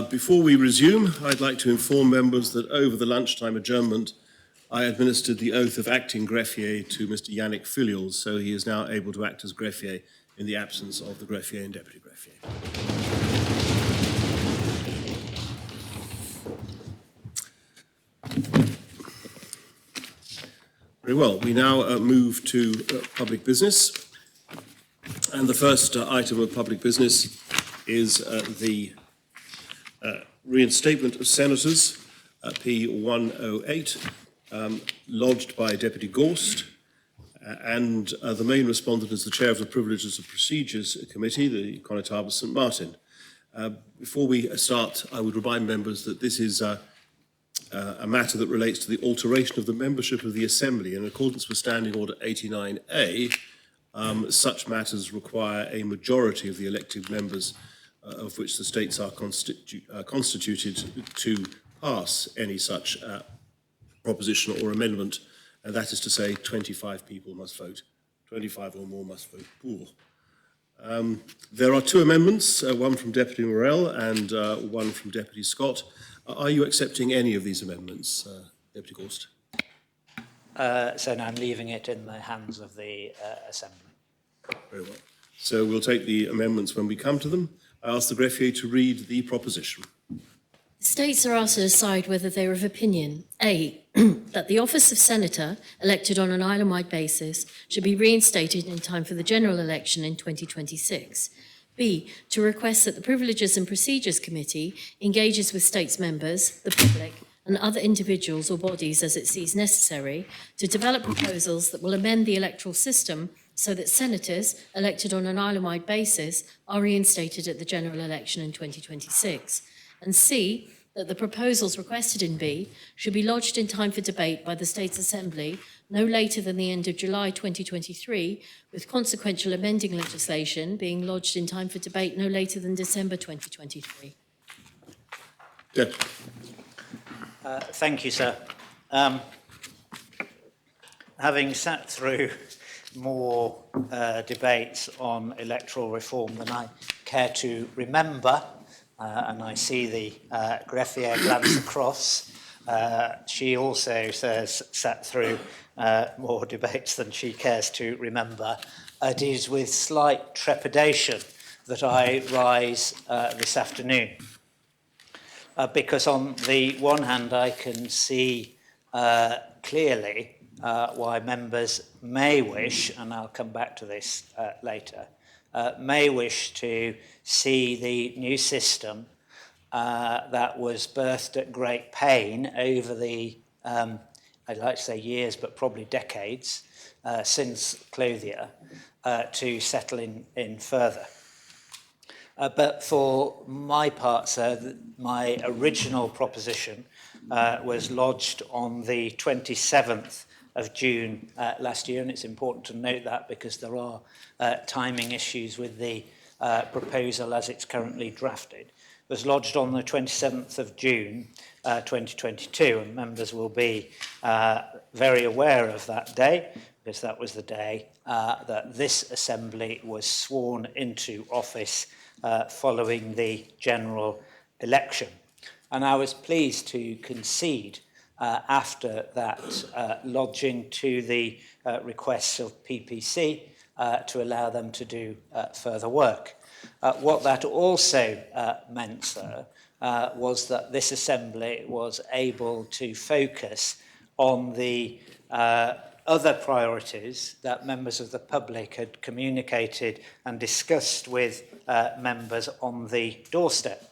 Before we resume, I'd like to inform members that over the lunchtime adjournment, I administered the oath of acting greffier to Mr. Yannick Filials, so he is now able to act as greffier in the absence of the greffier and deputy greffier. Very well, we now move to public business. And the first item of public business is the reinstatement of senators, P108, lodged by Deputy Gorst, and the main respondent is the chair of the Privileges and Procedures Committee, the Connétable St Martin. Before we start, I would remind members that this is a matter that relates to the alteration of the membership of the Assembly. In accordance with Standing Order 89A, such matters require a majority of the elected members of which the states are constituted to pass any such proposition or amendment, and that is to say 25 people must vote, 25 or more must vote for. There are two amendments, one from Deputy Morell and one from Deputy Scott. Are you accepting any of these amendments, Deputy Gorst? So now I'm leaving it in the hands of the Assembly. Very well. So we'll take the amendments when we come to them. I ask the greffier to read the proposition. The states are asked to decide whether they are of opinion, A, that the office of senator, elected on an island-wide basis, should be reinstated in time for the general election in 2026. B, to request that the Privileges and Procedures Committee engages with states members, the public, and other individuals or bodies as it sees necessary to develop proposals that will amend the electoral system so that senators elected on an island-wide basis are reinstated at the general election in 2026. And C, that the proposals requested in B should be lodged in time for debate by the States Assembly no later than the end of July 2023, with consequential amending legislation being lodged in time for debate no later than December 2023. Yeah. Thank you, sir. Having sat through more debates on electoral reform than I care to remember, and I see the greffier glance across, she also says sat through more debates than she cares to remember. It is with slight trepidation that I rise this afternoon. Because on the one hand, I can see clearly why members may wish, and I'll come back to this later, may wish to see the new system that was birthed at great pain over the, I'd like to say years, but probably decades since Clothier, to settle in further. But for my part, sir, my original proposition was lodged on the 27th of June last year, and it's important to note that because there are timing issues with the proposal as it's currently drafted. It was lodged on the 27th of June 2022, and members will be very aware of that day, because that was the day that this Assembly was sworn into office following the general election. And I was pleased to concede after that lodging to the requests of PPC to allow them to do further work. What that also meant, sir, was that this Assembly was able to focus on the other priorities that members of the public had communicated and discussed with members on the doorstep.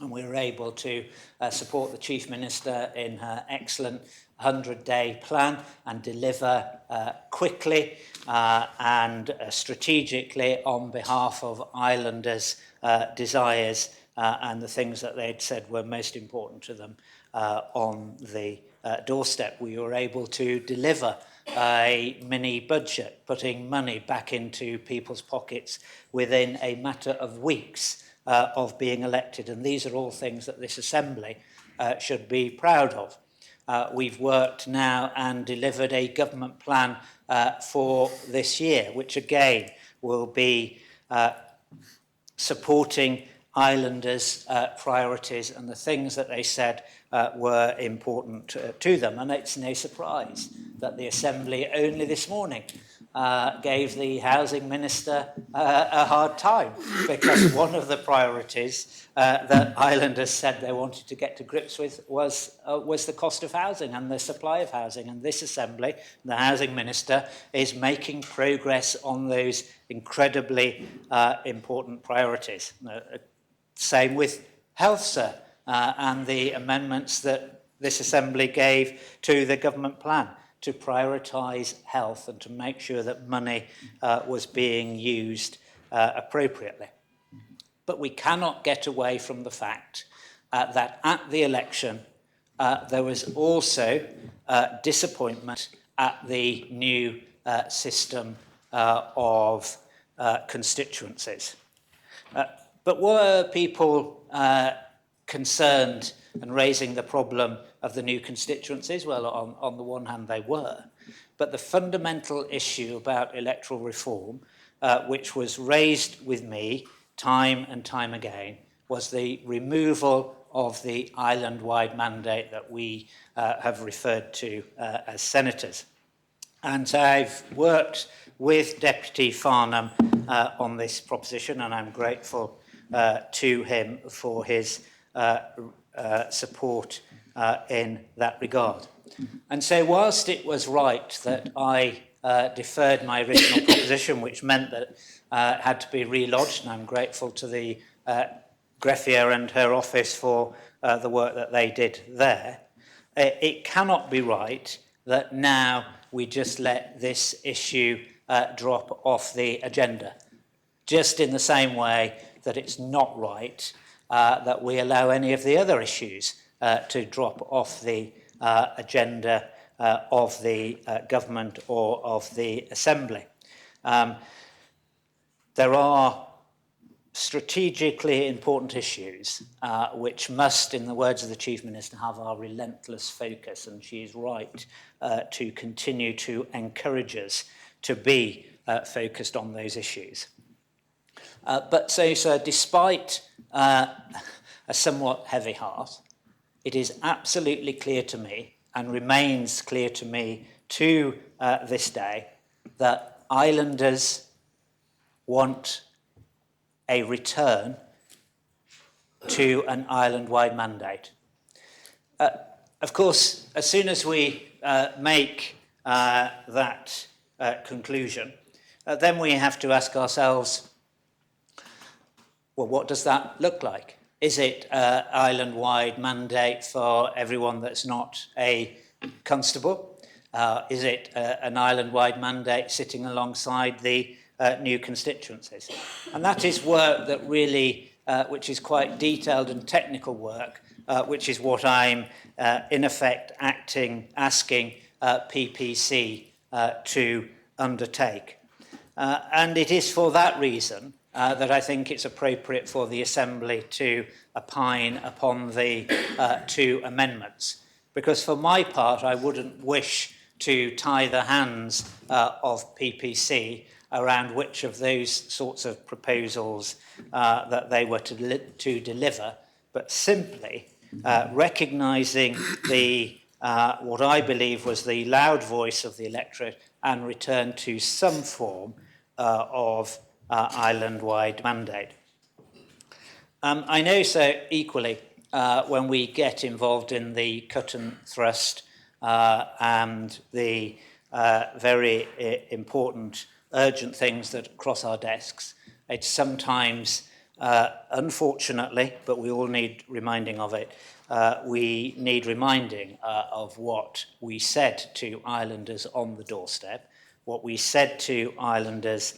And we were able to support the Chief Minister in her excellent 100-day plan and deliver quickly and strategically on behalf of islanders' desires and the things that they'd said were most important to them on the doorstep. We were able to deliver a mini budget, putting money back into people's pockets within a matter of weeks of being elected. And these are all things that this Assembly should be proud of. We've worked now and delivered a government plan for this year, which again will be supporting islanders' priorities and the things that they said were important to them. And it's no surprise that the Assembly only this morning gave the Housing Minister a hard time, because one of the priorities that islanders said they wanted to get to grips with was the cost of housing and the supply of housing. And this Assembly, the Housing Minister, is making progress on those incredibly important priorities. Same with health, sir, and the amendments that this Assembly gave to the government plan to prioritise health and to make sure that money was being used appropriately. But we cannot get away from the fact that at the election there was also disappointment at the new system of constituencies. But were people concerned and raising the problem of the new constituencies? Well, on the one hand, they were. But the fundamental issue about electoral reform, which was raised with me time and time again, was the removal of the island-wide mandate that we have referred to as senators. And I've worked with Deputy Farnham on this proposition, and I'm grateful to him for his support in that regard. And so whilst it was right that I deferred my original proposition, which meant that it had to be relodged, and I'm grateful to the greffier and her office for the work that they did there, it cannot be right that now we just let this issue drop off the agenda, just in the same way that it's not right that we allow any of the other issues to drop off the agenda of the government or of the Assembly. There are strategically important issues which must, in the words of the Chief Minister, have our relentless focus, and she is right to continue to encourage us to be focused on those issues. But so despite a somewhat heavy heart, it is absolutely clear to me, and remains clear to me to this day, that islanders want a return to an island-wide mandate. Of course, as soon as we make that conclusion, then we have to ask ourselves, well, what does that look like? Is it an island-wide mandate for everyone that's not a constable? Is it an island-wide mandate sitting alongside the new constituencies? And that is work that really, which is quite detailed and technical work, which is what I'm in effect asking PPC to undertake. And it is for that reason that I think it's appropriate for the Assembly to opine upon the two amendments. Because for my part, I wouldn't wish to tie the hands of PPC around which of those sorts of proposals that they were to deliver, but simply recognising the what I believe was the loud voice of the electorate and return to some form of island-wide mandate. I know so equally when we get involved in the cut and thrust and the very important urgent things that cross our desks, it's sometimes, unfortunately, but we all need reminding of it, we need reminding of what we said to islanders on the doorstep, what we said to islanders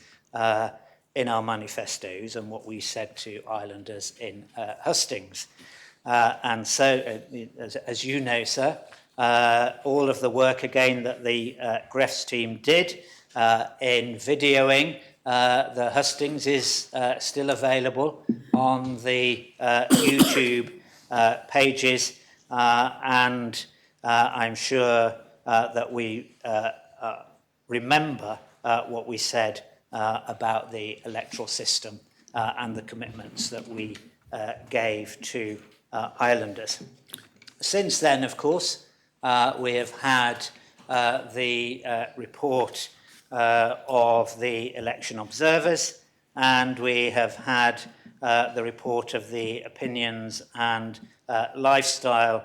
in our manifestos, and what we said to islanders in hustings. And so, as you know, sir, all of the work again that the Grefs team did in videoing the hustings is still available on the YouTube pages, and I'm sure that we remember what we said about the electoral system and the commitments that we gave to islanders. Since then, of course, we have had the report of the election observers, and we have had the report of the opinions and lifestyle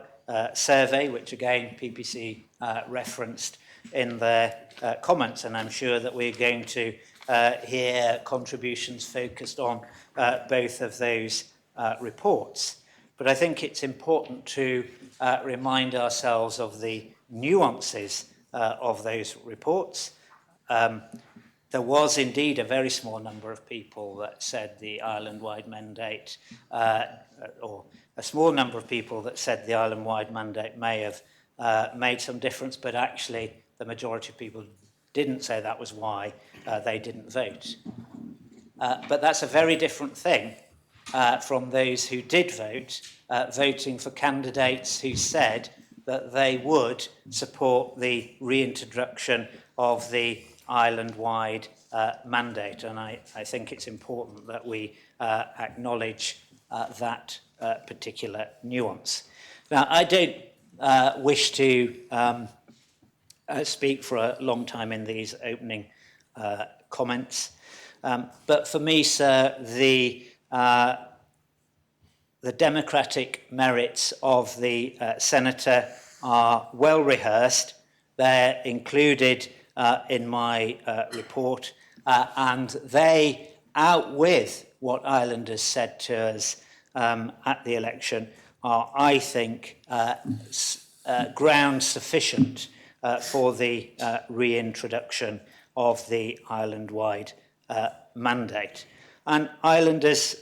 survey, which again PPC referenced in their comments, and I'm sure that we're going to hear contributions focused on both of those reports. But I think it's important to remind ourselves of the nuances of those reports. There was indeed a very small number of people that said the island-wide mandate, or a small number of people that said the island-wide mandate may have made some difference, but actually the majority of people didn't say that was why they didn't vote. But that's a very different thing from those who did vote, voting for candidates who said that they would support the reintroduction of the island-wide mandate. And I think it's important that we acknowledge that particular nuance. Now, I don't wish to speak for a long time in these opening comments, but for me, sir, the democratic merits of the senator are well rehearsed. They're included in my report, and they outwith what islanders said to us at the election are, I think, ground sufficient for the reintroduction of the island-wide mandate. And islanders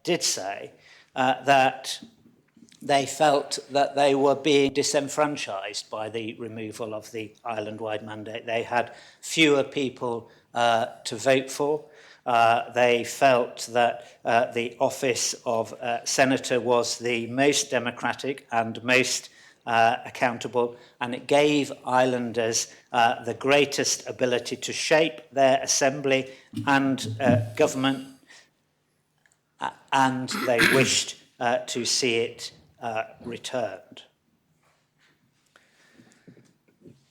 did say that they felt that they were being disenfranchised by the removal of the island-wide mandate. They had fewer people to vote for. They felt that the office of senator was the most democratic and most accountable, and it gave islanders the greatest ability to shape their assembly and government, and they wished to see it returned.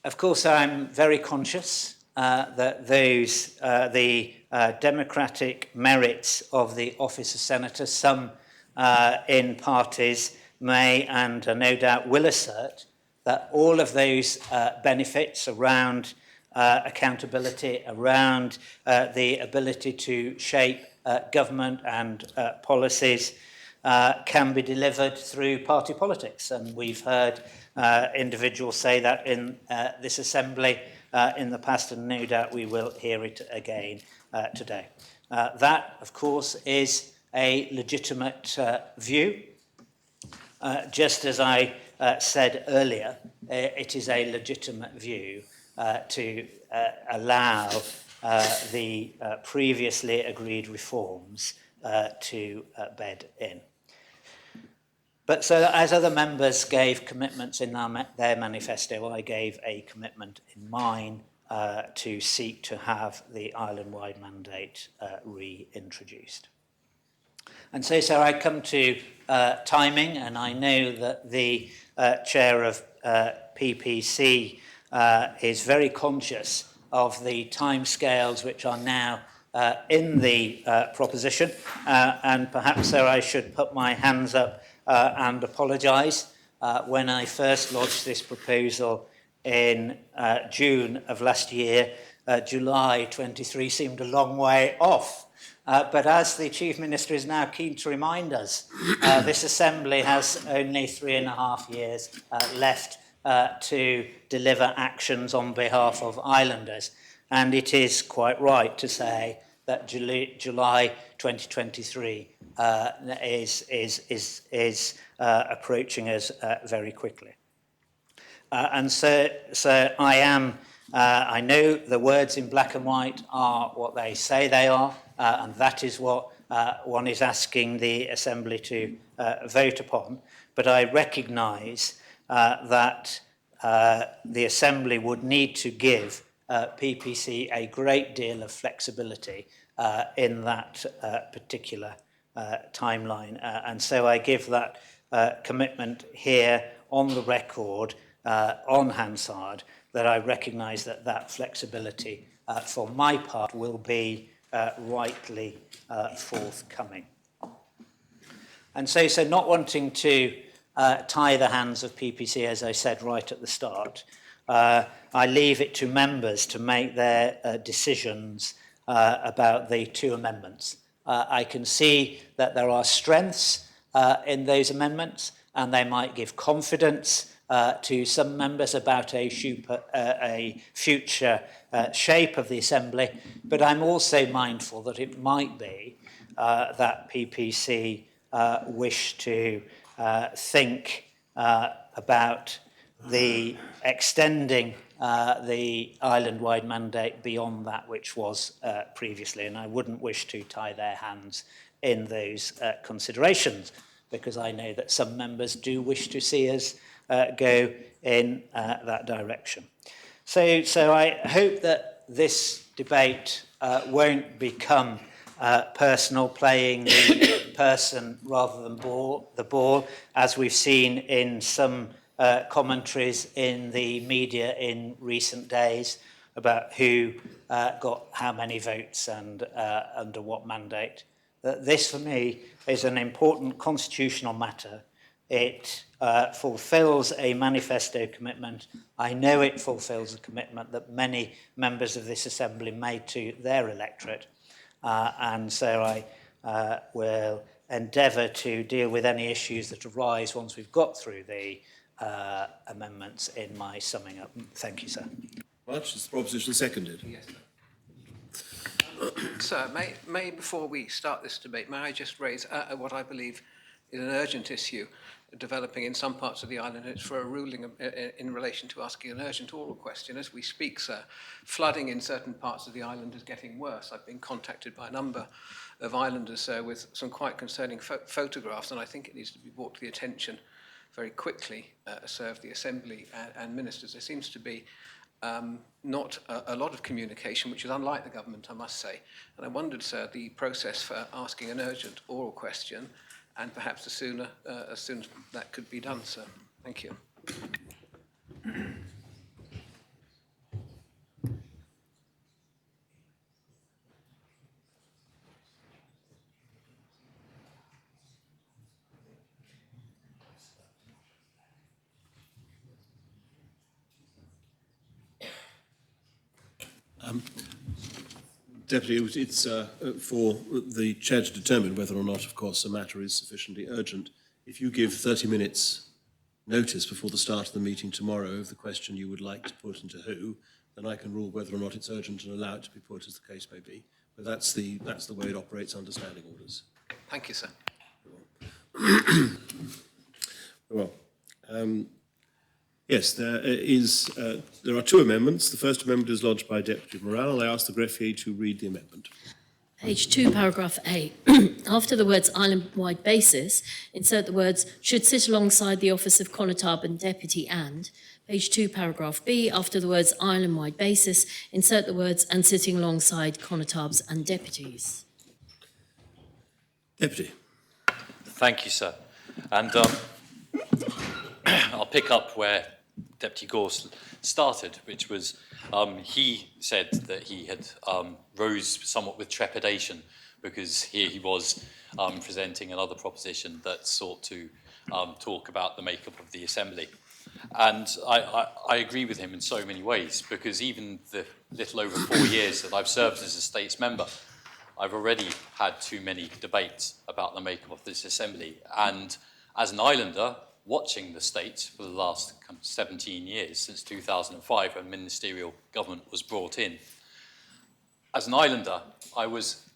Of course, I'm very conscious that the democratic merits of the office of senator, some in parties may and no doubt will assert that all of those benefits around accountability, around the ability to shape government and policies can be delivered through party politics. And we've heard individuals say that in this assembly in the past, and no doubt we will hear it again today. That, of course, is a legitimate view. Just as I said earlier, it is a legitimate view to allow the previously agreed reforms to bed in. But so as other members gave commitments in their manifesto, I gave a commitment in mine to seek to have the island-wide mandate reintroduced. And so I come to timing, and I know that the chair of PPC is very conscious of the timescales which are now in the proposition, and perhaps, sir, I should put my hands up and apologise. When I first lodged this proposal in June of last year, July 23 seemed a long way off. But as the Chief Minister is now keen to remind us, this Assembly has only 3.5 years left to deliver actions on behalf of islanders. And it is quite right to say that July 2023 is approaching us very quickly. And so I know the words in black and white are what they say they are, and that is what one is asking the Assembly to vote upon. But I recognise that the Assembly would need to give PPC a great deal of flexibility in that particular timeline. And so I give that commitment here on the record on Hansard, that I recognise that that flexibility for my part will be rightly forthcoming. And so not wanting to tie the hands of PPC, as I said right at the start, I leave it to members to make their decisions about the two amendments. I can see that there are strengths in those amendments, and they might give confidence to some members about a future shape of the Assembly, but I'm also mindful that it might be that PPC wish to think about the extending the island-wide mandate beyond that which was previously, and I wouldn't wish to tie their hands in those considerations, because I know that some members do wish to see us go in that direction. So I hope that this debate won't become personal, playing the person rather than the ball, as we've seen in some commentaries in the media in recent days about who got how many votes and under what mandate. This, for me, is an important constitutional matter. It fulfills a manifesto commitment. I know it fulfills a commitment that many members of this Assembly made to their electorate. And so I will endeavour to deal with any issues that arise once we've got through the amendments in my summing up. Thank you, sir. Much. Is the proposition seconded? Yes, sir. Sir, may before we start this debate, may I just raise what I believe is an urgent issue developing in some parts of the island. It's for a ruling in relation to asking an urgent oral question. As we speak, sir, flooding in certain parts of the island is getting worse. I've been contacted by a number of islanders, sir, with some quite concerning photographs, and I think it needs to be brought to the attention very quickly, sir, of the Assembly and ministers. There seems to be not a lot of communication, which is unlike the government, I must say. And I wondered, sir, the process for asking an urgent oral question, and perhaps as soon as that could be done, sir. Thank you. Deputy, it's for the Chair to determine whether or not, of course, a matter is sufficiently urgent. If you give 30 minutes notice before the start of the meeting tomorrow of the question you would like to put and to who, then I can rule whether or not it's urgent and allow it to be put, as the case may be. But that's the way it operates under standing orders. Thank you, sir. Well, yes, there are two amendments. The first amendment is lodged by Deputy Morale. I ask the greffier to read the amendment. Page 2, paragraph A. After the words island-wide basis, insert the words should sit alongside the office of Connétable and Deputy and. Page 2, paragraph B. After the words island-wide basis, insert the words and sitting alongside Connétables and Deputies. Deputy. Thank you, sir. And I'll pick up where Deputy Gorst started, which was he said that he had rose somewhat with trepidation because here he was presenting another proposition that sought to talk about the makeup of the Assembly. And I agree with him in so many ways, because even the little over 4 years that I've served as a States member, I've already had too many debates about the makeup of this Assembly. And as an islander, watching the States for the last 17 years, since 2005, when ministerial government was brought in, as an islander, I was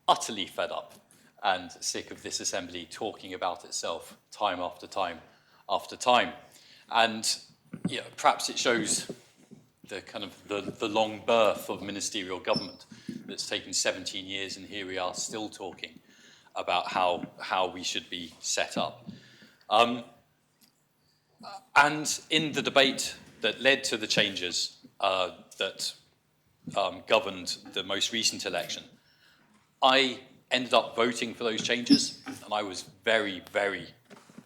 utterly fed up and sick of this Assembly talking about itself time after time after time. And you know, perhaps it shows the kind of the long birth of ministerial government that's taken 17 years, and here we are still talking about how we should be set up. And in the debate that led to the changes that governed the most recent election, I ended up voting for those changes, and I was very, very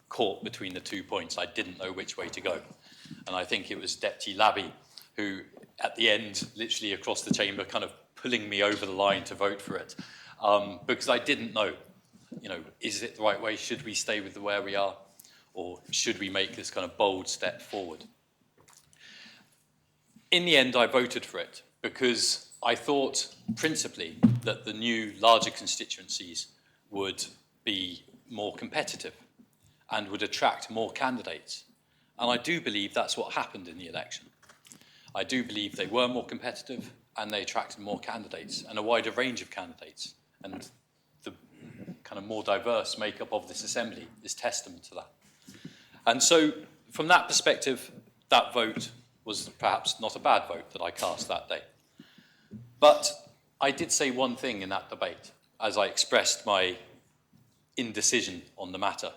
caught between the 2 points. I didn't know which way to go. And I think it was Deputy Labby who, at the end, literally across the chamber, kind of pulling me over the line to vote for it. Because I didn't know, is it the right way? Should we stay with where we are? Or should we make this kind of bold step forward? In the end, I voted for it because I thought, principally, that the new, larger constituencies would be more competitive and would attract more candidates. And I do believe that's what happened in the election. I do believe they were more competitive and they attracted more candidates and a wider range of candidates. And the kind of more diverse makeup of this assembly is testament to that. And so, from that perspective, that vote was perhaps not a bad vote that I cast that day. But I did say one thing in that debate, as I expressed my indecision on the matter.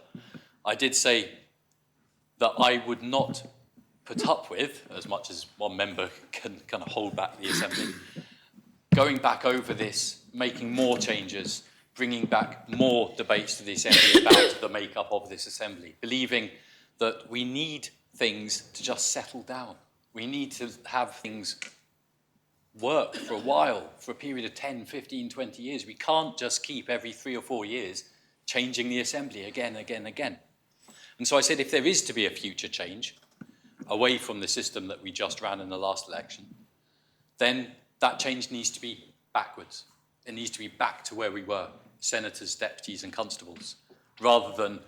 I did say that I would not put up with, as much as one member can kind of hold back the assembly, going back over this, making more changes, bringing back more debates to the assembly about the makeup of this assembly, believing that we need things to just settle down. We need to have things work for a while, for a period of 10, 15, 20 years. We can't just keep every 3 or 4 years changing the assembly again. And so I said, if there is to be a future change, away from the system that we just ran in the last election, then that change needs to be backwards. It needs to be back to where we were, senators, deputies and constables, rather than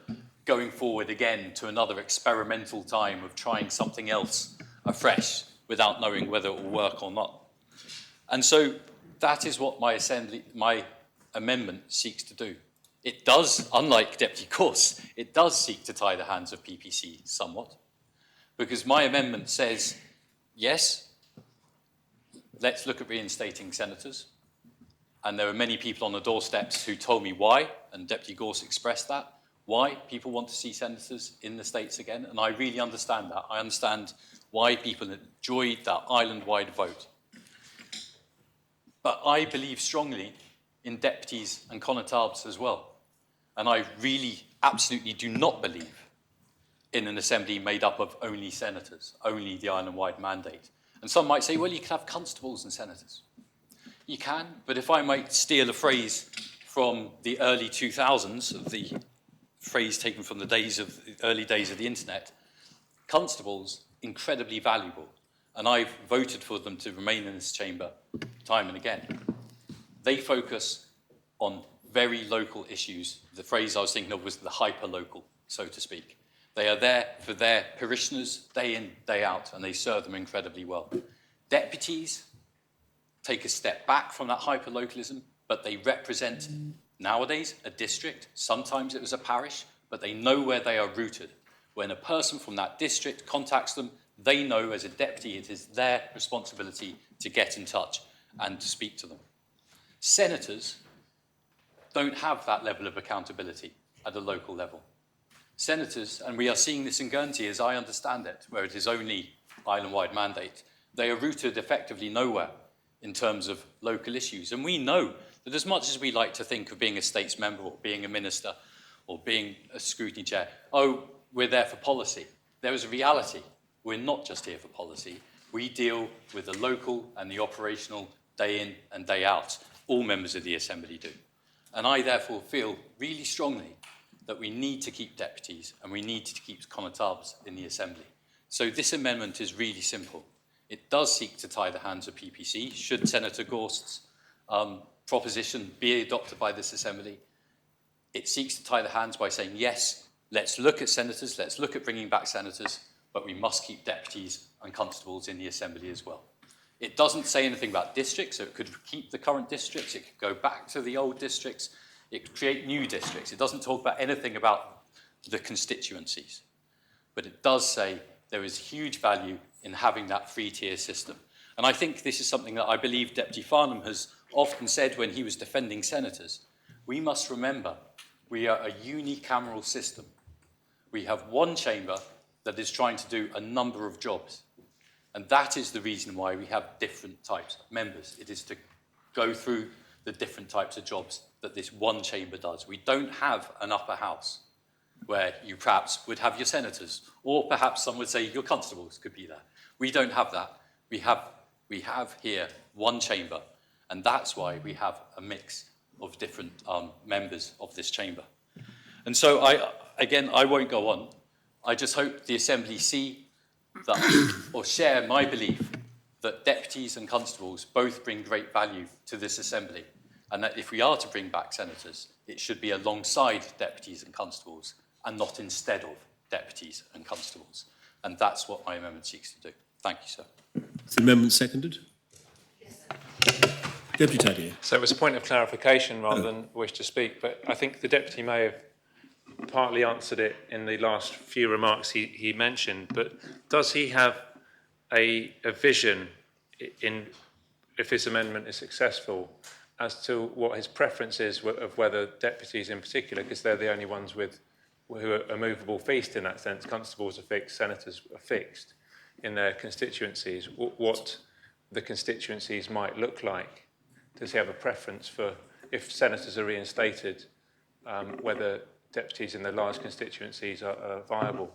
going forward again to another experimental time of trying something else afresh without knowing whether it will work or not. And so that is what my amendment seeks to do. It does, unlike Deputy Gorse, it does seek to tie the hands of PPC somewhat, because my amendment says, yes, let's look at reinstating senators. And there are many people on the doorsteps who told me why, and Deputy Gorse expressed that, why people want to see senators in the States again, and I really understand that. I understand why people enjoyed that island-wide vote. But I believe strongly in deputies and constables as well. And I really, absolutely do not believe in an assembly made up of only senators, only the island-wide mandate. And some might say, well, you can have constables and senators. You can, but if I might steal a phrase from the early 2000s, of the phrase taken from the early days of the internet, constables, incredibly valuable. And I've voted for them to remain in this chamber time and again. They focus on very local issues. The phrase I was thinking of was the hyper-local, so to speak. They are there for their parishioners day in, day out, and they serve them incredibly well. Deputies take a step back from that hyper-localism, but they represent, nowadays, a district. Sometimes it was a parish, but they know where they are rooted. When a person from that district contacts them, they know as a deputy it is their responsibility to get in touch and to speak to them. Senators don't have that level of accountability at a local level. Senators, and we are seeing this in Guernsey as I understand it, where it is only island-wide mandate, they are rooted effectively nowhere in terms of local issues. And we know that as much as we like to think of being a states member or being a minister or being a scrutiny chair, oh, we're there for policy. There is a reality. We're not just here for policy. We deal with the local and the operational day in and day out. All members of the Assembly do. And I therefore feel really strongly that we need to keep deputies and we need to keep constables in the Assembly. So this amendment is really simple. It does seek to tie the hands of PPC, should Senator Gorst's proposition be adopted by this Assembly. It seeks to tie the hands by saying, yes, let's look at senators, let's look at bringing back senators, but we must keep deputies and constables in the Assembly as well. It doesn't say anything about districts, so it could keep the current districts, it could go back to the old districts, it could create new districts. It doesn't talk about anything about the constituencies. But it does say there is huge value in having that three-tier system. And I think this is something that I believe Deputy Farnham has often said when he was defending senators. We must remember we are a unicameral system. We have one chamber that is trying to do a number of jobs. And that is the reason why we have different types of members. It is to go through the different types of jobs that this one chamber does. We don't have an upper house where you perhaps would have your senators, or perhaps some would say your constables could be there. We don't have that. We have here one chamber, and that's why we have a mix of different members of this chamber. And so I won't go on. I just hope the Assembly see that, or share my belief that deputies and constables both bring great value to this Assembly, and that if we are to bring back senators, it should be alongside deputies and constables and not instead of deputies and constables. And that's what my amendment seeks to do. Thank you, sir. Is the amendment seconded? Yes, sir. Deputy Tadier. So it was a point of clarification rather than wish to speak, but I think the Deputy may have partly answered it in the last few remarks he mentioned, but does he have a vision in, if this amendment is successful, as to what his preference is of whether deputies in particular, because they're the only ones who are a movable feast in that sense, constables are fixed, senators are fixed in their constituencies, what the constituencies might look like? Does he have a preference for, if senators are reinstated, whether deputies in the large constituencies are viable?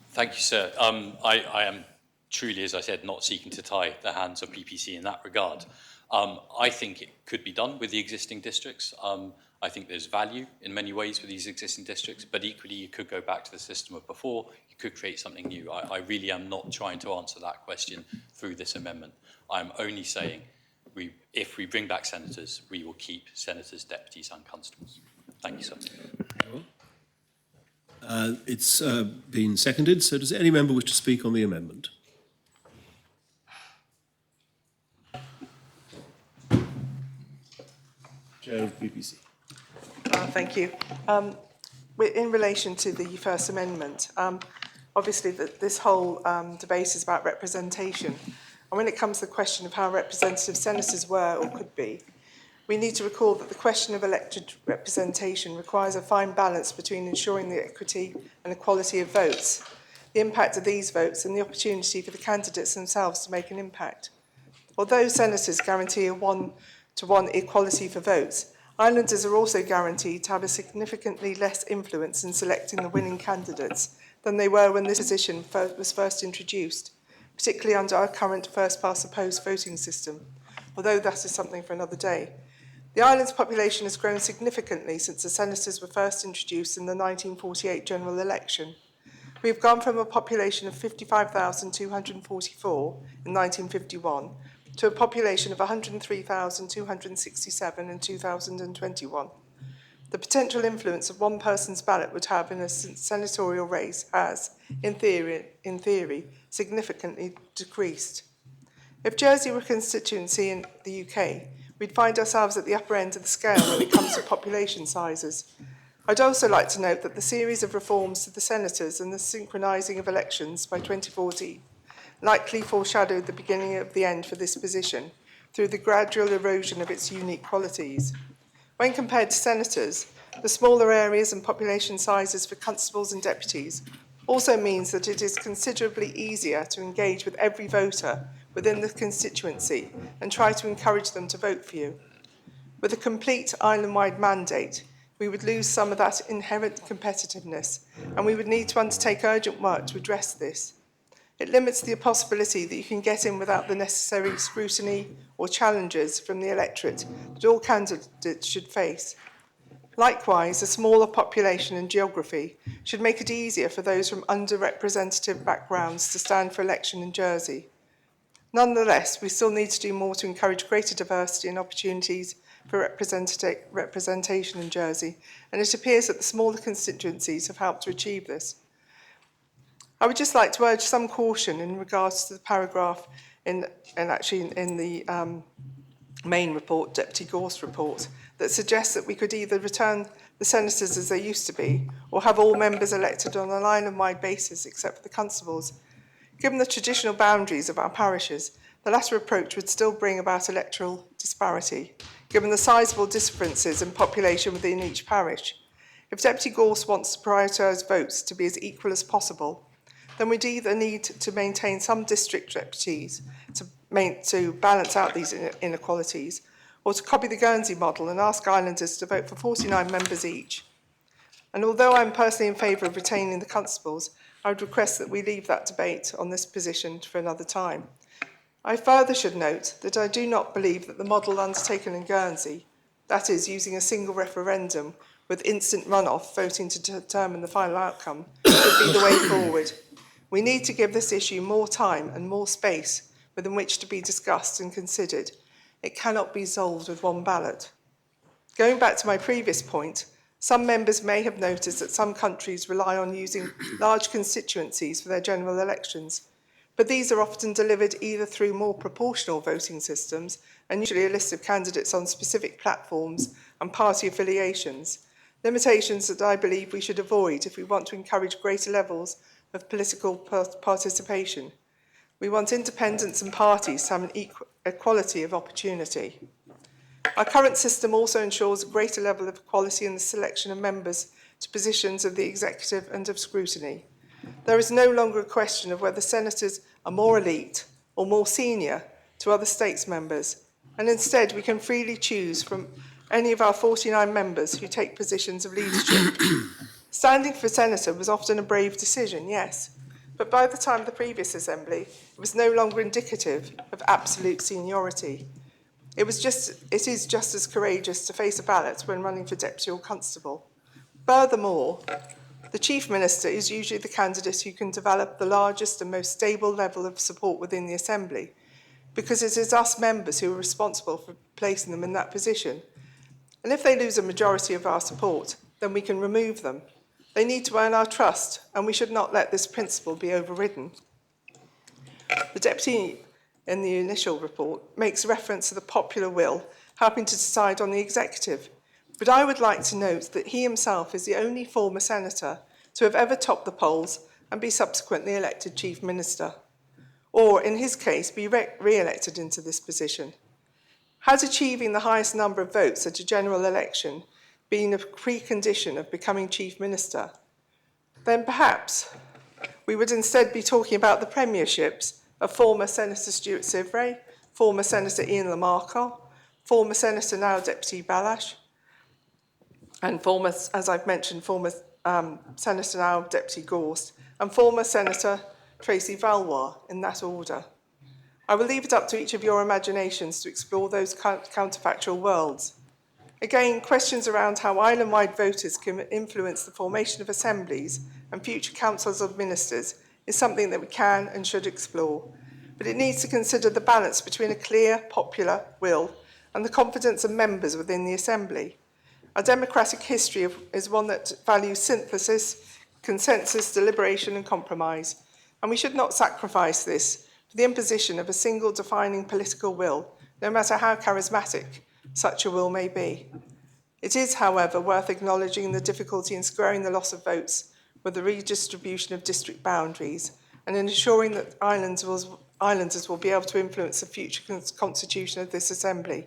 Thank you, sir. I am truly, as I said, not seeking to tie the hands of PPC in that regard. I think it could be done with the existing districts. I think there's value in many ways with these existing districts, but equally you could go back to the system of before, you could create something new. I really am not trying to answer that question through this amendment. I'm only saying if we bring back senators, we will keep senators, deputies and constables. Thank you, sir. It's been seconded, so does any member wish to speak on the amendment? Chair of PPC. Thank you. In relation to the First Amendment, obviously this whole debate is about representation. And when it comes to the question of how representative senators were or could be, we need to recall that the question of elected representation requires a fine balance between ensuring the equity and equality of votes, the impact of these votes and the opportunity for the candidates themselves to make an impact. Although senators guarantee a one-to-one equality for votes, islanders are also guaranteed to have a significantly less influence in selecting the winning candidates than they were when this position was first introduced, particularly under our current first-past-the-post voting system, although that is something for another day. The island's population has grown significantly since the senators were first introduced in the 1948 general election. We've gone from a population of 55,244 in 1951 to a population of 103,267 in 2021. The potential influence of one person's ballot would have in a senatorial race has, in theory, significantly decreased. If Jersey were a constituency in the UK, we'd find ourselves at the upper end of the scale when it comes to population sizes. I'd also like to note that the series of reforms to the senators and the synchronising of elections by 2040 likely foreshadowed the beginning of the end for this position through the gradual erosion of its unique qualities. When compared to senators, the smaller areas and population sizes for constables and deputies also means that it is considerably easier to engage with every voter within the constituency and try to encourage them to vote for you. With a complete island-wide mandate, we would lose some of that inherent competitiveness, and we would need to undertake urgent work to address this. It limits the possibility that you can get in without the necessary scrutiny or challenges from the electorate that all candidates should face. Likewise, a smaller population and geography should make it easier for those from underrepresented backgrounds to stand for election in Jersey. Nonetheless, we still need to do more to encourage greater diversity and opportunities for representation in Jersey, and it appears that the smaller constituencies have helped to achieve this. I would just like to urge some caution in regards to the paragraph in the main report, Deputy Gorst report, that suggests that we could either return the senators as they used to be or have all members elected on an island-wide basis except for the constables. Given the traditional boundaries of our parishes, the latter approach would still bring about electoral disparity, given the sizable differences in population within each parish. If Deputy Gorst wants to prioritise votes to be as equal as possible, then we'd either need to maintain some district deputies to balance out these inequalities, or to copy the Guernsey model and ask islanders to vote for 49 members each. And although I'm personally in favour of retaining the constables, I would request that we leave that debate on this position for another time. I further should note that I do not believe that the model undertaken in Guernsey, that is, using a single referendum with instant runoff voting to determine the final outcome, should be the way forward. We need to give this issue more time and more space within which to be discussed and considered. It cannot be solved with one ballot. Going back to my previous point, some members may have noticed that some countries rely on using large constituencies for their general elections, but these are often delivered either through more proportional voting systems and usually a list of candidates on specific platforms and party affiliations, limitations that I believe we should avoid if we want to encourage greater levels of political participation. We want independents and parties to have an equality of opportunity. Our current system also ensures a greater level of equality in the selection of members to positions of the executive and of scrutiny. There is no longer a question of whether senators are more elite or more senior to other states members, and instead we can freely choose from any of our 49 members who take positions of leadership. Standing for senator was often a brave decision, yes, but by the time of the previous assembly, it was no longer indicative of absolute seniority. It is just as courageous to face a ballot when running for deputy or constable. Furthermore, the chief minister is usually the candidate who can develop the largest and most stable level of support within the assembly, because it is us members who are responsible for placing them in that position. And if they lose a majority of our support, then we can remove them. They need to earn our trust, and we should not let this principle be overridden. The deputy in the initial report makes reference to the popular will helping to decide on the executive, but I would like to note that he himself is the only former senator to have ever topped the polls and be subsequently elected chief minister, or in his case be re-elected into this position. Has achieving the highest number of votes at a general election been a precondition of becoming chief minister? Then perhaps we would instead be talking about the premierships of former Senator Stuart Sivray, former Senator Ian Lamarca, former Senator now Deputy Balash, and former, as I've mentioned, former Senator now Deputy Gorst, and former Senator Tracy Valois, in that order. I will leave it up to each of your imaginations to explore those counterfactual worlds. Again, questions around how island-wide voters can influence the formation of assemblies and future councils of ministers is something that we can and should explore, but it needs to consider the balance between a clear, popular will and the confidence of members within the Assembly. Our democratic history is one that values synthesis, consensus, deliberation and compromise, and we should not sacrifice this for the imposition of a single defining political will, no matter how charismatic such a will may be. It is, however, worth acknowledging the difficulty in squaring the loss of votes with the redistribution of district boundaries and in ensuring that islanders will be able to influence the future constitution of this Assembly.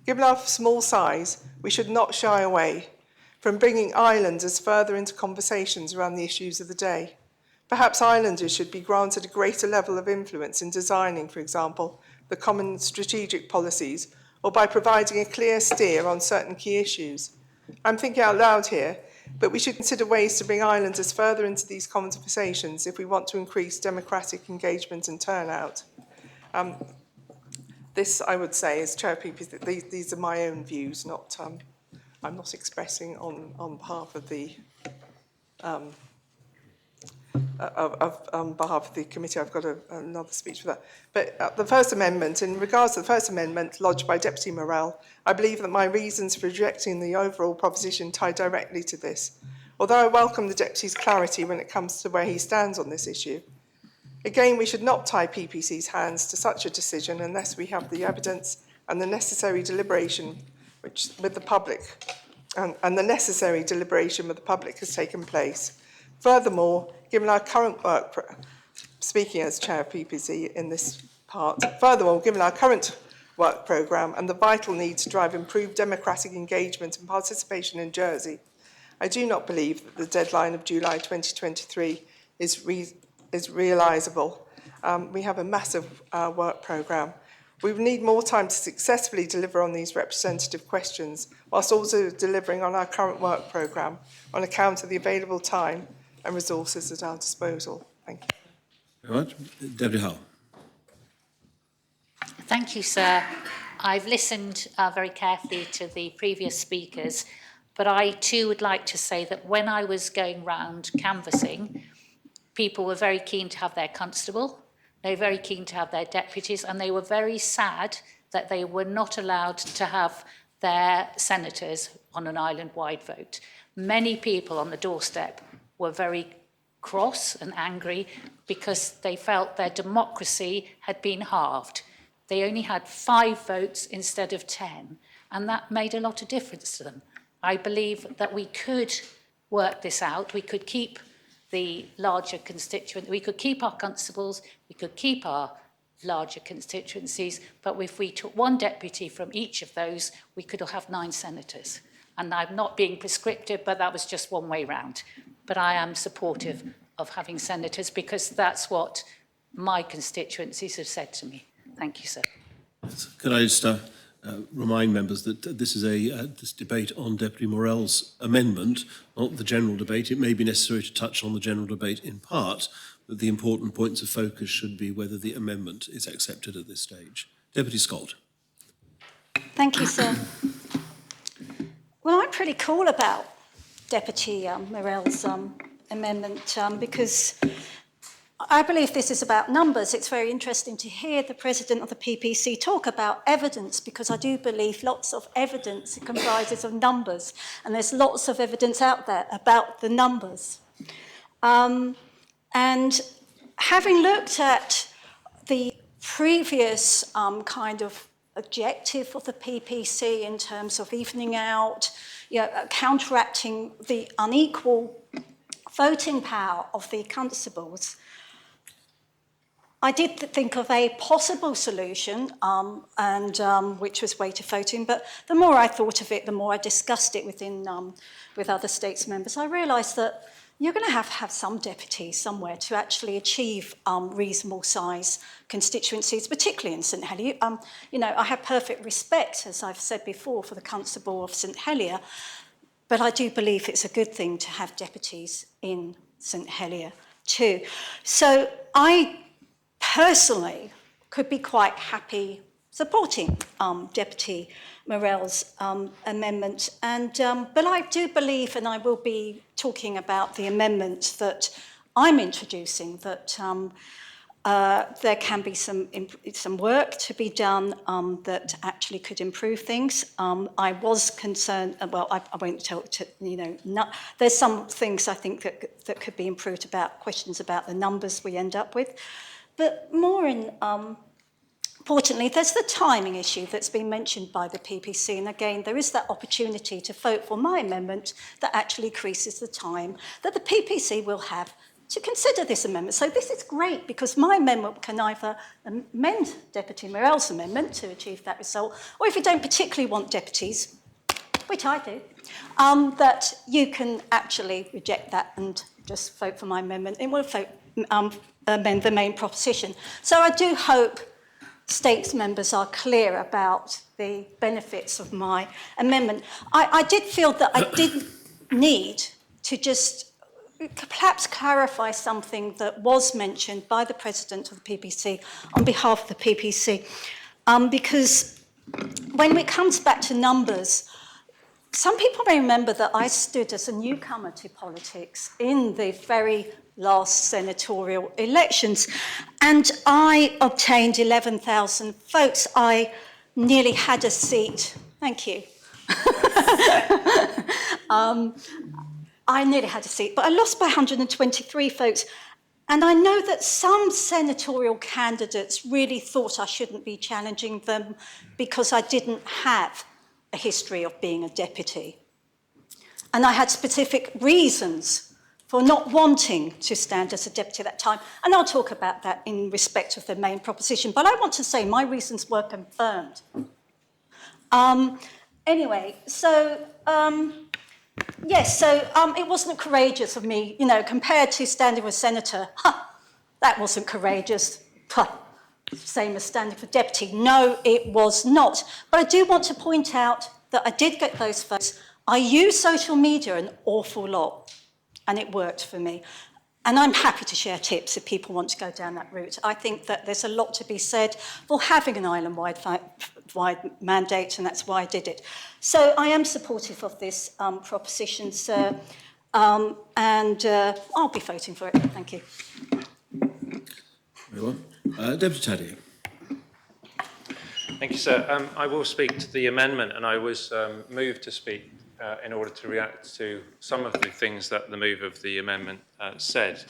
Given our small size, we should not shy away from bringing islanders further into conversations around the issues of the day. Perhaps islanders should be granted a greater level of influence in designing, for example, the common strategic policies, or by providing a clear steer on certain key issues. I'm thinking out loud here, but we should consider ways to bring islanders further into these conversations if we want to increase democratic engagement and turnout. This, I would say, as Chair PPC, these are my own views, not I'm not expressing on behalf of the on behalf of the committee. I've got another speech for that. But the First Amendment, in regards to the First Amendment lodged by Deputy Morrell, I believe that my reasons for rejecting the overall proposition tie directly to this, although I welcome the Deputy's clarity when it comes to where he stands on this issue. Again, we should not tie PPC's hands to such a decision unless we have the evidence and the necessary deliberation with the public, and the necessary deliberation with the public has taken place. Furthermore, given our current work, speaking as Chair of PPC in this part, furthermore, given our current work programme and the vital need to drive improved democratic engagement and participation in Jersey, I do not believe that the deadline of July 2023 is realisable. We have a massive work programme. We will need more time to successfully deliver on these representative questions, whilst also delivering on our current work programme on account of the available time and resources at our disposal. Thank you. Very much. Deputy Howell. Thank you, sir. I've listened very carefully to the previous speakers, but I too would like to say that when I was going round canvassing, people were very keen to have their constable, they were very keen to have their deputies, and they were very sad that they were not allowed to have their senators on an island-wide vote. Many people on the doorstep were very cross and angry because they felt their democracy had been halved. They only had 5 votes instead of 10, and that made a lot of difference to them. I believe that we could work this out. We could keep the larger constituent, we could keep our constables, we could keep our larger constituencies, but if we took 1 deputy from each of those, we could have 9 senators. And I'm not being prescriptive, but that was just one way round. But I am supportive of having senators because that's what my constituencies have said to me. Thank you, sir. Could I just remind members that this is this debate on Deputy Morell's amendment, not the general debate. It may be necessary to touch on the general debate in part, but the important points of focus should be whether the amendment is accepted at this stage. Deputy Scott. Thank you, sir. Well, I'm pretty cool about Deputy Morell's amendment because I believe this is about numbers. It's very interesting to hear the President of the PPC talk about evidence because I do believe lots of evidence comprises of numbers and there's lots of evidence out there about the numbers. And having looked at the previous kind of objective of the PPC in terms of evening out, counteracting the unequal voting power of the constables, I did think of a possible solution, which was weighted voting, but the more I thought of it, the more I discussed it with other states members, I realised that you're going to have some deputies somewhere to actually achieve reasonable size constituencies, particularly in St Helier. I have perfect respect, as I've said before, for the Constable of St Helier, but I do believe it's a good thing to have deputies in St Helier too. So I personally could be quite happy supporting Deputy Morell's amendment, but I do believe, and I will be talking about the amendment that I'm introducing, that there can be some work to be done that actually could improve things. I was concerned, well, I won't tell, there's some things I think that could be improved about, questions about the numbers we end up with. But more importantly, there's the timing issue that's been mentioned by the PPC. And again, there is that opportunity to vote for my amendment that actually increases the time that the PPC will have to consider this amendment. So this is great because my amendment can either amend Deputy Morell's amendment to achieve that result, or if you don't particularly want deputies, which I do, that you can actually reject that and just vote for my amendment. It will amend the main proposition. So I do hope states members are clear about the benefits of my amendment. I did feel that I did need to just perhaps clarify something that was mentioned by the President of the PPC on behalf of the PPC, because when it comes back to numbers, some people may remember that I stood as a newcomer to politics in the very last senatorial elections, and I obtained 11,000 votes. I nearly had a seat. Thank you. I nearly had a seat, but I lost by 123 votes. And I know that some senatorial candidates really thought I shouldn't be challenging them because I didn't have a history of being a deputy. And I had specific reasons for not wanting to stand as a deputy at that time. And I'll talk about that in respect of the main proposition. But I want to say my reasons were confirmed. Anyway, so, yes, so it wasn't courageous of me, compared to standing with Senator. That wasn't courageous. same as standing for deputy. No, it was not. But I do want to point out that I did get those votes. I use social media an awful lot, and it worked for me. And I'm happy to share tips if people want to go down that route. I think that there's a lot to be said for having an island-wide mandate, and that's why I did it. So I am supportive of this proposition, sir, and I'll be voting for it. Thank you. Very well. Deputy Taddy. Thank you, sir. I will speak to the amendment, and I was moved to speak in order to react to some of the things that the move of the amendment said.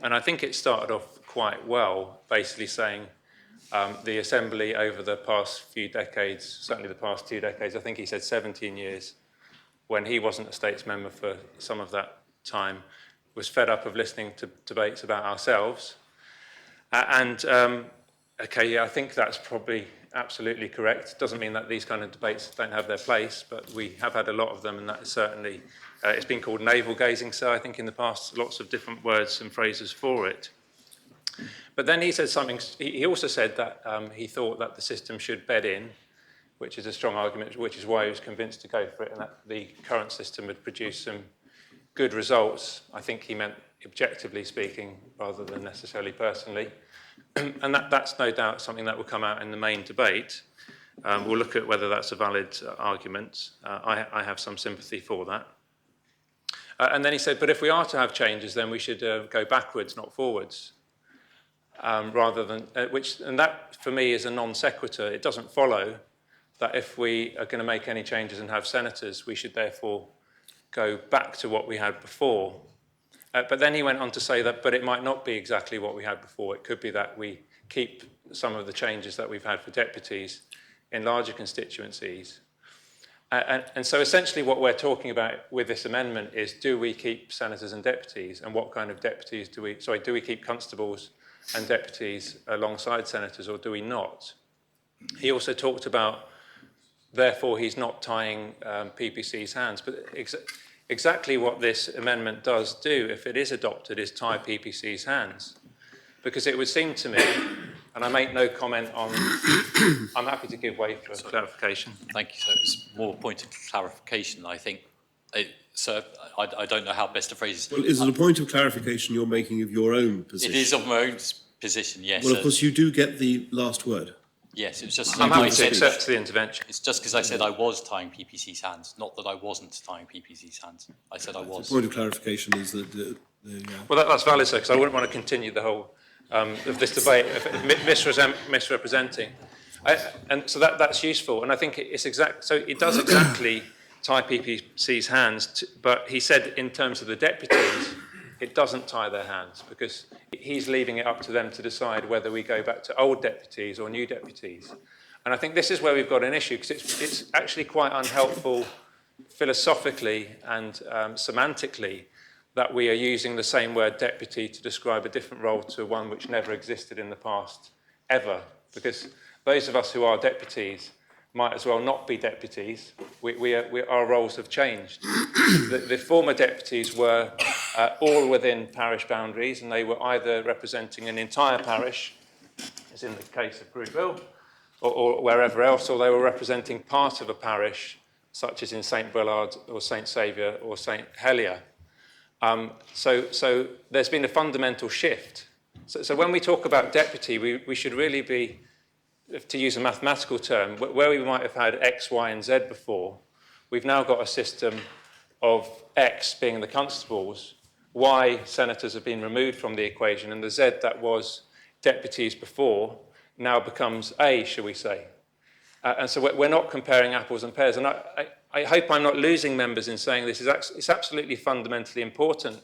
And I think it started off quite well, basically saying the Assembly over the past few decades, certainly the past 2 decades, I think he said 17 years, when he wasn't a States member for some of that time, was fed up of listening to debates about ourselves. Okay, yeah, I think that's probably absolutely correct. Doesn't mean that these kind of debates don't have their place, but we have had a lot of them, and that is certainly, it's been called navel gazing, so I think in the past, lots of different words and phrases for it. But then he said something, he also said that he thought that the system should bed in, which is a strong argument, which is why he was convinced to go for it, and that the current system would produce some good results. I think he meant objectively speaking, rather than necessarily personally. And that's no doubt something that will come out in the main debate. We'll look at whether that's a valid argument. I have some sympathy for that. And then he said, but if we are to have changes, then we should go backwards, not forwards. Rather than, and that for me is a non sequitur. It doesn't follow that if we are going to make any changes and have senators, we should therefore go back to what we had before. But then he went on to say that, but it might not be exactly what we had before. It could be that we keep some of the changes that we've had for deputies in larger constituencies. And so essentially what we're talking about with this amendment is, do we keep senators and deputies, and what kind of deputies do we keep constables and deputies alongside senators, or do we not? He also talked about, therefore he's not tying PPC's hands, but exactly what this amendment does do, if it is adopted, is tie PPC's hands. Because it would seem to me, and I make no comment on, I'm happy to give way for clarification. Thank you. So it's more a point of clarification, I think. So I don't know how best to phrase it. Well, is it a point of clarification you're making of your own position? It is of my own position, yes. Well, of course, you do get the last word. Yes, it was just... I'm happy to accept the intervention. It's just because I said I was tying PPC's hands, not that I wasn't tying PPC's hands. I said I was. The point of clarification is that Well, that's valid, sir, because I wouldn't want to continue the whole of this debate of misrepresenting. And so that's useful, and I think it's exact. So it does exactly tie PPC's hands, but he said in terms of the deputies, it doesn't tie their hands, because he's leaving it up to them to decide whether we go back to old deputies or new deputies. And I think this is where we've got an issue, because it's actually quite unhelpful philosophically and semantically that we are using the same word deputy to describe a different role to one which never existed in the past, ever. Because those of us who are deputies might as well not be deputies. Our roles have changed. The former deputies were all within parish boundaries, and they were either representing an entire parish, as in the case of Grewville, or wherever else, or they were representing part of a parish, such as in St Brelard or St Saviour or St Helier. So there's been a fundamental shift. So when we talk about deputy, we should really be, to use a mathematical term, where we might have had X, Y, and Z before, we've now got a system of X being the constables, Y, senators have been removed from the equation, and the Z that was deputies before now becomes A, shall we say. And so we're not comparing apples and pears. And I hope I'm not losing members in saying this. It's absolutely fundamentally important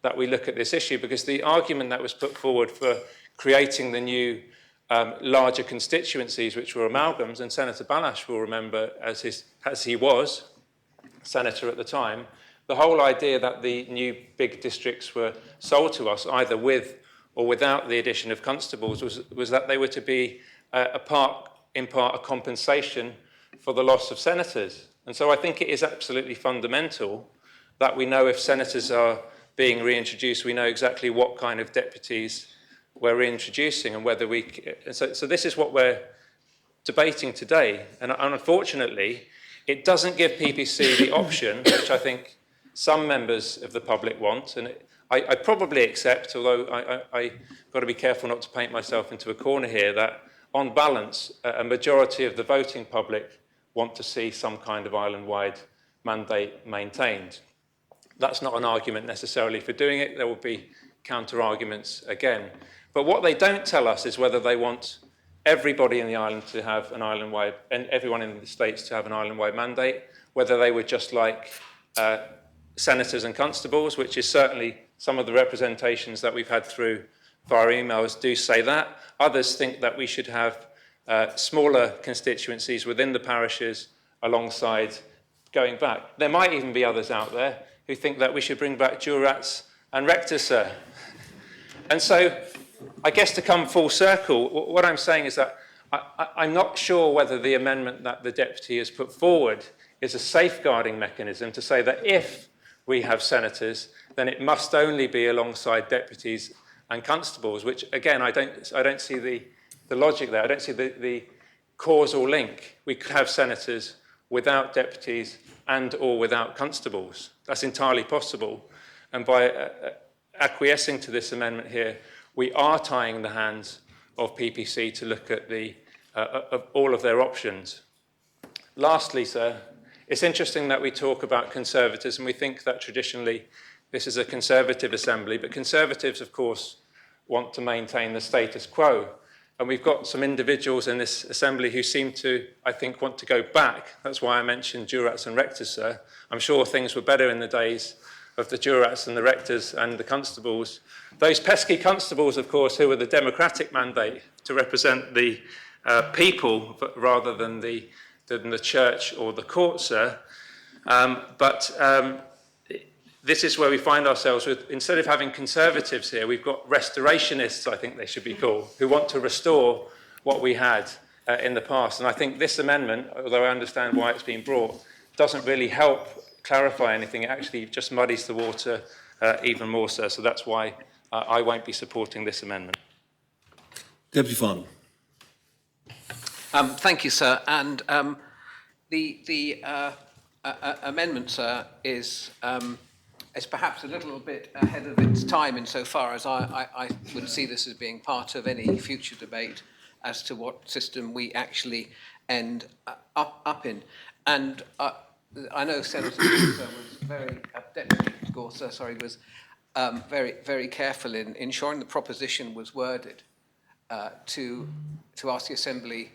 that we look at this issue, because the argument that was put forward for creating the new larger constituencies, which were amalgams, and Senator Balash will remember, as he was senator at the time, the whole idea that the new big districts were sold to us, either with or without the addition of constables, was that they were to be in part a compensation for the loss of senators. And so I think it is absolutely fundamental that we know if senators are being reintroduced, we know exactly what kind of deputies we're reintroducing and whether so this is what we're debating today. And unfortunately, it doesn't give PPC the option, which I think some members of the public want, and I probably accept, although I've got to be careful not to paint myself into a corner here, that on balance, a majority of the voting public want to see some kind of island-wide mandate maintained. That's not an argument necessarily for doing it. There will be counter-arguments again. But what they don't tell us is whether they want everybody in the island to have an island-wide, and everyone in the states to have an island-wide mandate, whether they would just like senators and constables, which is certainly some of the representations that we've had through via emails do say that. Others think that we should have smaller constituencies within the parishes alongside going back. There might even be others out there who think that we should bring back jurats and rectors, sir. And so, I guess to come full circle, what I'm saying is that I'm not sure whether the amendment that the Deputy has put forward is a safeguarding mechanism to say that if we have senators, then it must only be alongside deputies and constables, which again, I don't see the logic there. I don't see the causal link. We could have senators without deputies and or without constables. That's entirely possible. And by acquiescing to this amendment here, we are tying the hands of PPC to look at of all of their options. Lastly, sir, it's interesting that we talk about Conservatives, and we think that traditionally this is a Conservative assembly, but Conservatives, of course, want to maintain the status quo. And we've got some individuals in this assembly who seem to, I think, want to go back. That's why I mentioned jurats and rectors, sir. I'm sure things were better in the days of the jurats and the rectors and the constables. Those pesky constables, of course, who were the democratic mandate to represent the people rather than the church or the court, sir. This is where we find ourselves with, instead of having Conservatives here, we've got restorationists, I think they should be called, who want to restore what we had in the past. And I think this amendment, although I understand why it's been brought, doesn't really help clarify anything. It actually just muddies the water even more, sir. So that's why I won't be supporting this amendment. Deputy Farnham. Thank you, sir. And the amendment, sir, is perhaps a little bit ahead of its time insofar as I would see this as being part of any future debate as to what system we actually end up in. And I know Senator Gorser was very, Deputy Gorser, sorry, was very, very careful in ensuring the proposition was worded to ask the Assembly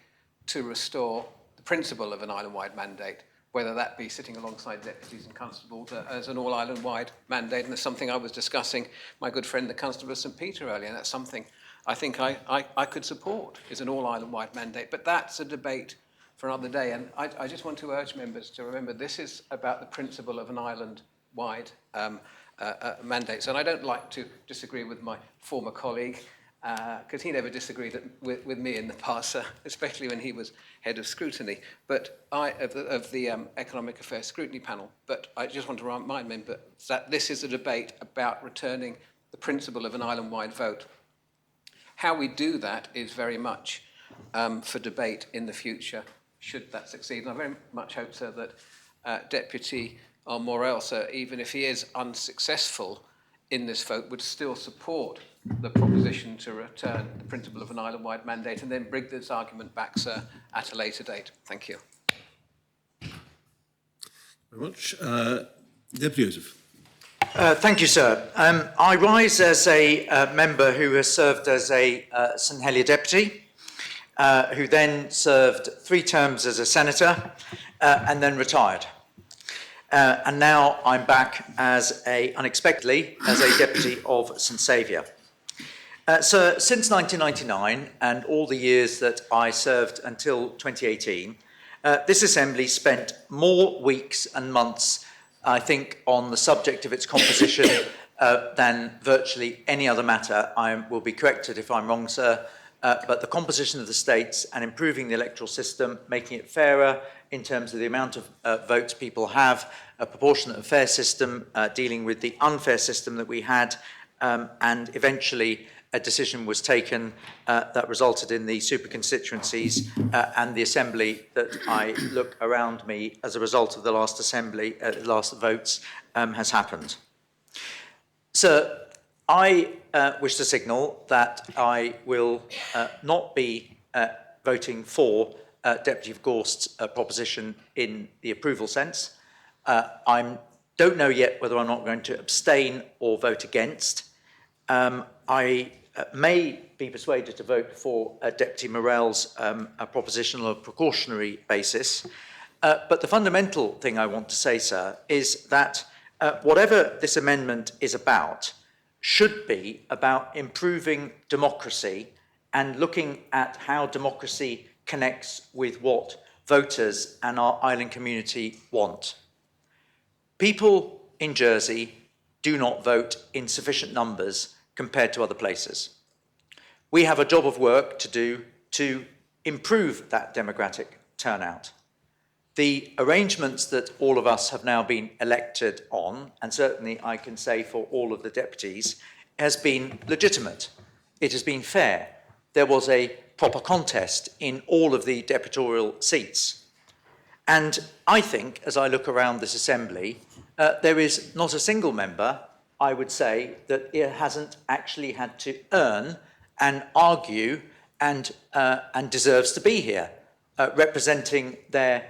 to restore the principle of an island-wide mandate, whether that be sitting alongside deputies and constables as an all-island-wide mandate. And that's something I was discussing my good friend, the Constable of St. Peter, earlier, and that's something I think I could support, is an all-island-wide mandate. But that's a debate for another day. And I just want to urge members to remember this is about the principle of an island-wide mandate. And I don't like to disagree with my former colleague, because he never disagreed with me in the past, especially when he was head of scrutiny, but of the Economic Affairs Scrutiny Panel. But I just want to remind members that this is a debate about returning the principle of an island-wide vote. How we do that is very much for debate in the future, should that succeed. And I very much hope, sir, that Deputy Morel, sir, even if he is unsuccessful in this vote, would still support the proposition to return the principle of an island-wide mandate and then bring this argument back, sir, at a later date. Thank you. Very much. Deputy Joseph. Thank you, sir. I rise as a member who has served as a St Helier deputy, who then served 3 terms as a senator and then retired. And now I'm back unexpectedly as a deputy of St Saviour. So since 1999 and all the years that I served until 2018, this Assembly spent more weeks and months, I think, on the subject of its composition than virtually any other matter. I will be corrected if I'm wrong, sir, but the composition of the states and improving the electoral system, making it fairer in terms of the amount of votes people have, a proportionate and fair system, dealing with the unfair system that we had, and eventually a decision was taken that resulted in the super constituencies and the assembly that I look around me as a result of the last assembly, last votes, has happened. Sir, I wish to signal that I will not be voting for Deputy Gorst's proposition in the approval sense. I don't know yet whether I'm not going to abstain or vote against. I may be persuaded to vote for Deputy Morell's proposition on a precautionary basis. But the fundamental thing I want to say, sir, is that whatever this amendment is about should be about improving democracy and looking at how democracy connects with what voters and our island community want. People in Jersey do not vote in sufficient numbers compared to other places. We have a job of work to do to improve that democratic turnout. The arrangements that all of us have now been elected on, and certainly I can say for all of the deputies, has been legitimate. It has been fair. There was a proper contest in all of the deputorial seats. And I think, as I look around this assembly, there is not a single member, I would say, that it hasn't actually had to earn and argue and deserves to be here, representing their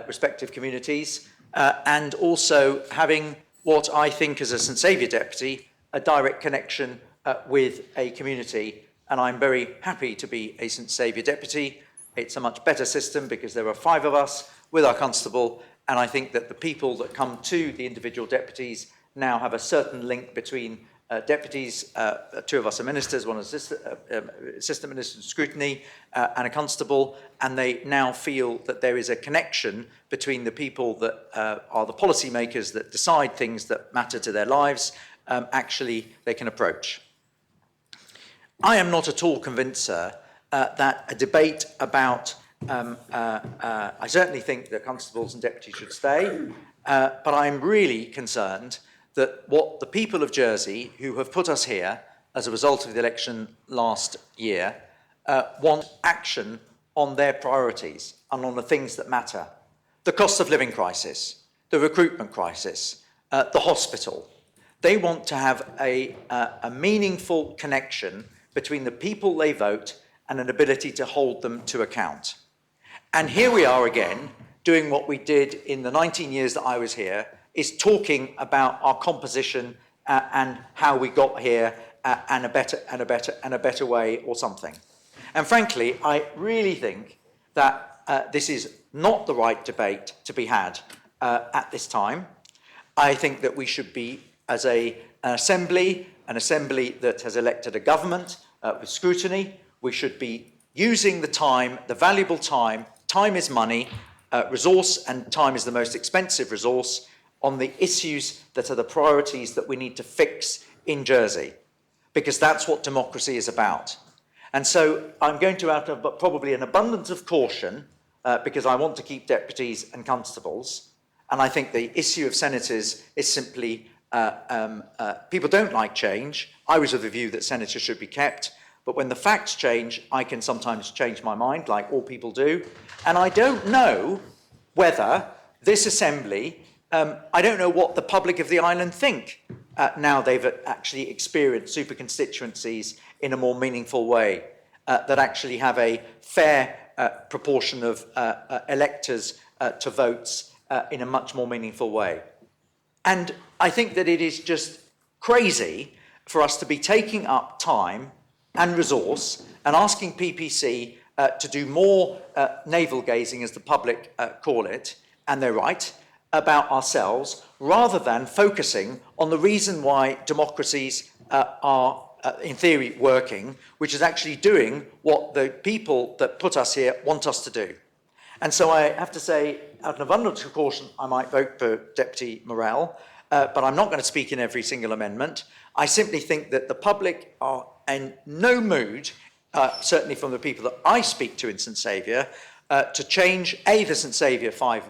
respective communities, and also having what I think as a St Saviour deputy, a direct connection with a community. And I'm very happy to be a St Saviour deputy. It's a much better system because there are 5 of us with our constable, and I think that the people that come to the individual deputies now have a certain link between deputies, 2 of us are ministers, one is assistant minister of scrutiny, and a constable, and they now feel that there is a connection between the people that are the policy makers that decide things that matter to their lives, actually they can approach. I am not at all convinced, sir, that a debate about, I certainly think that constables and deputies should stay, but I'm really concerned that what the people of Jersey, who have put us here as a result of the election last year, want action on their priorities and on the things that matter. The cost of living crisis, the recruitment crisis, the hospital. They want to have a meaningful connection between the people they vote and an ability to hold them to account. And here we are again, doing what we did in the 19 years that I was here, is talking about our composition and how we got here and a better way or something. And frankly, I really think that this is not the right debate to be had at this time. I think that we should be, as an assembly that has elected a government with scrutiny, we should be using the time, the valuable time. Time is money, resource, and time is the most expensive resource, on the issues that are the priorities that we need to fix in Jersey, because that's what democracy is about. And so I'm going to, out of probably an abundance of caution, because I want to keep deputies and constables, and I think the issue of senators is simply, people don't like change. I was of the view that senators should be kept, but when the facts change, I can sometimes change my mind, like all people do. And I don't know whether this assembly, I don't know what the public of the island think now they've actually experienced super constituencies in a more meaningful way, that actually have a fair proportion of electors to votes in a much more meaningful way. And I think that it is just crazy for us to be taking up time and resource and asking PPC to do more navel gazing, as the public call it, and they're right, about ourselves, rather than focusing on the reason why democracies are, in theory, working, which is actually doing what the people that put us here want us to do. And so I have to say, out of abundance of caution, I might vote for Deputy Morell, but I'm not going to speak in every single amendment. I simply think that the public are in no mood, certainly from the people that I speak to in St Saviour, to change, A, the St Saviour 5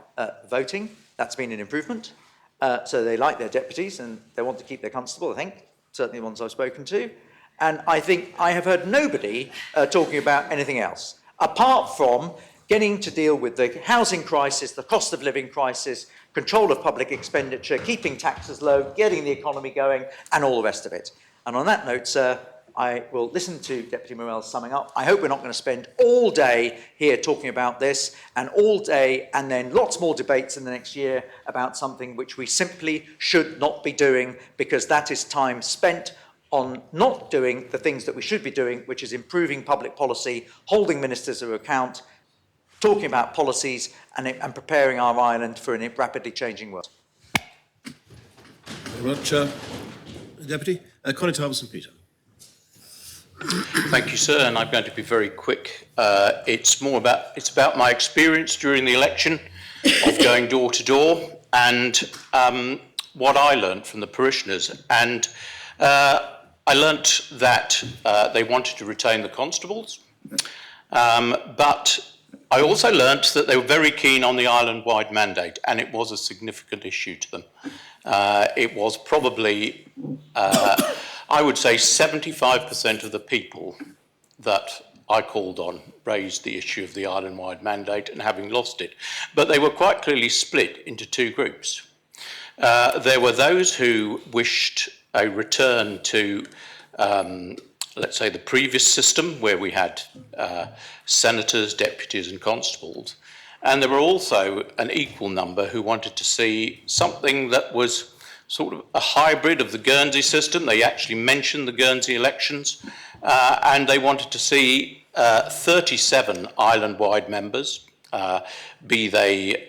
voting. That's been an improvement. So they like their deputies and they want to keep their constable, I think, certainly the ones I've spoken to. And I think I have heard nobody talking about anything else, apart from getting to deal with the housing crisis, the cost of living crisis, control of public expenditure, keeping taxes low, getting the economy going, and all the rest of it. And on that note, sir, I will listen to Deputy Morell's summing up. I hope we're not going to spend all day here talking about this, and all day, and then lots more debates in the next year about something which we simply should not be doing, because that is time spent on not doing the things that we should be doing, which is improving public policy, holding ministers to account, talking about policies, and preparing our island for a rapidly changing world. Very much, Deputy. Connie Harbison-Peter. Thank you, sir, and I'm going to be very quick. It's about my experience during the election of going door to door, and what I learned from the parishioners. And I learnt that they wanted to retain the constables, but I also learnt that they were very keen on the island-wide mandate, and it was a significant issue to them. It was probably, I would say, 75% of the people that I called on raised the issue of the island-wide mandate and having lost it. But they were quite clearly split into two groups. There were those who wished a return to, let's say, the previous system where we had senators, deputies and constables. And there were also an equal number who wanted to see something that was sort of a hybrid of the Guernsey system. They actually mentioned the Guernsey elections, and they wanted to see 37 island-wide members, be they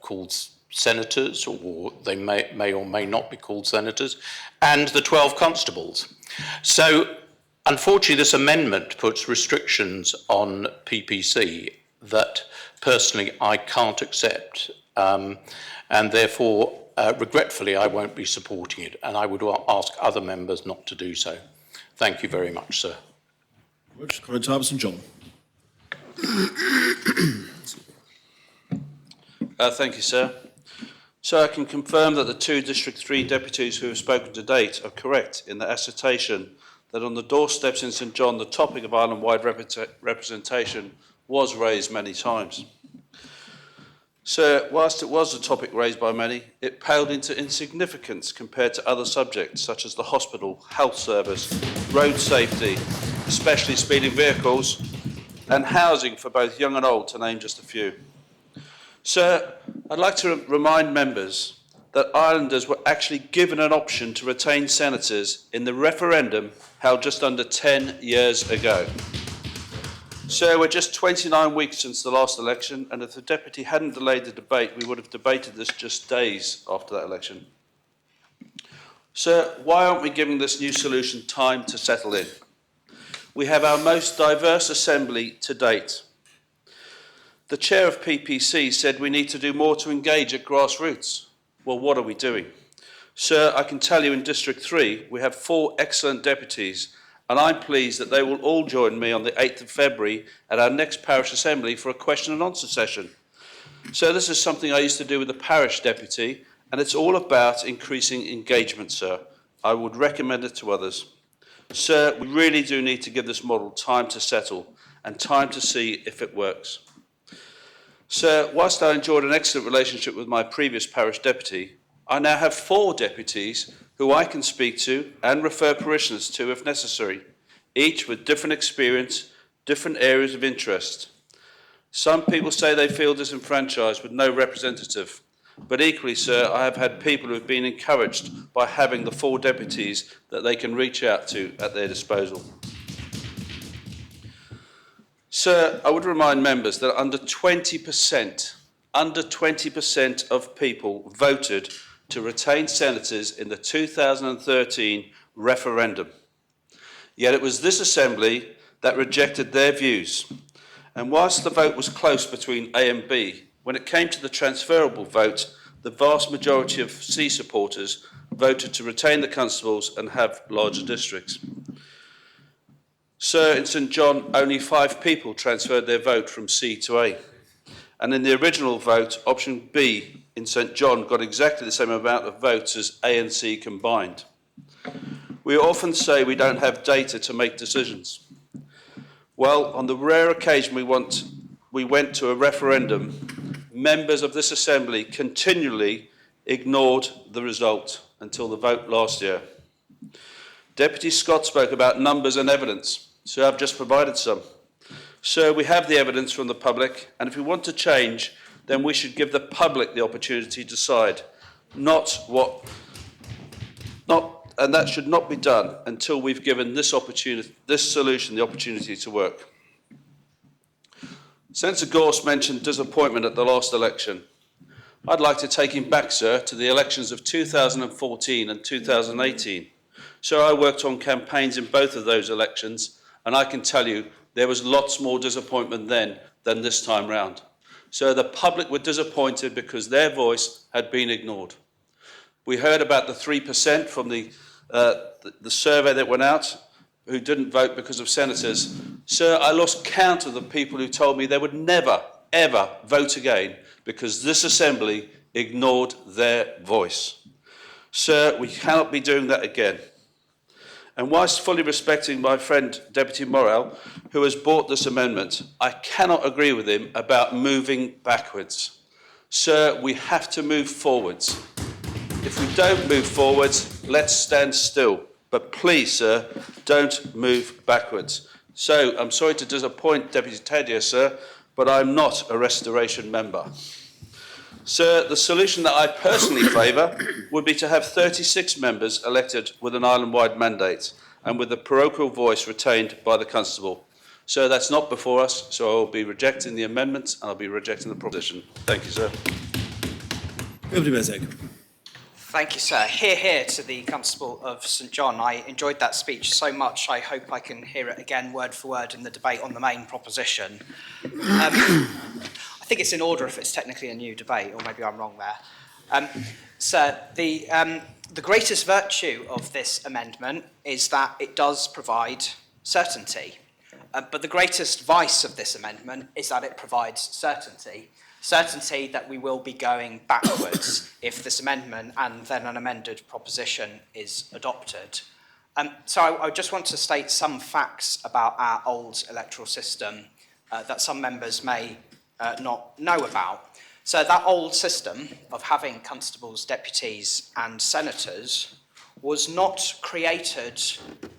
called senators, or they may or may not be called senators, and the 12 constables. So, unfortunately, this amendment puts restrictions on PPC that personally I can't accept, and therefore, regretfully, I won't be supporting it, and I would ask other members not to do so. Thank you very much, sir. Connie Harbison-John. Thank you, sir. So I can confirm that the two District 3 deputies who have spoken to date are correct in the assertion that on the doorsteps in St John, the topic of island-wide representation was raised many times. So, whilst it was a topic raised by many, it paled into insignificance compared to other subjects such as the hospital, health service, road safety, especially speeding vehicles, and housing for both young and old, to name just a few. Sir, I'd like to remind members that Islanders were actually given an option to retain senators in the referendum held just under 10 years ago. So we're just 29 weeks since the last election, and if the Deputy hadn't delayed the debate, we would have debated this just days after that election. Sir, why aren't we giving this new solution time to settle in? We have our most diverse assembly to date. The chair of PPC said we need to do more to engage at grassroots. Well, what are we doing? Sir, I can tell you in District 3, we have 4 excellent deputies, and I'm pleased that they will all join me on the 8th of February at our next parish assembly for a question and answer session. So this is something I used to do with the parish deputy, and it's all about increasing engagement, sir. I would recommend it to others. Sir, we really do need to give this model time to settle and time to see if it works. Sir, whilst I enjoyed an excellent relationship with my previous parish deputy, I now have 4 deputies who I can speak to and refer parishioners to if necessary, each with different experience, different areas of interest. Some people say they feel disenfranchised with no representative, but equally, sir, I have had people who have been encouraged by having the 4 deputies that they can reach out to at their disposal. Sir, I would remind members that under 20% of people voted to retain senators in the 2013 referendum. Yet it was this assembly that rejected their views. And whilst the vote was close between A and B, when it came to the transferable vote, the vast majority of C supporters voted to retain the constables and have larger districts. Sir, in St John, only 5 people transferred their vote from C to A. And in the original vote, option B in St John got exactly the same amount of votes as A and C combined. We We often say we don't have data to make decisions. Well, on the rare occasion we went to a referendum, members of this Assembly continually ignored the result until the vote last year. Deputy Scott spoke about numbers and evidence, so I've just provided some. So we have the evidence from the public, and if we want to change, then we should give the public the opportunity to decide, and that should not be done until we've given this solution the opportunity to work. Senator Gorse mentioned disappointment at the last election. I'd like to take him back, sir, to the elections of 2014 and 2018. So I worked on campaigns in both of those elections, and I can tell you there was lots more disappointment then than this time round. So the public were disappointed because their voice had been ignored. We heard about the 3% from the survey that went out who didn't vote because of senators. Sir, I lost count of the people who told me they would never, ever vote again because this Assembly ignored their voice. Sir, we cannot be doing that again. And whilst fully respecting my friend Deputy Morrell, who has brought this amendment, I cannot agree with him about moving backwards. Sir, we have to move forwards. If we don't move forwards, let's stand still. But please, sir, don't move backwards. So, I'm sorry to disappoint Deputy Teddier, sir, but I'm not a restoration member. Sir, the solution that I personally favour would be to have 36 members elected with an island-wide mandate and with the parochial voice retained by the Constable. So that's not before us, so I will be rejecting the amendments and I'll be rejecting the proposition. Thank you, sir. Deputy Bezek. Thank you, sir. Hear, hear to the Constable of St John. I enjoyed that speech so much, I hope I can hear it again word for word in the debate on the main proposition. I think it's in order if it's technically a new debate, or maybe I'm wrong there. Sir, the greatest virtue of this amendment is that it does provide certainty. But the greatest vice of this amendment is that it provides certainty. Certainty that we will be going backwards if this amendment and then an amended proposition is adopted. So I just want to state some facts about our old electoral system that some members may not know about. So that old system of having constables, deputies and senators was not created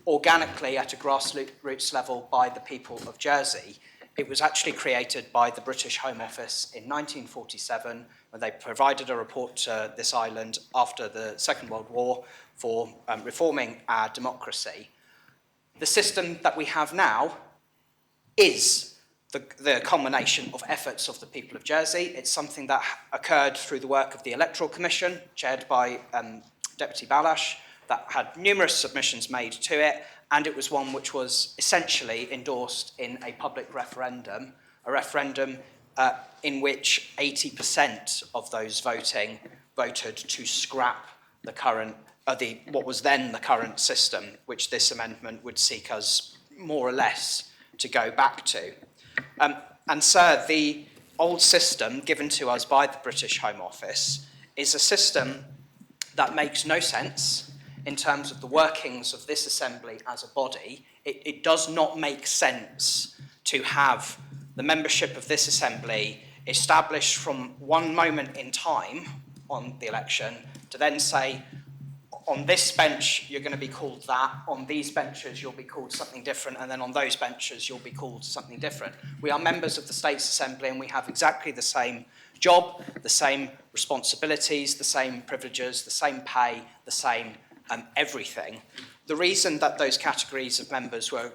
organically at a grassroots level by the people of Jersey. It was actually created by the British Home Office in 1947 when they provided a report to this island after the Second World War for reforming our democracy. The system that we have now is the culmination of efforts of the people of Jersey. It's something that occurred through the work of the Electoral Commission, chaired by Deputy Balash, that had numerous submissions made to it, and it was one which was essentially endorsed in a public referendum, a referendum in which 80% of those voting voted to scrap the current, what was then the current system, which this amendment would seek us more or less to go back to. And sir, the old system given to us by the British Home Office is a system that makes no sense in terms of the workings of this Assembly as a body. It does not make sense to have the membership of this Assembly established from one moment in time on the election to then say, on this bench, you're going to be called that, on these benches, you'll be called something different, and then on those benches, you'll be called something different. We are members of the States Assembly, and we have exactly the same job, the same responsibilities, the same privileges, the same pay, the same everything. The reason that those categories of members were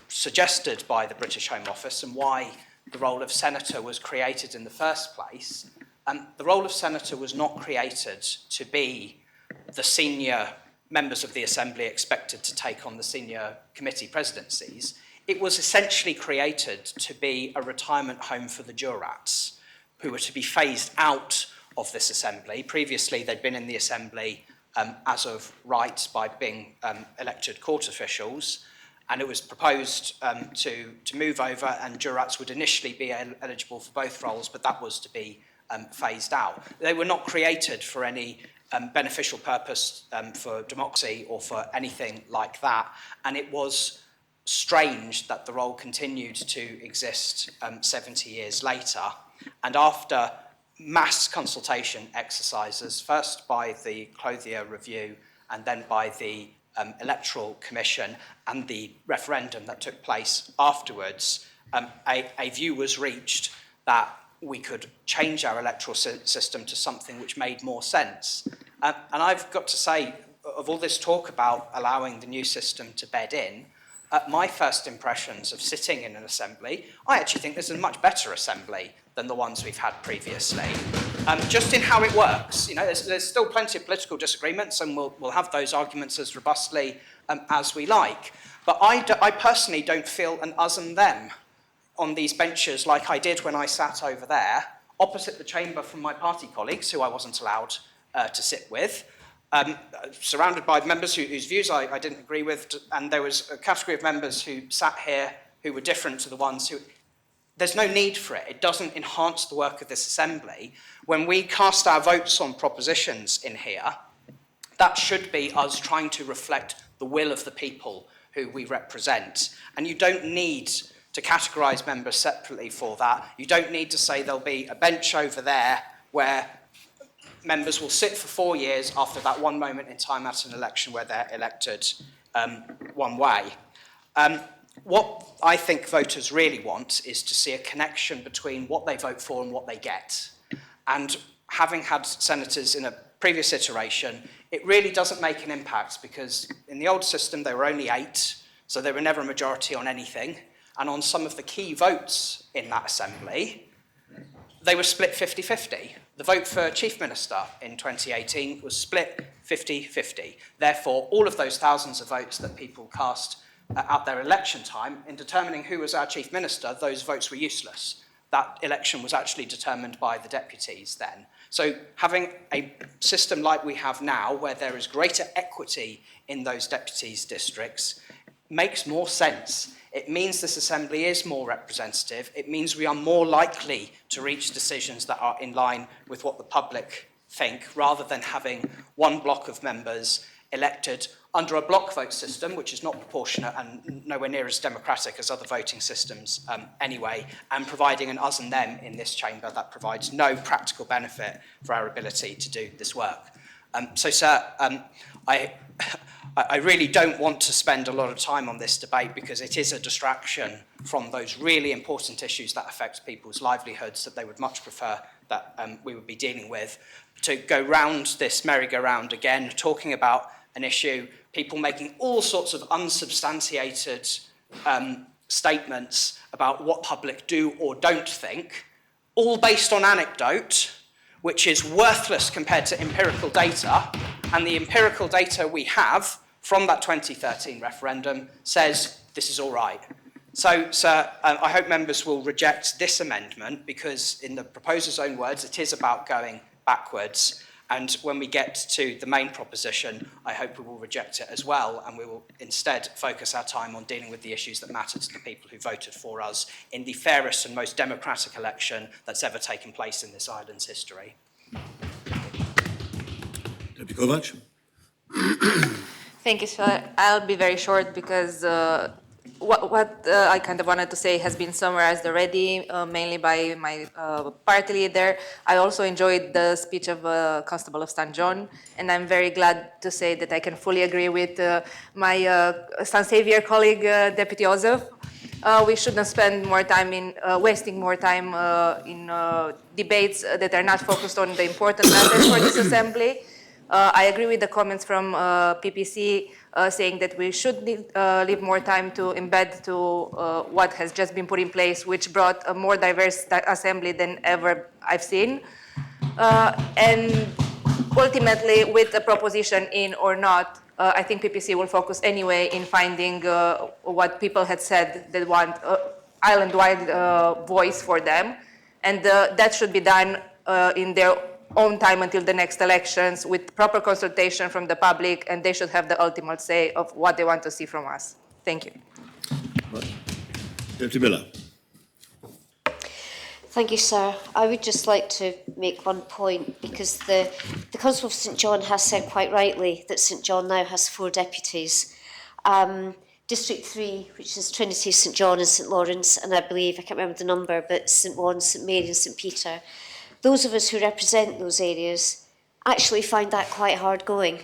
suggested by the British Home Office and why the role of senator was created in the first place, the role of senator was not created to be the senior members of the Assembly expected to take on the senior committee presidencies. It was essentially created to be a retirement home for the jurats, who were to be phased out of this Assembly. Previously, they'd been in the Assembly as of right by being elected court officials, and it was proposed to move over, and jurats would initially be eligible for both roles, but that was to be phased out. They were not created for any beneficial purpose for democracy or for anything like that. And it was strange that the role continued to exist 70 years later. And after mass consultation exercises, first by the Clothier Review and then by the Electoral Commission and the referendum that took place afterwards, a view was reached that we could change our electoral system to something which made more sense. And I've got to say, of all this talk about allowing the new system to bed in, my first impressions of sitting in an assembly, I actually think this is a much better assembly than the ones we've had previously. Just in how it works, you know, there's still plenty of political disagreements, and we'll have those arguments as robustly as we like. But I personally don't feel an us and them on these benches like I did when I sat over there, opposite the chamber from my party colleagues, who I wasn't allowed to sit with, surrounded by members whose views I didn't agree with, and there was a category of members who sat here who were different to the ones who... There's no need for it. It doesn't enhance the work of this assembly. When we cast our votes on propositions in here, that should be us trying to reflect the will of the people who we represent. And you don't need to categorise members separately for that. You don't need to say there'll be a bench over there where members will sit for 4 years after that one moment in time at an election where they're elected one way. What I think voters really want is to see a connection between what they vote for and what they get. And having had senators in a previous iteration, it really doesn't make an impact, because in the old system there were only 8, so there were never a majority on anything. And on some of the key votes in that assembly, they were split 50-50. The vote for Chief Minister in 2018 was split 50-50. Therefore, all of those thousands of votes that people cast at their election time, in determining who was our Chief Minister, those votes were useless. That election was actually determined by the deputies then. So having a system like we have now, where there is greater equity in those deputies' districts, makes more sense. It means this assembly is more representative. It means we are more likely to reach decisions that are in line with what the public think, rather than having one block of members elected under a block vote system, which is not proportionate and nowhere near as democratic as other voting systems anyway, and providing an us and them in this chamber that provides no practical benefit for our ability to do this work. So, sir, I really don't want to spend a lot of time on this debate, because it is a distraction from those really important issues that affect people's livelihoods that they would much prefer that we would be dealing with. To go round this merry-go-round again, talking about an issue, people making all sorts of unsubstantiated statements about what public do or don't think, all based on anecdote, which is worthless compared to empirical data, and the empirical data we have from that 2013 referendum says this is all right. So, sir, I hope members will reject this amendment, because in the proposer's own words, it is about going backwards. And when we get to the main proposition, I hope we will reject it as well, and we will instead focus our time on dealing with the issues that matter to the people who voted for us in the fairest and most democratic election that's ever taken place in this island's history. Deputy Kovac. Thank you, sir. I'll be very short, because what I kind of wanted to say has been summarized already, mainly by my party leader. I also enjoyed the speech of Constable of St. John, and I'm very glad to say that I can fully agree with my St. Xavier colleague, Deputy Joseph. We shouldn't spend more time in wasting more time in debates that are not focused on the important matters for this assembly. I agree with the comments from PPC saying that we should leave more time to embed to what has just been put in place, which brought a more diverse assembly than ever I've seen. And ultimately, with the proposition in or not, I think PPC will focus anyway in finding what people had said that want island-wide voice for them. And that should be done in their own time until the next elections, with proper consultation from the public, and they should have the ultimate say of what they want to see from us. Thank you. Deputy Miller. Thank you, sir. I would just like to make one point, because the Constable of St John has said quite rightly that St John now has 4 deputies. District 3, which is Trinity, St John and St Lawrence, and I believe, I can't remember the number, but St Juan, St Mary and St Peter, those of us who represent those areas actually find that quite hard going.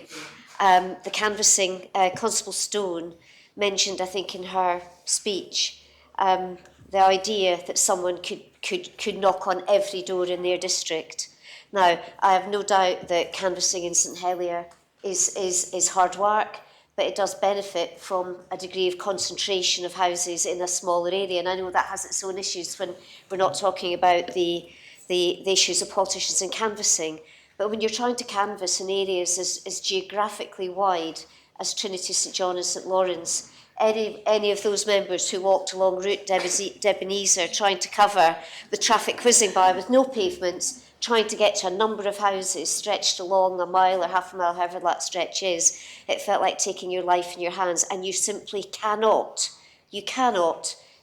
The canvassing, Constable Stone mentioned, I think in her speech, the idea that someone could knock on every door in their district. Now, I have no doubt that canvassing in St Helier is hard work, but it does benefit from a degree of concentration of houses in a smaller area. And I know that has its own issues when we're not talking about the issues of politicians and canvassing. But when you're trying to canvass in areas as geographically wide as Trinity, St John and St Lawrence, any of those members who walked along Route Ebenezer trying to cover the traffic whizzing by with no pavements, trying to get to a number of houses stretched along a mile or half a mile, however that stretch is, it felt like taking your life in your hands, and you simply cannot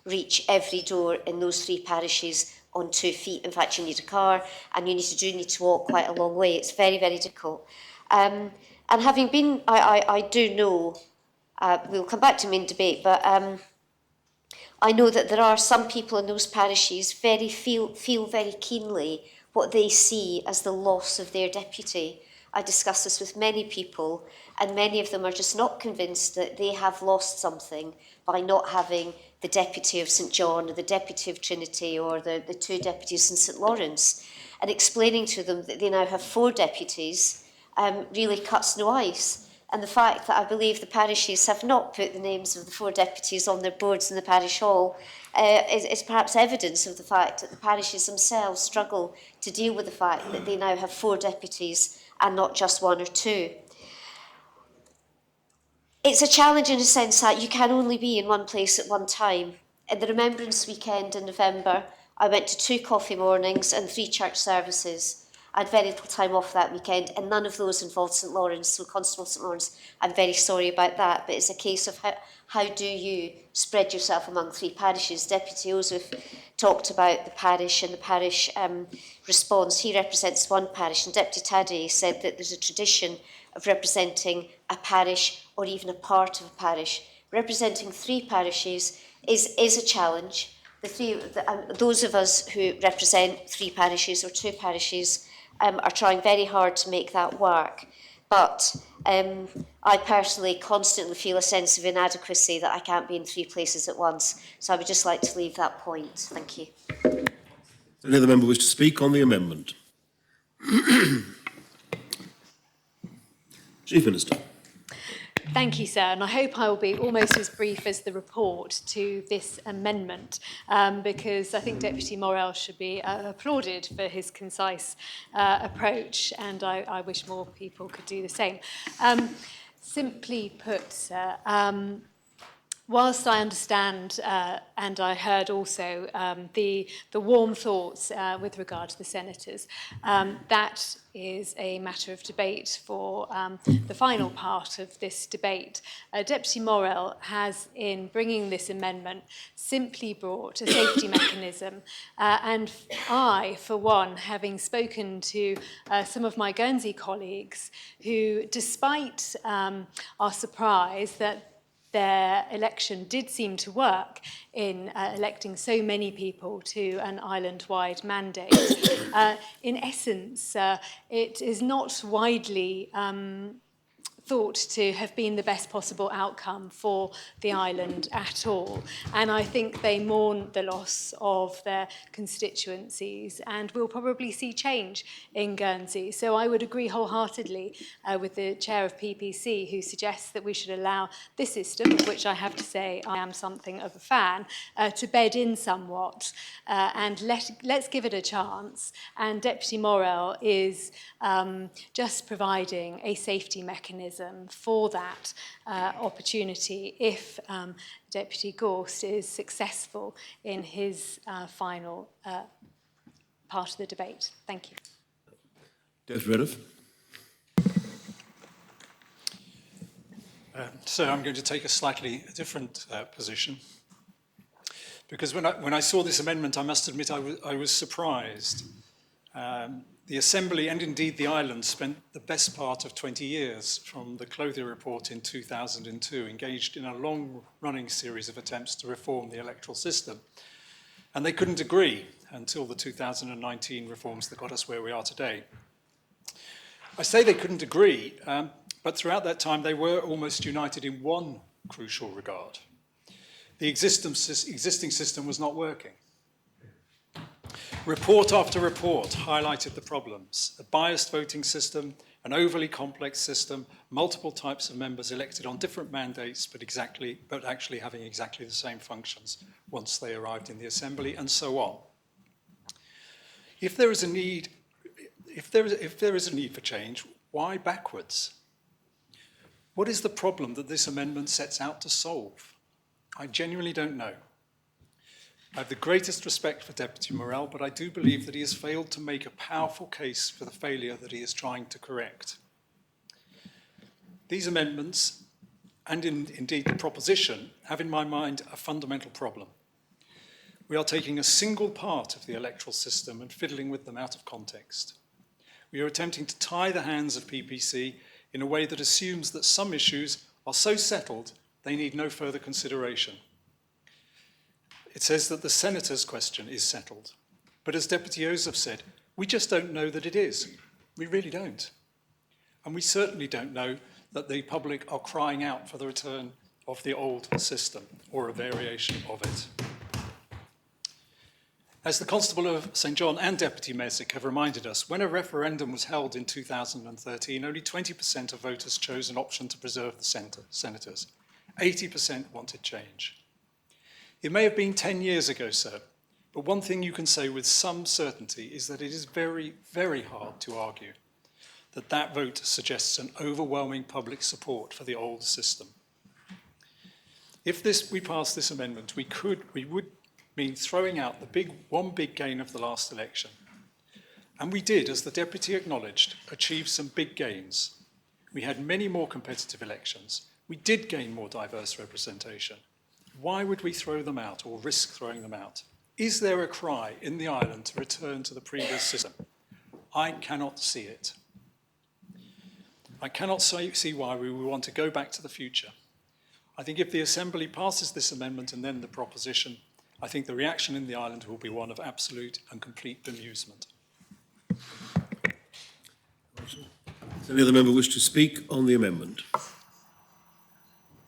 reach every door in those 3 parishes on 2 feet. In fact, you need a car, and you need to walk quite a long way. It's very, very difficult. And having been, I do know, we'll come back to main debate, but I know that there are some people in those parishes feel very keenly what they see as the loss of their deputy. I discuss this with many people, and many of them are just not convinced that they have lost something by not having the deputy of St John or the deputy of Trinity or the 2 deputies in St Lawrence. And explaining to them that they now have 4 deputies really cuts no ice. And the fact that I believe the parishes have not put the names of the 4 deputies on their boards in the parish hall is perhaps evidence of the fact that the parishes themselves struggle to deal with the fact that they now have 4 deputies and not just 1 or 2. It's a challenge in a sense that you can only be in one place at one time. In the Remembrance Weekend in November, I went to 2 coffee mornings and 3 church services. I had very little time off that weekend, and none of those involved St Lawrence, so Constable St Lawrence, I'm very sorry about that, but it's a case of how do you spread yourself among 3 parishes. Deputy Joseph talked about the parish and the parish response. He represents 1 parish, and Deputy Taddy said that there's a tradition of representing a parish or even a part of a parish. Representing 3 parishes is a challenge. Those of us who represent 3 parishes or 2 parishes are trying very hard to make that work. But I personally constantly feel a sense of inadequacy that I can't be in 3 places at once. So I would just like to leave that point. Thank you. Any other member wish to speak on the amendment? Chief Minister. Thank you, sir, and I hope I will be almost as brief as the report to this amendment, because I think Deputy Morel should be applauded for his concise approach, and I wish more people could do the same. Simply put, sir, whilst I understand, and I heard also the warm thoughts with regard to the senators, that is a matter of debate for the final part of this debate. Deputy Morel has, in bringing this amendment, simply brought a safety mechanism. And I, for one, having spoken to some of my Guernsey colleagues who, despite our surprise that their election did seem to work in electing so many people to an island-wide mandate. In essence, it is not widely thought to have been the best possible outcome for the island at all. And I think they mourn the loss of their constituencies and will probably see change in Guernsey. So I would agree wholeheartedly with the chair of PPC, who suggests that we should allow this system, of which I have to say I am something of a fan, to bed in somewhat, and let's give it a chance. And Deputy Morel is just providing a safety mechanism for that opportunity if Deputy Gorst is successful in his final part of the debate. Thank you. Deputy Reddiff. So I'm going to take a slightly different position. Because when I saw this amendment, I must admit I was surprised. The Assembly and indeed the island spent the best part of 20 years from the Clothier Report in 2002 engaged in a long-running series of attempts to reform the electoral system. And they couldn't agree until the 2019 reforms that got us where we are today. I say they couldn't agree, but throughout that time they were almost united in one crucial regard. The existing system was not working. Report after report highlighted the problems: a biased voting system, an overly complex system, multiple types of members elected on different mandates, but actually having exactly the same functions once they arrived in the Assembly, and so on. If there is a need for change, why backwards? What is the problem that this amendment sets out to solve? I genuinely don't know. I have the greatest respect for Deputy Morell, but I do believe that he has failed to make a powerful case for the failure that he is trying to correct. These amendments, and indeed the proposition, have in my mind a fundamental problem. We are taking a single part of the electoral system and fiddling with them out of context. We are attempting to tie the hands of PPC in a way that assumes that some issues are so settled they need no further consideration. It says that the Senator's question is settled. But as Deputy Joseph said, we just don't know that it is. We really don't. And we certainly don't know that the public are crying out for the return of the old system or a variation of it. As the Constable of St John and Deputy Mesick have reminded us, when a referendum was held in 2013, only 20% of voters chose an option to preserve the senators. 80% wanted change. It may have been 10 years ago, sir, but one thing you can say with some certainty is that it is very, very hard to argue that that vote suggests an overwhelming public support for the old system. If we pass this amendment, we would mean throwing out the one big gain of the last election. And we did, as the Deputy acknowledged, achieve some big gains. We had many more competitive elections. We did gain more diverse representation. Why would we throw them out or risk throwing them out? Is there a cry in the island to return to the previous system? I cannot see it. I cannot see why we would want to go back to the future. I think if the Assembly passes this amendment and then the proposition, I think the reaction in the island will be one of absolute and complete bemusement. Does any other member wish to speak on the amendment?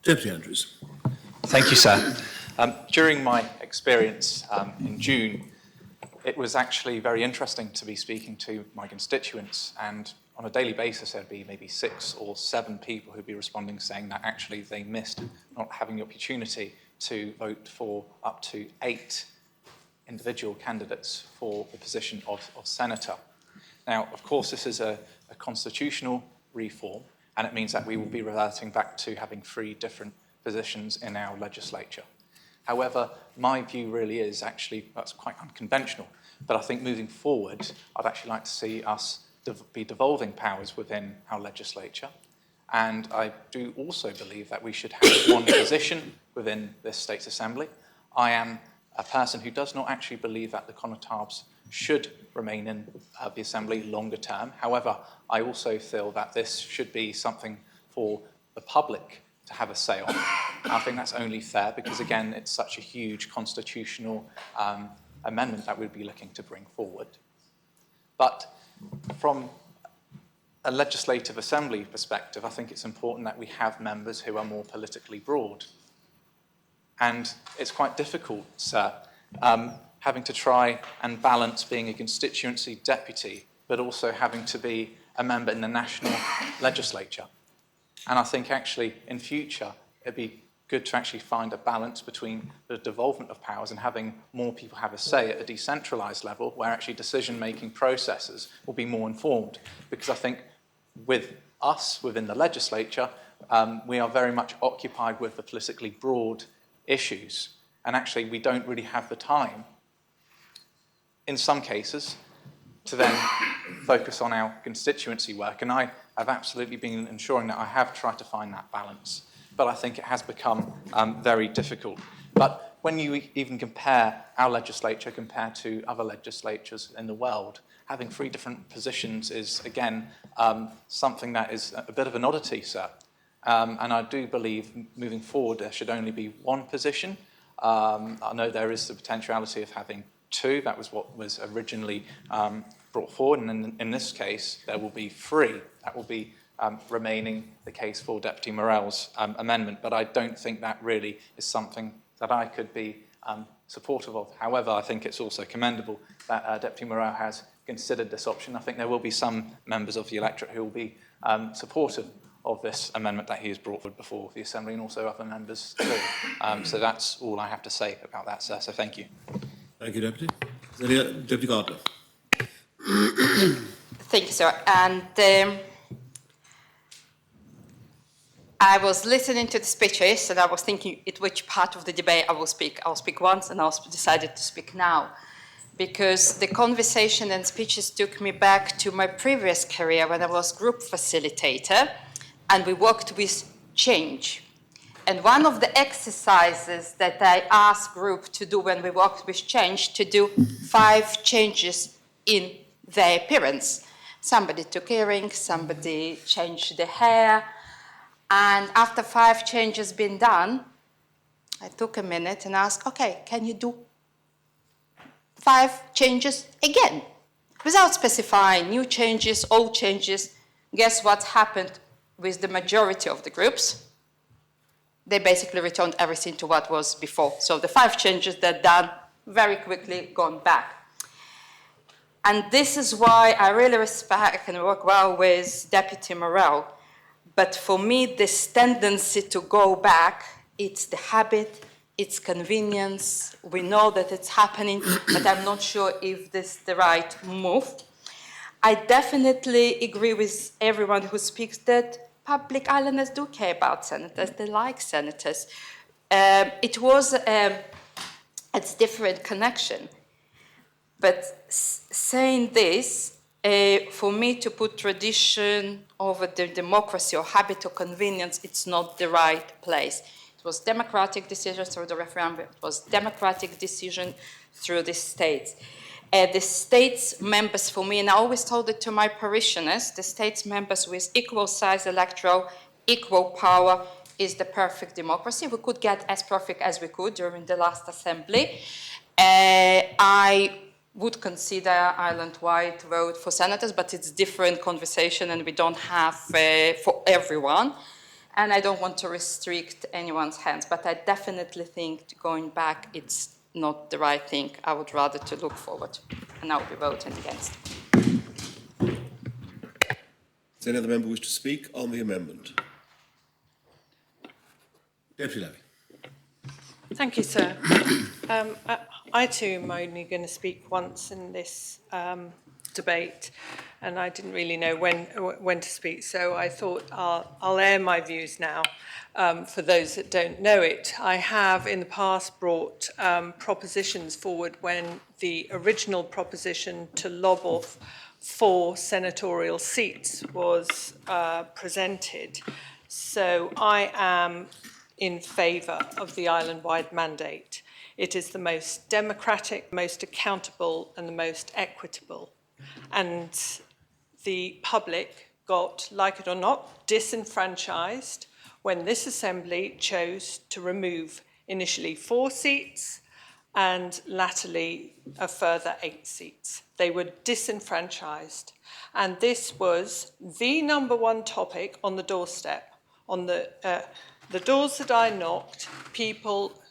Deputy Andrews. Thank you, sir. During my experience in June, it was actually very interesting to be speaking to my constituents, and on a daily basis there'd be maybe 6 or 7 people who'd be responding saying that actually they missed not having the opportunity to vote for up to 8 individual candidates for the position of senator. Now, of course, this is a constitutional reform, and it means that we will be reverting back to having 3 different positions in our legislature. However, my view really is actually, that's quite unconventional, but I think moving forward, I'd actually like to see us be devolving powers within our legislature. And I do also believe that we should have one position within this State's Assembly. I am a person who does not actually believe that the Connétables should remain in the Assembly longer term. However, I also feel that this should be something for the public to have a say on. I think that's only fair because, again, it's such a huge constitutional amendment that we'd be looking to bring forward. But from a legislative assembly perspective, I think it's important that we have members who are more politically broad. And it's quite difficult, sir, having to try and balance being a constituency deputy, but also having to be a member in the national legislature. And I think actually in future, it'd be good to actually find a balance between the devolvement of powers and having more people have a say at a decentralised level where actually decision-making processes will be more informed. Because I think with us within the legislature, we are very much occupied with the politically broad issues. And actually we don't really have the time, in some cases, to then focus on our constituency work. And I have absolutely been ensuring that I have tried to find that balance. But I think it has become very difficult. But when you even compare our legislature compared to other legislatures in the world, having 3 different positions is, again, something that is a bit of an oddity, sir. And I do believe moving forward there should only be 1 position. I know there is the potentiality of having 2. That was what was originally brought forward. And in this case, there will be 3. That will be remaining the case for Deputy Morell's amendment. But I don't think that really is something that I could be supportive of. However, I think it's also commendable that Deputy Morell has considered this option. I think there will be some members of the electorate who will be supportive of this amendment that he has brought forward before the Assembly, and also other members too. So that's all I have to say about that, sir. So thank you. Thank you, Deputy. Deputy Gardner. Thank you, sir. And I was listening to the speeches and I was thinking at which part of the debate I will speak. I'll speak once and I decided to speak now, because the conversation and speeches took me back to my previous career when I was group facilitator and we worked with change. And one of the exercises that I asked group to do when we worked with change, to do 5 changes in their appearance. Somebody took earrings, somebody changed the hair, and after 5 changes been done, I took a minute and asked, okay, can you do 5 changes again? Without specifying new changes, old changes. Guess what happened with the majority of the groups? They basically returned everything to what was before. So the 5 changes that done very quickly gone back. And this is why I really respect and work well with Deputy Morell. But for me, this tendency to go back, it's the habit, it's convenience. We know that it's happening, but I'm not sure if this is the right move. I definitely agree with everyone who speaks that public islanders do care about senators, they like senators. It was a different connection. But saying this, for me to put tradition over the democracy or habit or convenience, it's not the right place. It was democratic decision through the referendum, it was democratic decision through the states. The states members for me, and I always told it to my parishioners, the states members with equal size electoral, equal power is the perfect democracy. We could get as perfect as we could during the last assembly. I would consider island-wide vote for senators, but it's different conversation and we don't have for everyone. And I don't want to restrict anyone's hands, but I definitely think going back, it's not the right thing. I would rather to look forward, and I will be voting against. Does any other member wish to speak on the amendment? Deputy Levy. Thank you, sir. I too am only going to speak once in this debate, and I didn't really know when to speak, so I thought I'll air my views now for those that don't know it. I have in the past brought propositions forward when the original proposition to lob off 4 senatorial seats was presented. So I am in favour of the island-wide mandate. It is the most democratic, most accountable and the most equitable. And the public got, like it or not, disenfranchised when this assembly chose to remove initially 4 seats and latterly a further 8 seats. They were disenfranchised. And this was the #1 topic on the doorstep. On the doors that I knocked, people,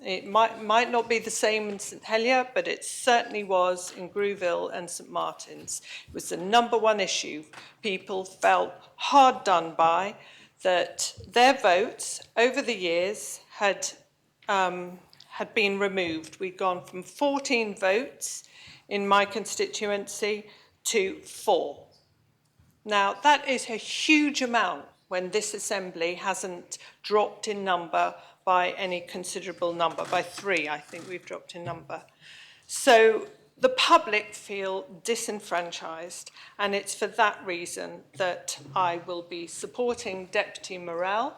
it might not be the same in St Helier, but it certainly was in Grouville and St Martin's. It was the #1 issue. People felt hard done by, that their votes over the years had been removed. We'd gone from 14 votes in my constituency to 4. Now, that is a huge amount when this assembly hasn't dropped in number by any considerable number. By 3, I think we've dropped in number. So the public feel disenfranchised, and it's for that reason that I will be supporting Deputy Morell,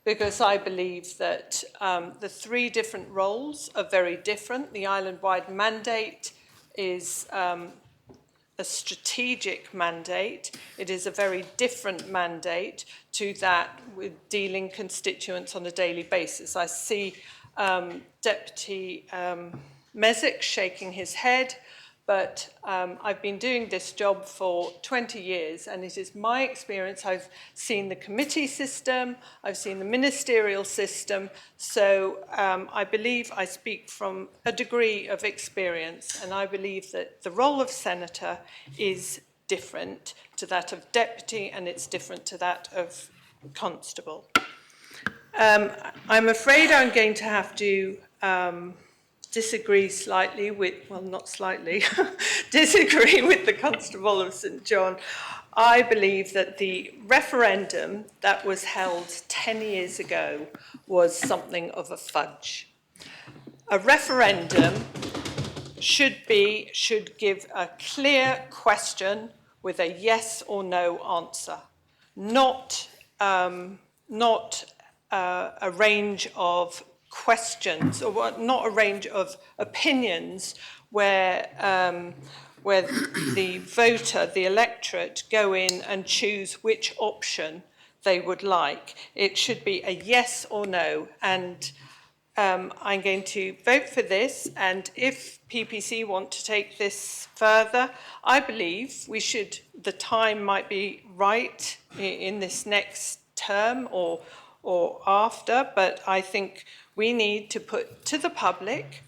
because I believe that the three different roles are very different. The island-wide mandate is a strategic mandate. It is a very different mandate to that with dealing constituents on a daily basis. I see Deputy Mesic shaking his head, but I've been doing this job for 20 years, and it is my experience. I've seen the committee system, I've seen the ministerial system, so I believe I speak from a degree of experience, and I believe that the role of senator is different to that of deputy, and it's different to that of constable. I'm afraid I'm going to have to disagree slightly with, well, not slightly, disagree with the Constable of St John. I believe that the referendum that was held 10 years ago was something of a fudge. A referendum should give a clear question with a yes or no answer, not a range of questions, or not a range of opinions where the voter, the electorate, go in and choose which option they would like. It should be a yes or no, and I'm going to vote for this, and if PPC want to take this further, I believe we should, the time might be right in this next term or after, but I think we need to put to the public,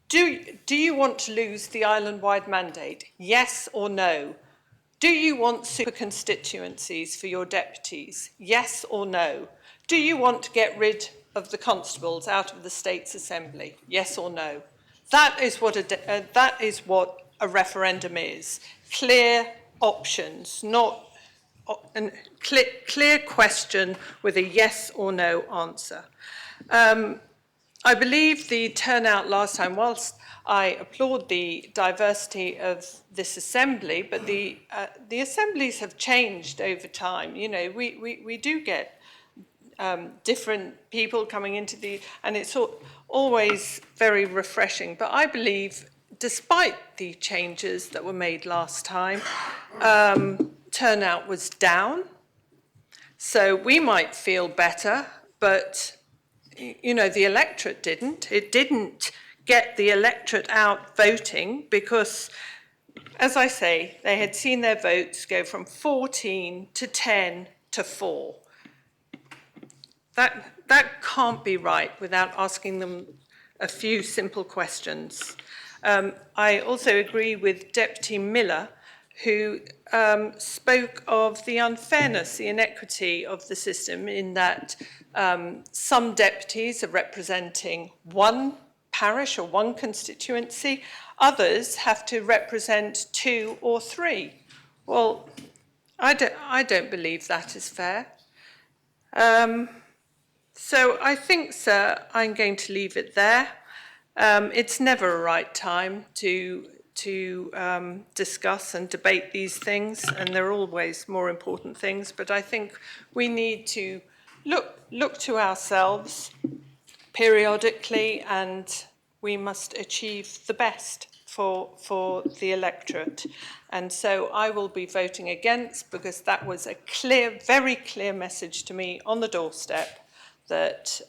do you want to lose the island-wide mandate? Yes or no? Do you want super constituencies for your deputies? Yes or no? Do you want to get rid of the constables out of the States Assembly? Yes or no? That is what a referendum is. Clear options, not a clear question with a yes or no answer. I believe the turnout last time, whilst I applaud the diversity of this assembly, but the assemblies have changed over time. You know, we do get different people coming into and it's always very refreshing. But I believe, despite the changes that were made last time, turnout was down. So we might feel better, but you know, the electorate didn't. It didn't get the electorate out voting because, as I say, they had seen their votes go from 14 to 10 to 4. That can't be right without asking them a few simple questions. I also agree with Deputy Miller, who spoke of the unfairness, the inequity of the system in that some deputies are representing one parish or one constituency, others have to represent 2 or 3. Well, I don't believe that is fair. So I think, sir, I'm going to leave it there. It's never a right time to discuss and debate these things, and there are always more important things, but I think we need to look to ourselves periodically, and we must achieve the best for the electorate. And so I will be voting against, because that was a clear, very clear message to me on the doorstep that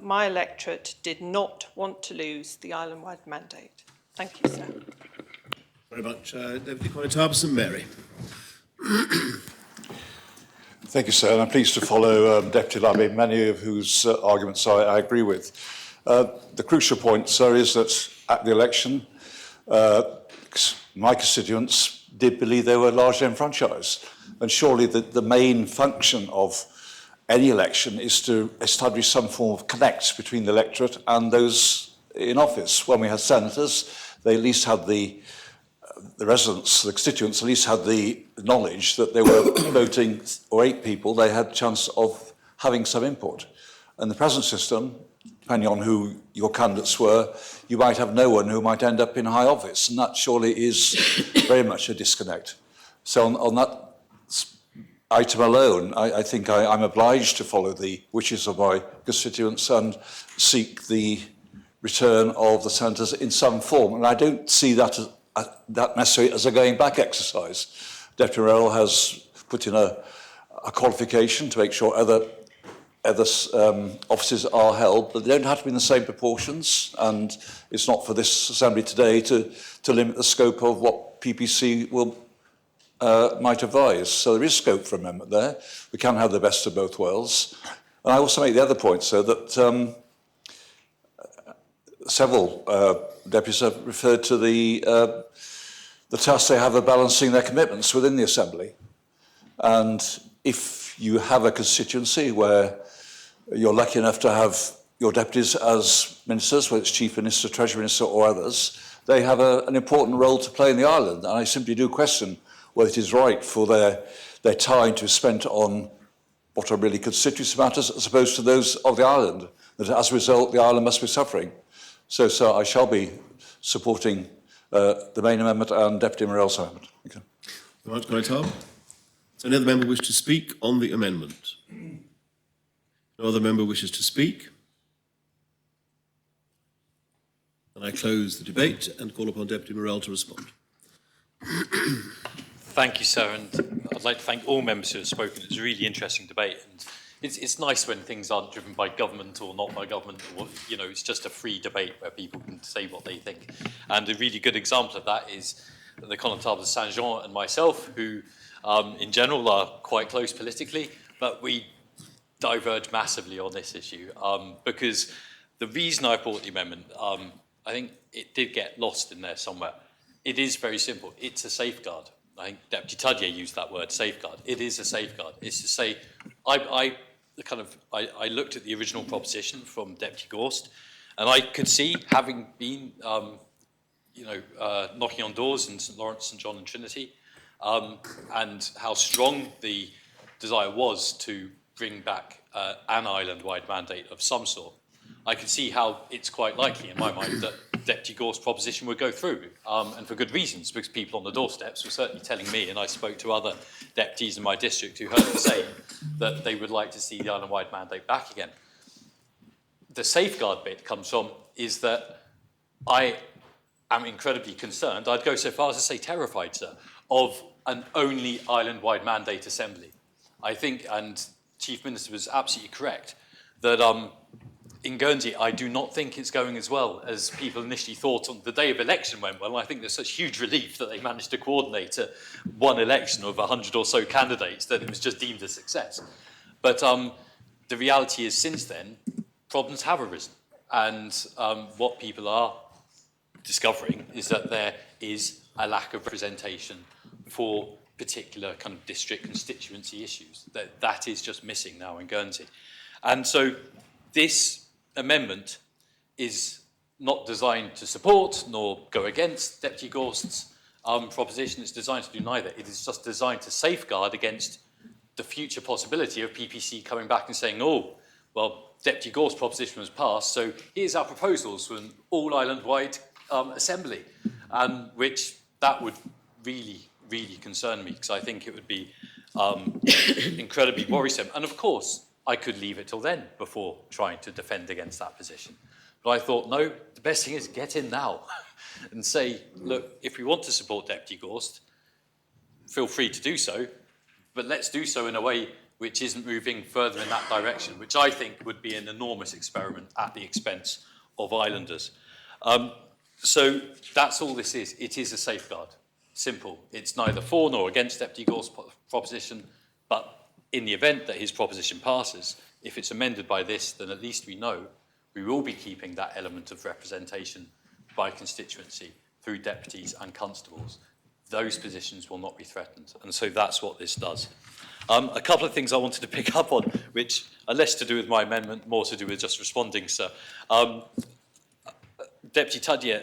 my electorate did not want to lose the island-wide mandate. Thank you, sir. Very much. Deputy Constable Mary. Thank you, sir. And I'm pleased to follow Deputy Lumby, many of whose arguments I agree with. The crucial point, sir, is that at the election, my constituents did believe they were largely enfranchised. And surely the main function of any election is to establish some form of connect between the electorate and those in office. When we had senators, they at least had the residents, the constituents, at least had the knowledge that they were voting, or 8 people, they had a chance of having some input. In the present system, depending on who your candidates were, you might have no one who might end up in high office, and that surely is very much a disconnect. So on that item alone, I think I'm obliged to follow the wishes of my constituents and seek the return of the senators in some form. And I don't see that as, that necessarily as a going back exercise. Deputy Morell has put in a qualification to make sure other offices are held, but they don't have to be in the same proportions, and it's not for this assembly today to limit the scope of what PPC will might advise. So there is scope for amendment there. We can have the best of both worlds. And I also make the other point, so that several deputies have referred to the task they have of balancing their commitments within the assembly. And if you have a constituency where you're lucky enough to have your deputies as ministers, whether it's Chief Minister, Treasury Minister or others, they have an important role to play in the island. And I simply do question whether it is right for their time to be spent on what are really constituency matters as opposed to those of the island, that as a result the island must be suffering. So I shall be supporting the main amendment and Deputy Morell's amendment. Thank you. Right, Conetable. Does any other member wish to speak on the amendment? No other member wishes to speak. And I close the debate and call upon Deputy Morell to respond. Thank you, sir, and I'd like to thank all members who have spoken. It's a really interesting debate, and it's nice when things aren't driven by government or not by government. Or, you know, it's just a free debate where people can say what they think. And a really good example of that is the Connétable de Saint-Jean and myself, who in general are quite close politically, but we diverge massively on this issue because the reason I brought the amendment, I think it did get lost in there somewhere. It is very simple. It's a safeguard. I think Deputy Tudyer used that word, safeguard. It is a safeguard. It's to say, I looked at the original proposition from Deputy Gorst, and I could see, having been, knocking on doors in St Lawrence, St John and Trinity, and how strong the desire was to bring back an island-wide mandate of some sort. I can see how it's quite likely, in my mind, that Deputy Gorst's proposition would go through, and for good reasons, because people on the doorsteps were certainly telling me, and I spoke to other deputies in my district who heard the same, that they would like to see the island-wide mandate back again. The safeguard bit comes from is that I am incredibly concerned, I'd go so far as to say terrified, sir, of an only island-wide mandate assembly. I think, and Chief Minister was absolutely correct, that in Guernsey, I do not think it's going as well as people initially thought on the day of election went well. And I think there's such huge relief that they managed to coordinate one election of 100 or so candidates that it was just deemed a success. But the reality is since then, problems have arisen. And what people are discovering is that there is a lack of representation for particular kind of district constituency issues. That is just missing now in Guernsey. And so this amendment is not designed to support nor go against Deputy Gorst's proposition. It's designed to do neither. It is just designed to safeguard against the future possibility of PPC coming back and saying, oh, well, Deputy Gorst's proposition was passed, so here's our proposals for an all-island-wide assembly, which that would really, really concern me, because I think it would be incredibly worrisome. And of course, I could leave it till then before trying to defend against that position. But I thought, no, the best thing is get in now and say, look, if we want to support Deputy Gorst, feel free to do so, but let's do so in a way which isn't moving further in that direction, which I think would be an enormous experiment at the expense of islanders. So that's all this is. It is a safeguard. Simple. It's neither for nor against Deputy Gorst's proposition, but in the event that his proposition passes, if it's amended by this, then at least we know we will be keeping that element of representation by constituency through deputies and constables. Those positions will not be threatened. And so that's what this does. A couple of things I wanted to pick up on, which are less to do with my amendment, more to do with just responding, sir. Deputy Tudyer,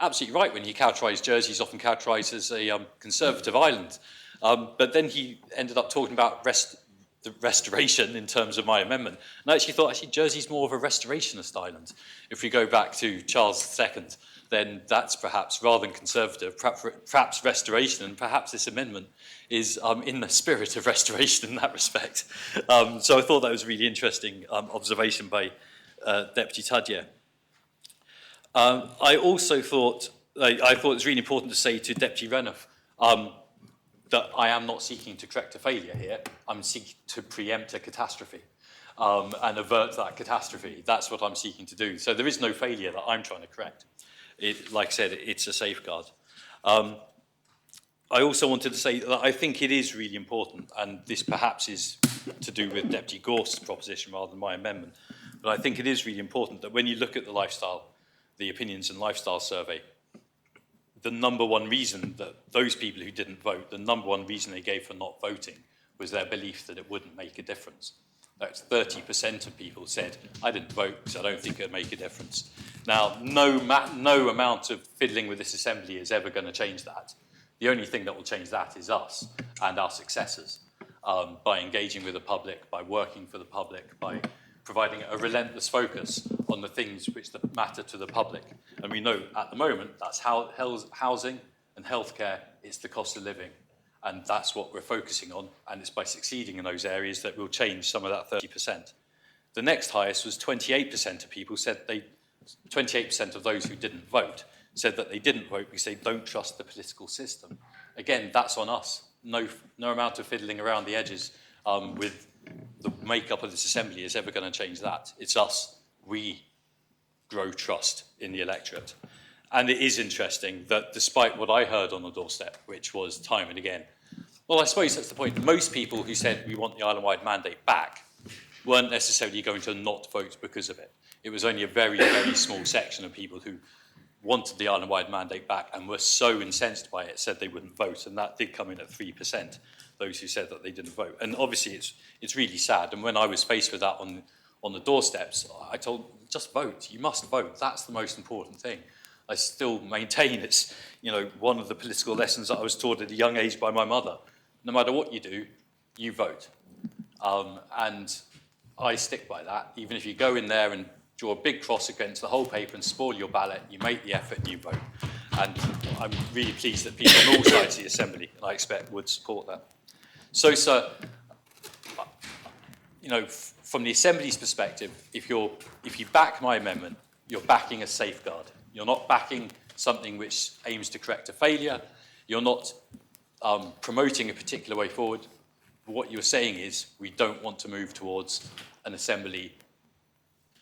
absolutely right when he characterised Jersey, he's often characterised as a conservative island. But then he ended up talking about the restoration in terms of my amendment. And I actually thought, Jersey's more of a restorationist island. If we go back to Charles II, then that's perhaps, rather than conservative, perhaps restoration, and perhaps this amendment is in the spirit of restoration in that respect. So I thought that was a really interesting observation by Deputy Tadyer. I also thought, I thought it was really important to say to Deputy Renouf that I am not seeking to correct a failure here. I'm seeking to preempt a catastrophe and avert that catastrophe. That's what I'm seeking to do. So there is no failure that I'm trying to correct. Like I said, it's a safeguard. I also wanted to say that I think it is really important, and this perhaps is to do with Deputy Gorst's proposition rather than my amendment, but I think it is really important that when you look at the opinions and lifestyle survey, the number one reason that those people who didn't vote, the number one reason they gave for not voting was their belief that it wouldn't make a difference. That's 30% of people said, I didn't vote because I don't think it would make a difference. Now, no amount of fiddling with this assembly is ever going to change that. The only thing that will change that is us and our successors, by engaging with the public, by working for the public, by providing a relentless focus on the things which matter to the public. And we know at the moment that's housing and healthcare, it's the cost of living. And that's what we're focusing on. And it's by succeeding in those areas that we'll change some of that 30%. The next highest was 28% of people said 28% of those who didn't vote said that they didn't vote because they don't trust the political system. Again, that's on us. No amount of fiddling around the edges with the makeup of this assembly is ever going to change that. It's us. We grow trust in the electorate. And it is interesting that despite what I heard on the doorstep, which was time and again, well, I suppose that's the point. Most people who said we want the island-wide mandate back weren't necessarily going to not vote because of it. It was only a very, very small section of people who wanted the island-wide mandate back and were so incensed by it, said they wouldn't vote, and that did come in at 3%, those who said that they didn't vote. And obviously it's really sad, and when I was faced with that on the doorsteps, I told, just vote, you must vote, that's the most important thing. I still maintain it's, one of the political lessons that I was taught at a young age by my mother. No matter what you do, you vote. And I stick by that. Even if you go in there and draw a big cross against the whole paper and spoil your ballot, you make the effort and you vote. And I'm really pleased that people on all sides of the Assembly, and I expect, would support that. So, sir, from the Assembly's perspective, if you back my amendment, you're backing a safeguard. You're not backing something which aims to correct a failure. You're not promoting a particular way forward. But what you're saying is we don't want to move towards an assembly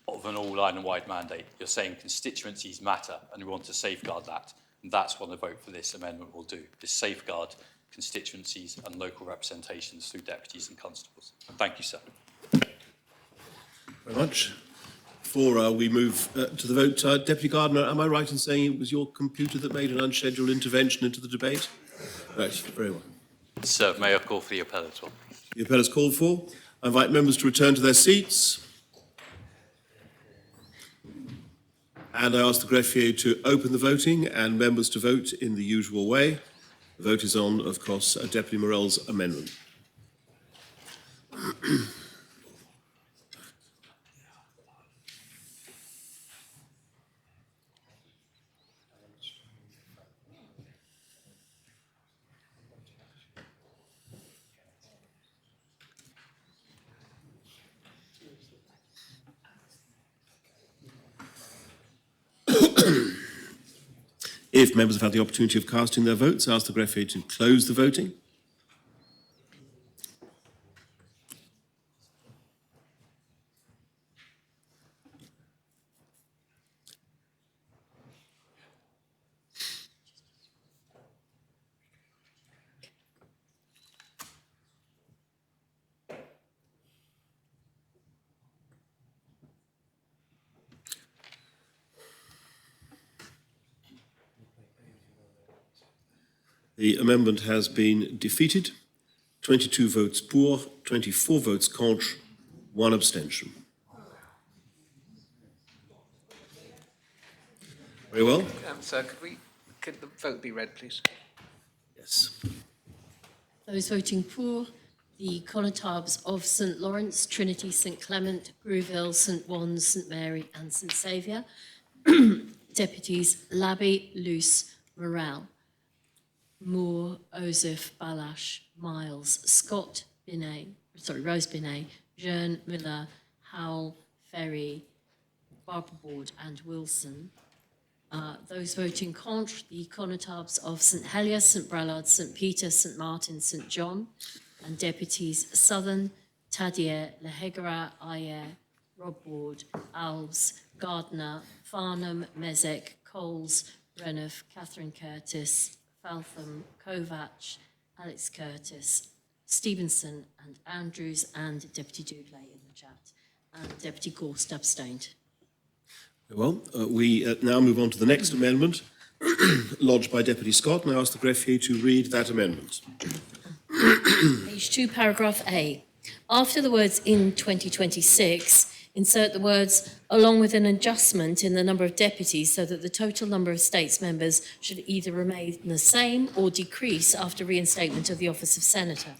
of an all-island-wide mandate. You're saying constituencies matter, and we want to safeguard that. And that's what the vote for this amendment will do, is safeguard constituencies and local representations through deputies and constables. Thank you, sir. Very much. Before we move to the vote, Deputy Gardner, am I right in saying it was your computer that made an unscheduled intervention into the debate? Right, very well. Sir, may I call for the appellate as well? The appellate is called for. I invite members to return to their seats. And I ask the greffier to open the voting and members to vote in the usual way. The vote is on, of course, Deputy Morell's amendment. If members have had the opportunity of casting their votes, I ask the greffier to close the voting. The amendment has been defeated. 22 votes pour, 24 votes contre, 1 abstention. Very well. Sir, could the vote be read, please? Yes. Those voting for the Connétables of St Lawrence, Trinity, St Clement, Grouville, St Wannes, St Mary and St Saviour. Deputies Labby, Luce, Morel, Moore, Osif, Balash, Miles, Scott, Rose Binet, Jean, Miller, Howell, Ferry, Barbara Ward and Wilson. Those voting contre, the Connétables of St Helier, St Bralard, St Peter, St Martin, St John, and Deputies Southern, Tadier, Lehegara, Ayer, Rob Ward, Alves, Gardner, Farnham, Mezek, Coles, Renouf, Catherine Curtis, Faltham, Kovac, Alex Curtis, Stevenson and Andrews, and Deputy Doodley in the chat. And Deputy Gorst abstained. Well, we now move on to the next amendment, lodged by Deputy Scott, and I ask the greffier to read that amendment. Page 2, paragraph A. After the words "in 2026", insert the words "along with an adjustment in the number of deputies so that the total number of States members should either remain the same or decrease after reinstatement of the office of Senator."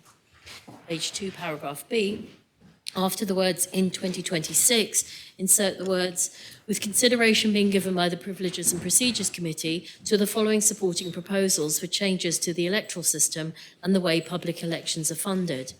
Page 2, paragraph B. After the words "in 2026", insert the words "with consideration being given by the Privileges and Procedures Committee to the following supporting proposals for changes to the electoral system and the way public elections are funded."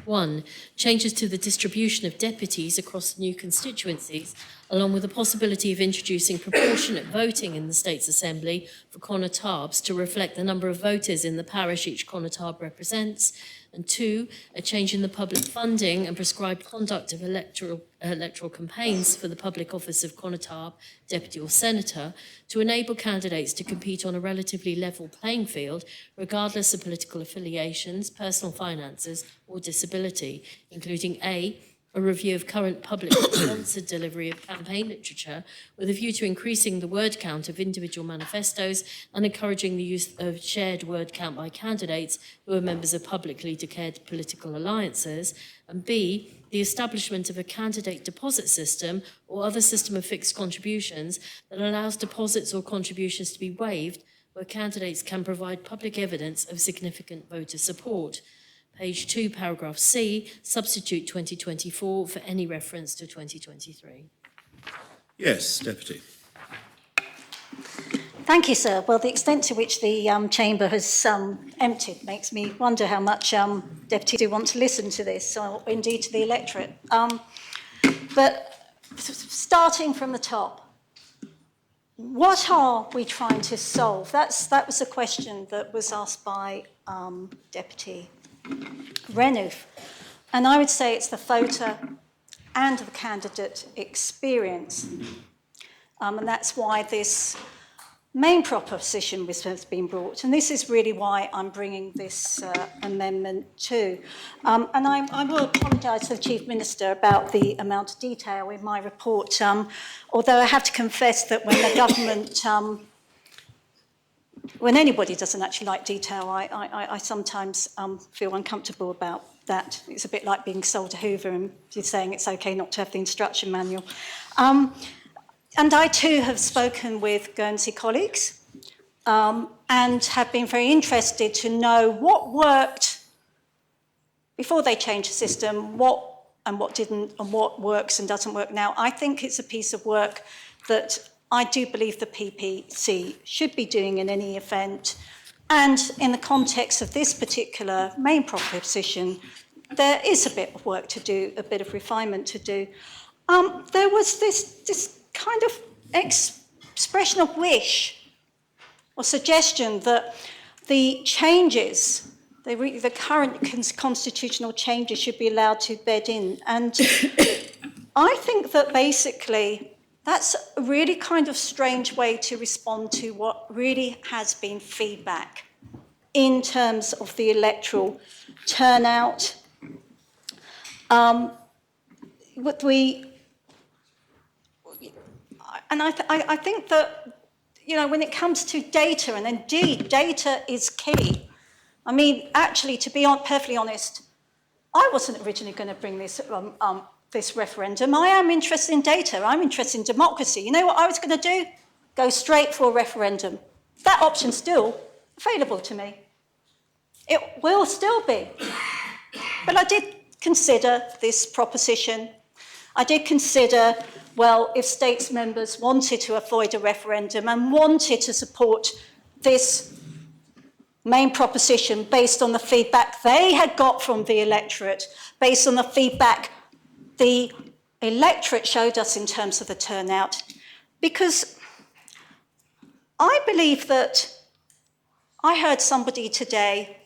1. Changes to the distribution of deputies across new constituencies, along with the possibility of introducing proportionate voting in the States Assembly for Connétables to reflect the number of voters in the parish each Connétable represents. And 2, a change in the public funding and prescribed conduct of electoral campaigns for the public office of Connétable, Deputy or Senator, to enable candidates to compete on a relatively level playing field, regardless of political affiliations, personal finances or disability, including A, a review of current public-sponsored delivery of campaign literature with a view to increasing the word count of individual manifestos and encouraging the use of shared word count by candidates who are members of publicly declared political alliances, and B, the establishment of a candidate deposit system or other system of fixed contributions that allows deposits or contributions to be waived where candidates can provide public evidence of significant voter support. Page 2, paragraph C, substitute 2024 for any reference to 2023. Yes, Deputy. Thank you, sir. Well, the extent to which the chamber has emptied makes me wonder how much deputies do want to listen to this, or indeed to the electorate. But starting from the top, what are we trying to solve? That was a question that was asked by Deputy Renouf. And I would say it's the voter and the candidate experience. And that's why this main proposition has been brought. And this is really why I'm bringing this amendment too. And I will apologise to the Chief Minister about the amount of detail in my report, although I have to confess that when the government when anybody doesn't actually like detail, I sometimes feel uncomfortable about that. It's a bit like being sold to Hoover and you're saying it's okay not to have the instruction manual. And I too have spoken with Guernsey colleagues and have been very interested to know what worked before they changed the system, what didn't, and what works and doesn't work now. I think it's a piece of work that I do believe the PPC should be doing in any event. And in the context of this particular main proposition, there is a bit of work to do, a bit of refinement to do. There was this kind of expression of wish or suggestion that the changes, the current constitutional changes should be allowed to bed in. And I think that basically that's a really kind of strange way to respond to what really has been feedback in terms of the electoral turnout. I think that, you know, when it comes to data, and indeed data is key. I mean, actually, to be perfectly honest, I wasn't originally going to bring this this referendum. I am interested in data. I'm interested in democracy. You know what I was going to do? Go straight for a referendum. That option's still available to me. It will still be. But I did consider this proposition. I did consider, well, if states members wanted to avoid a referendum and wanted to support this main proposition based on the feedback they had got from the electorate, based on the feedback the electorate showed us in terms of the turnout, because I believe that I heard somebody today,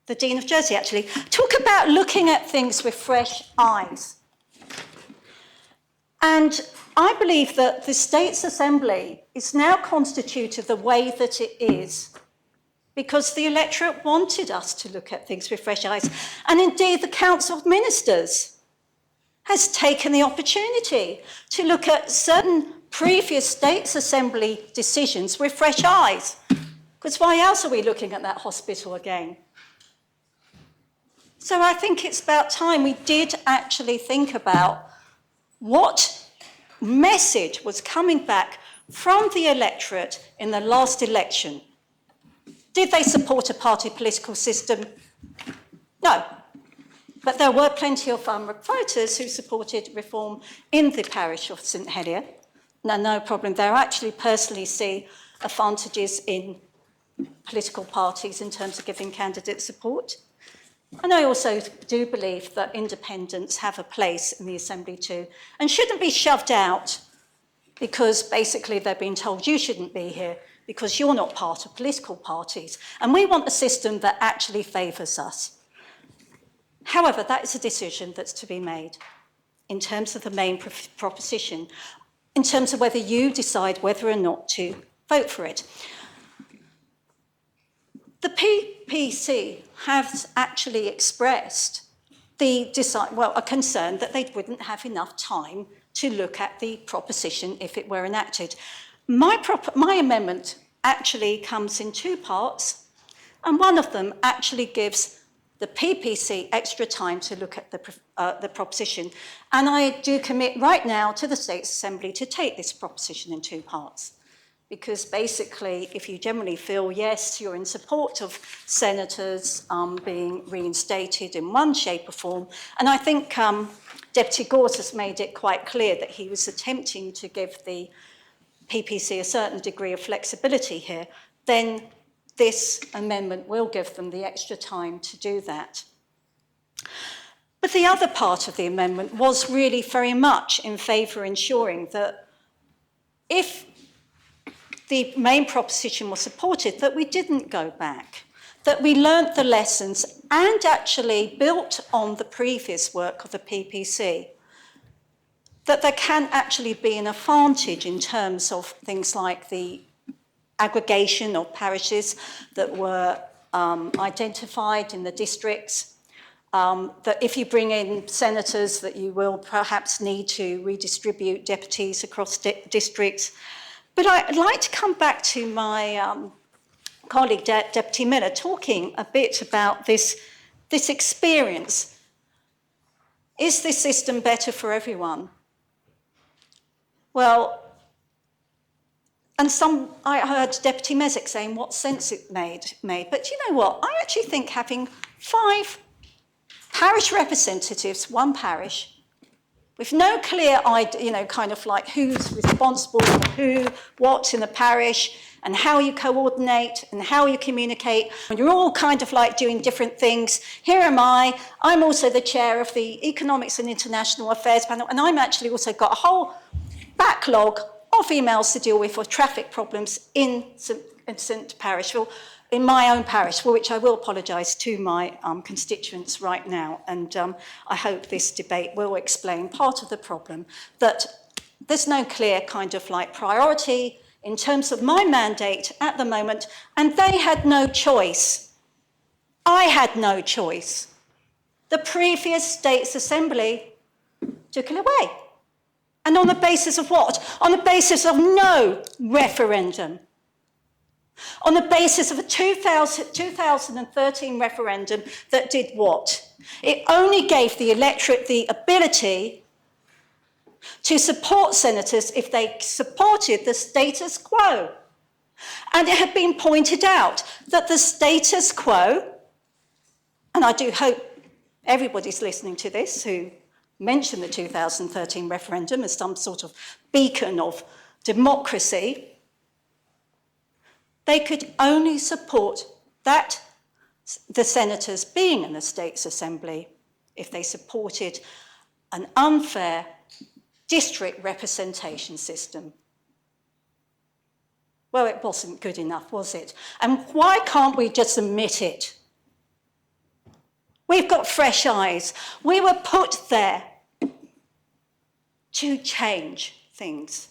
the Dean of Jersey actually, talk about looking at things with fresh eyes. And I believe that the States Assembly is now constituted the way that it is because the electorate wanted us to look at things with fresh eyes. And indeed, the Council of Ministers has taken the opportunity to look at certain previous States Assembly decisions with fresh eyes. Because why else are we looking at that hospital again? So I think it's about time we did actually think about what message was coming back from the electorate in the last election. Did they support a party political system? No. But there were plenty of voters who supported reform in the parish of St Helier. No problem there. I actually personally see advantages in political parties in terms of giving candidates support. And I also do believe that independents have a place in the Assembly too, and shouldn't be shoved out because basically they're being told you shouldn't be here because you're not part of political parties. And we want a system that actually favours us. However, that is a decision that's to be made in terms of the main proposition, in terms of whether you decide whether or not to vote for it. The PPC has actually expressed a concern that they wouldn't have enough time to look at the proposition if it were enacted. My amendment actually comes in two parts, and one of them actually gives the PPC extra time to look at the proposition. And I do commit right now to the States Assembly to take this proposition in two parts. Because basically, if you generally feel, yes, you're in support of senators being reinstated in one shape or form, and I think Deputy Gorse has made it quite clear that he was attempting to give the PPC a certain degree of flexibility here, then this amendment will give them the extra time to do that. But the other part of the amendment was really very much in favour of ensuring that if the main proposition was supported, that we didn't go back, that we learnt the lessons and actually built on the previous work of the PPC, that there can actually be an advantage in terms of things like the aggregation of parishes that were identified in the districts, that if you bring in senators, that you will perhaps need to redistribute deputies across districts. But I'd like to come back to my colleague, Deputy Miller, talking a bit about this experience. Is this system better for everyone? Well, and I heard Deputy Mezek saying what sense it made. But you know what? I actually think having 5 parish representatives, one parish, with no clear idea, kind of like who's responsible for who, what in the parish, and how you coordinate and how you communicate. And you're all kind of like doing different things. Here am I. I'm also the chair of the Economics and International Affairs panel, and I'm actually also got a whole backlog of emails to deal with for traffic problems in St Parishville, in my own parish, for which I will apologise to my constituents right now. And I hope this debate will explain part of the problem, that there's no clear kind of like priority in terms of my mandate at the moment, and they had no choice. I had no choice. The previous States Assembly took it away. And on the basis of what? On the basis of no referendum. On the basis of a 2013 referendum that did what? It only gave the electorate the ability to support senators if they supported the status quo. And it had been pointed out that the status quo, and I do hope everybody's listening to this who mention the 2013 referendum as some sort of beacon of democracy, they could only support that, the senators being in the States Assembly, if they supported an unfair district representation system. Well, it wasn't good enough, was it? And why can't we just admit it? We've got fresh eyes. We were put there to change things.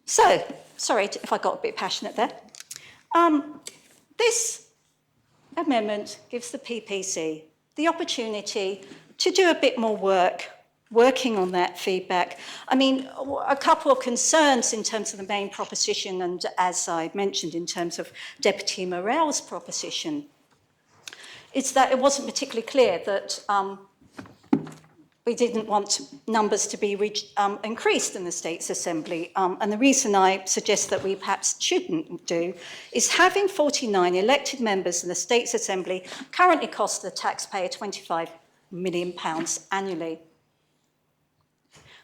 So, sorry if I got a bit passionate there. This amendment gives the PPC the opportunity to do a bit more work, working on that feedback. I mean, a couple of concerns in terms of the main proposition, and as I mentioned in terms of Deputy Morell's proposition, is that it wasn't particularly clear that we didn't want numbers to be increased in the States Assembly. And the reason I suggest that we perhaps shouldn't do is having 49 elected members in the States Assembly currently costs the taxpayer £25 million annually.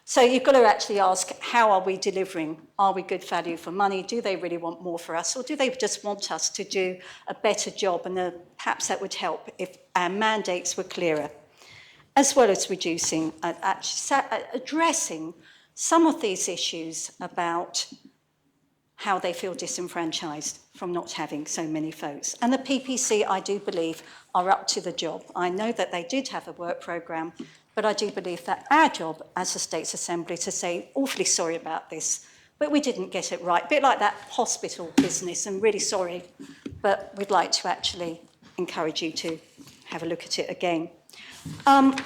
So you've got to actually ask, how are we delivering? Are we good value for money? Do they really want more for us? Or do they just want us to do a better job? And perhaps that would help if our mandates were clearer, as well as reducing, addressing some of these issues about how they feel disenfranchised from not having so many votes. And the PPC, I do believe, are up to the job. I know that they did have a work programme, but I do believe that our job as a States Assembly to say, awfully sorry about this, but we didn't get it right. A bit like that hospital business, and really sorry, but we'd like to actually encourage you to have a look at it again. The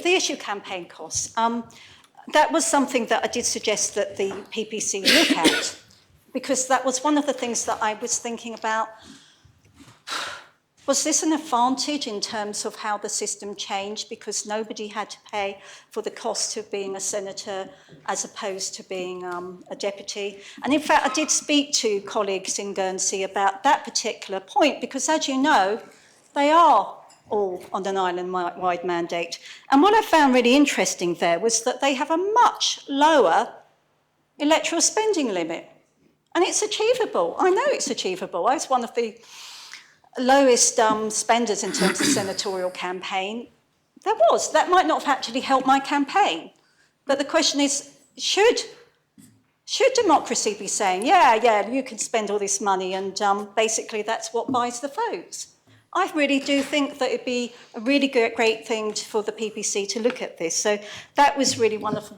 issue campaign costs. That was something that I did suggest that the PPC look at, because that was one of the things that I was thinking about. Was this an advantage in terms of how the system changed because nobody had to pay for the cost of being a senator as opposed to being a deputy? And in fact, I did speak to colleagues in Guernsey about that particular point because, as you know, they are all on an island-wide mandate. And what I found really interesting there was that they have a much lower electoral spending limit. And it's achievable. I know it's achievable. I was one of the lowest spenders in terms of senatorial campaign. That might not have actually helped my campaign. But the question is, should democracy be saying, yeah, you can spend all this money and basically that's what buys the votes? I really do think that it'd be a really great thing for the PPC to look at this. So that was really one of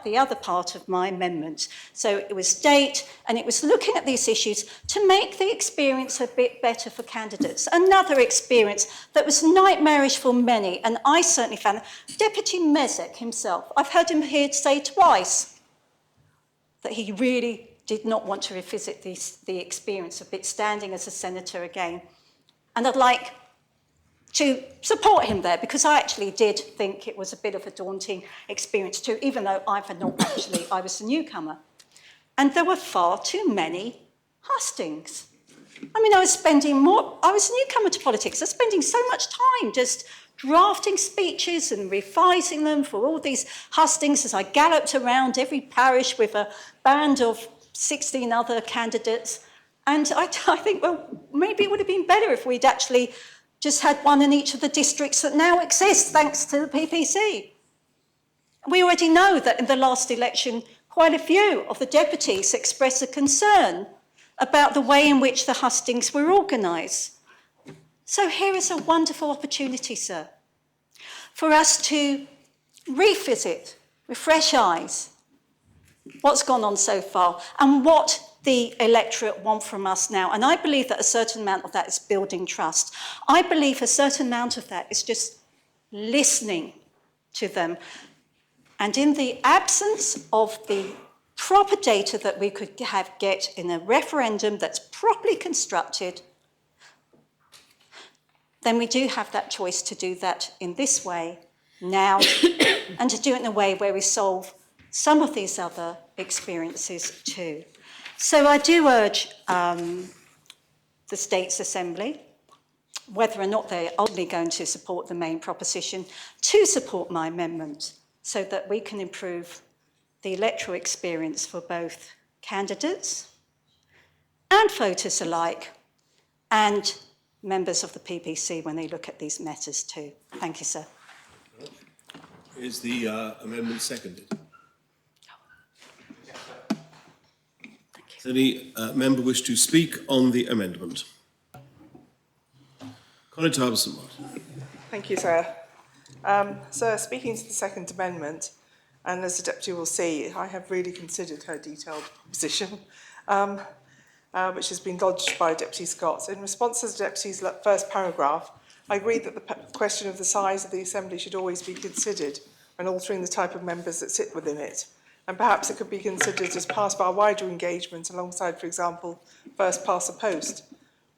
the other part of my amendment. So it was date, and it was looking at these issues to make the experience a bit better for candidates. Another experience that was nightmarish for many, and I certainly found Deputy Mezek himself. I've heard him here say twice that he really did not want to revisit the experience of standing as a senator again. And I'd like to support him there because I actually did think it was a bit of a daunting experience too, even though I was a newcomer. And there were far too many hustings. I mean, I was a newcomer to politics. I was spending so much time just drafting speeches and revising them for all these hustings as I galloped around every parish with a band of 16 other candidates. And I think, well, maybe it would have been better if we'd actually just had one in each of the districts that now exist, thanks to the PPC. We already know that in the last election, quite a few of the deputies expressed a concern about the way in which the hustings were organised. So here is a wonderful opportunity, sir, for us to revisit with fresh eyes what's gone on so far and what the electorate want from us now. And I believe that a certain amount of that is building trust. I believe a certain amount of that is just listening to them. And in the absence of the proper data that we could get in a referendum that's properly constructed, then we do have that choice to do that in this way now and to do it in a way where we solve some of these other experiences too. So I do urge the States Assembly, whether or not they're ultimately going to support the main proposition, to support my amendment so that we can improve the electoral experience for both candidates and voters alike, and members of the PPC when they look at these matters too. Thank you, sir. Is the amendment seconded? Does any member wish to speak on the amendment? Colin Harbison-Martin. Thank you, sir. Sir, speaking to the Second Amendment, and as the Deputy will see, I have really considered her detailed position, which has been lodged by Deputy Scott. In response to the Deputy's first paragraph, I agree that the question of the size of the Assembly should always be considered when altering the type of members that sit within it. And perhaps it could be considered as part of our wider engagement alongside, for example, first past the post.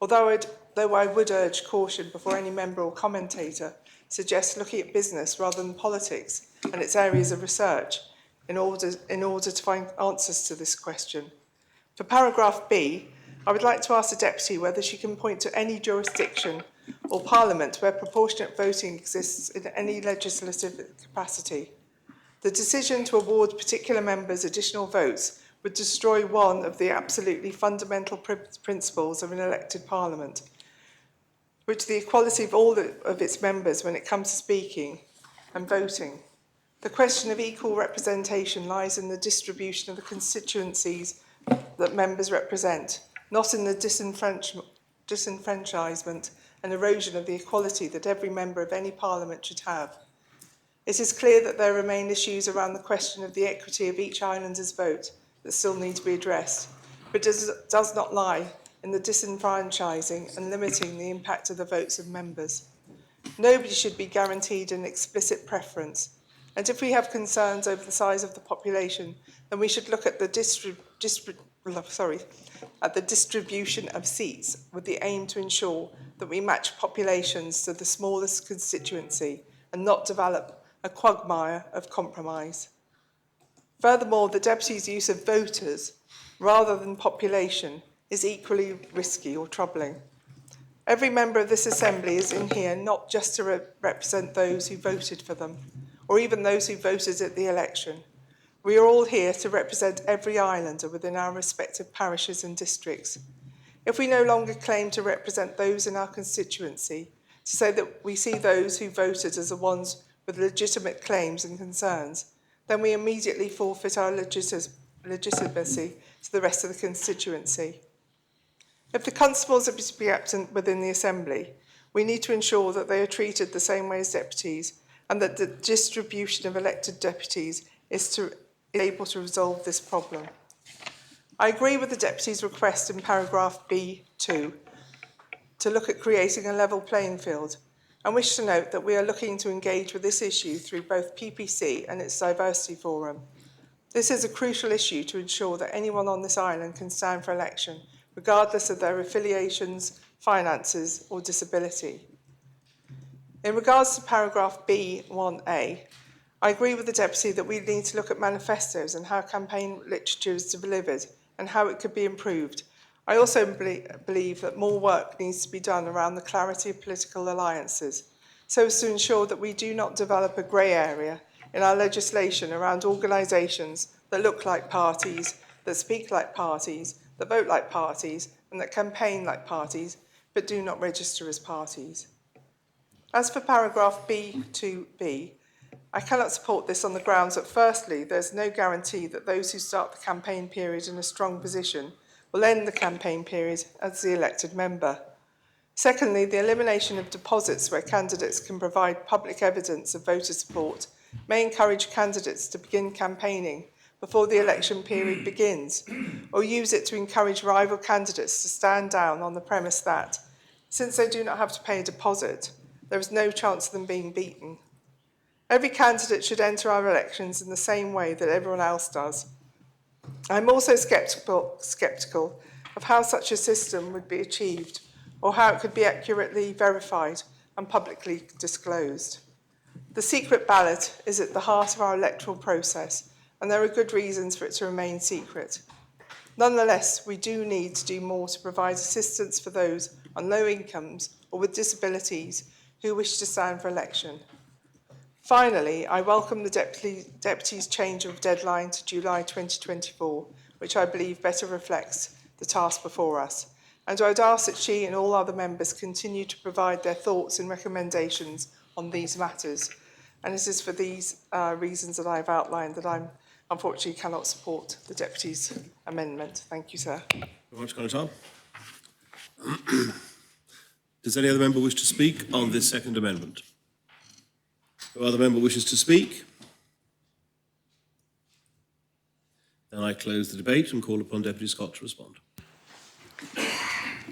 Though I would urge caution before any member or commentator suggests looking at business rather than politics and its areas of research in order to find answers to this question. For paragraph B, I would like to ask the Deputy whether she can point to any jurisdiction or parliament where proportionate voting exists in any legislative capacity. The decision to award particular members additional votes would destroy one of the absolutely fundamental principles of an elected parliament, which is the equality of all of its members when it comes to speaking and voting. The question of equal representation lies in the distribution of the constituencies that members represent, not in the disenfranchisement and erosion of the equality that every member of any parliament should have. It is clear that there remain issues around the question of the equity of each islander's vote that still need to be addressed, but does not lie in the disenfranchising and limiting the impact of the votes of members. Nobody should be guaranteed an explicit preference, and if we have concerns over the size of the population, then we should look at the distribution of seats with the aim to ensure that we match populations to the smallest constituency and not develop a quagmire of compromise. Furthermore, the Deputy's use of voters rather than population is equally risky or troubling. Every member of this Assembly is in here not just to represent those who voted for them, or even those who voted at the election. We are all here to represent every islander within our respective parishes and districts. If we no longer claim to represent those in our constituency, to say that we see those who voted as the ones with legitimate claims and concerns, then we immediately forfeit our legitimacy to the rest of the constituency. If the constables are to be absent within the Assembly, we need to ensure that they are treated the same way as deputies and that the distribution of elected deputies is able to resolve this problem. I agree with the Deputy's request in paragraph B2 to look at creating a level playing field and wish to note that we are looking to engage with this issue through both PPC and its diversity forum. This is a crucial issue to ensure that anyone on this island can stand for election, regardless of their affiliations, finances or disability. In regards to paragraph B1A, I agree with the Deputy that we need to look at manifestos and how campaign literature is delivered and how it could be improved. I also believe that more work needs to be done around the clarity of political alliances, so as to ensure that we do not develop a grey area in our legislation around organisations that look like parties, that speak like parties, that vote like parties, and that campaign like parties, but do not register as parties. As for paragraph B2B, I cannot support this on the grounds that firstly, there's no guarantee that those who start the campaign period in a strong position will end the campaign period as the elected member. Secondly, the elimination of deposits where candidates can provide public evidence of voter support may encourage candidates to begin campaigning before the election period begins, or use it to encourage rival candidates to stand down on the premise that, since they do not have to pay a deposit, there is no chance of them being beaten. Every candidate should enter our elections in the same way that everyone else does. I'm also sceptical of how such a system would be achieved or how it could be accurately verified and publicly disclosed. The secret ballot is at the heart of our electoral process, and there are good reasons for it to remain secret. Nonetheless, we do need to do more to provide assistance for those on low incomes or with disabilities who wish to stand for election. Finally, I welcome the Deputy's change of deadline to July 2024, which I believe better reflects the task before us. And I'd ask that she and all other members continue to provide their thoughts and recommendations on these matters. And it is for these reasons that I've outlined that I unfortunately cannot support the Deputy's amendment. Thank you, sir. Thank you very much, Conor Tom. Does any other member wish to speak on this second amendment? No other member wishes to speak? Then I close the debate and call upon Deputy Scott to respond.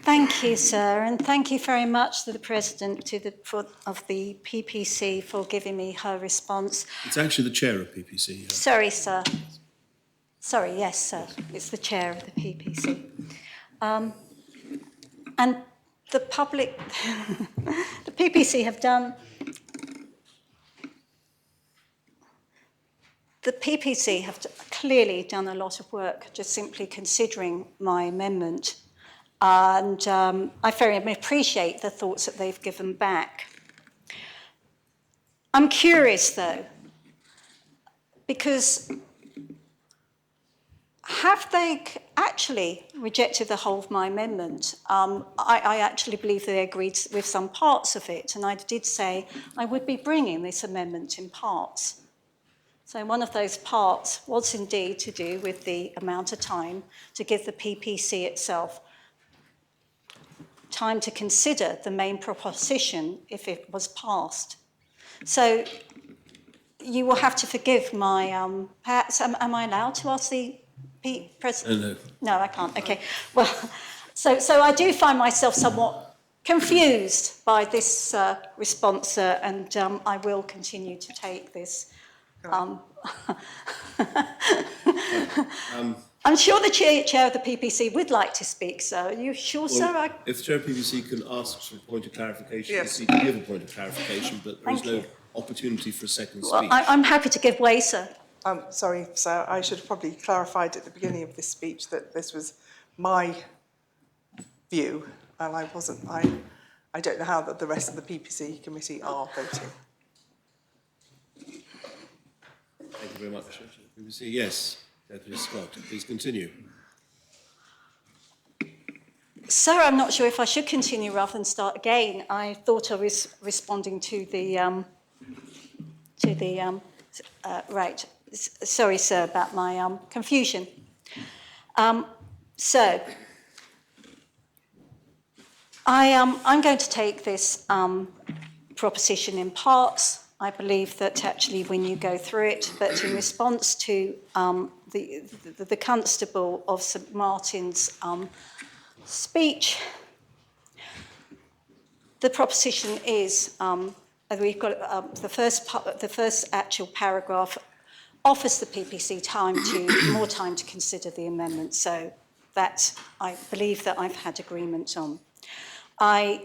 Thank you, sir, and thank you very much to the President of the PPC for giving me her response. It's actually the Chair of PPC. Sorry, sir. Sorry, yes, sir. It's the Chair of the PPC. And the public, the PPC have done, the PPC have clearly done a lot of work just simply considering my amendment. And I very appreciate the thoughts that they've given back. I'm curious, though, because have they actually rejected the whole of my amendment? I actually believe they agreed with some parts of it, and I did say I would be bringing this amendment in parts. So one of those parts was indeed to do with the amount of time to give the PPC itself time to consider the main proposition if it was passed. So you will have to forgive my, perhaps, am I allowed to ask the President? No. No, I can't, okay. Well, so I do find myself somewhat confused by this response, and I will continue to take this. I'm sure the chair of the PPC would like to speak, sir. Are you sure, Well, sir? if the Chair of PPC can ask for a point of clarification, Yes. he can give a point of clarification, but there is Thank no opportunity for a second Well, speech. I'm happy to give way, sir. Sorry, sir, I should have probably clarified at the beginning of this speech that this was my view, and I wasn't, I don't know how the rest of the PPC committee are voting. Thank you very much. PPC, yes. Deputy Scott, please continue. Sir, I'm not sure if I should continue rather than start again. I thought I was responding to the right. Sorry, sir, about my confusion. So, I'm going to take this proposition in parts. I believe that actually when you go through it, that in response to the Constable of St Martin's speech, the proposition is, we've got the first actual paragraph offers the PPC more time to consider the amendment. So that I believe that I've had agreement on. I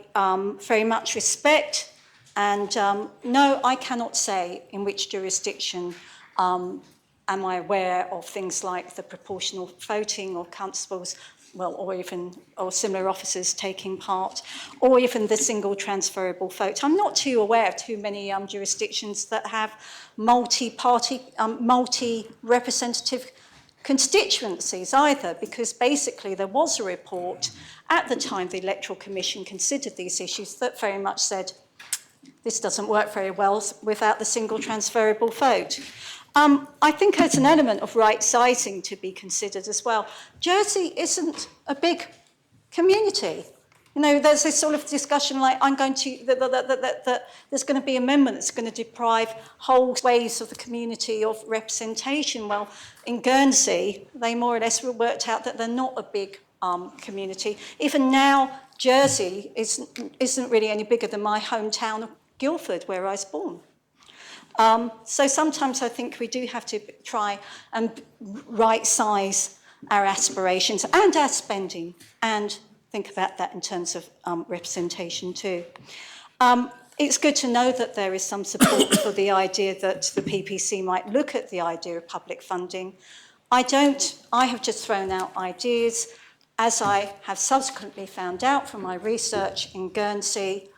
very much respect. And no, I cannot say in which jurisdiction am I aware of things like the proportional voting or constables, well, or similar officers taking part, or even the single transferable vote. I'm not too aware of too many jurisdictions that have multi-party, multi-representative constituencies either, because basically there was a report at the time the Electoral Commission considered these issues that very much said, this doesn't work very well without the single transferable vote. I think there's an element of right sizing to be considered as well. Jersey isn't a big community. You know, there's this sort of discussion like that there's going to be an amendment that's going to deprive whole swathes of the community of representation. Well, in Guernsey, they more or less worked out that they're not a big community. Even now, Jersey isn't really any bigger than my hometown of Guildford, where I was born. So sometimes I think we do have to try and right-size our aspirations and our spending and think about that in terms of representation too. it's good to know that there is some support for the idea that the PPC might look at the idea of public funding. I have just thrown out ideas. As I have subsequently found out from my research in Guernsey,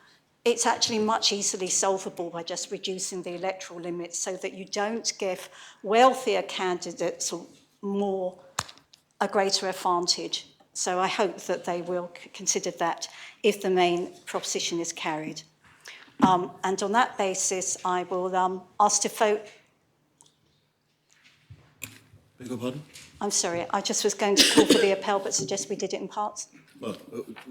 it's actually much easily solvable by just reducing the electoral limits so that you don't give wealthier candidates a greater advantage. So I hope that they will consider that if the main proposition is carried. And on that basis, I will ask to vote. Beg your pardon? I'm sorry, I just was going to call for the appel, but suggest we did it in parts. Well,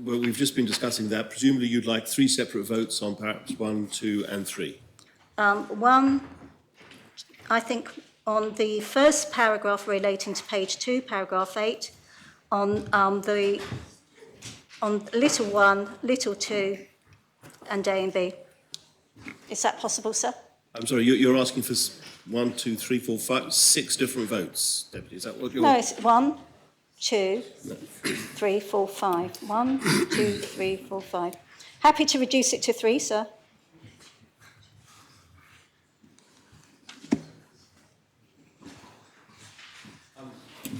we've just been discussing that. Presumably you'd like 3 separate votes on paragraphs 1, 2 and 3. One, I think on the first paragraph relating to page 2, paragraph 8, on little 1, little 2, and A and B. Is that possible, sir? I'm sorry, you're asking for 1, 2, 3, 4, 5, 6 different votes, Deputy. Is that what you're... No, it's 1, 2, 3, 4, 5. 1, 2, 3, 4, 5. Happy to reduce it to 3, sir.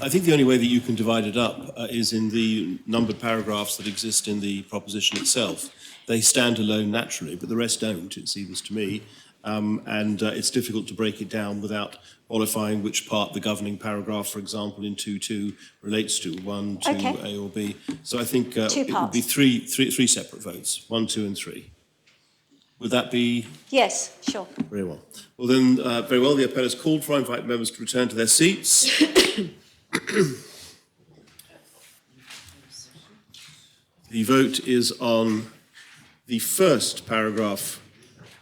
I think the only way that you can divide it up is in the numbered paragraphs that exist in the proposition itself. They stand alone naturally, but the rest don't, it seems to me. And it's difficult to break it down without qualifying which part the governing paragraph, for example, in 2.2 relates to, 1, 2, Okay. A or B. So I think it would be three separate votes, 1, 2 and 3. Would that be... Yes, sure. Very well. Well then, very well, the appel is called for. I invite members to return to their seats. The vote is on the first paragraph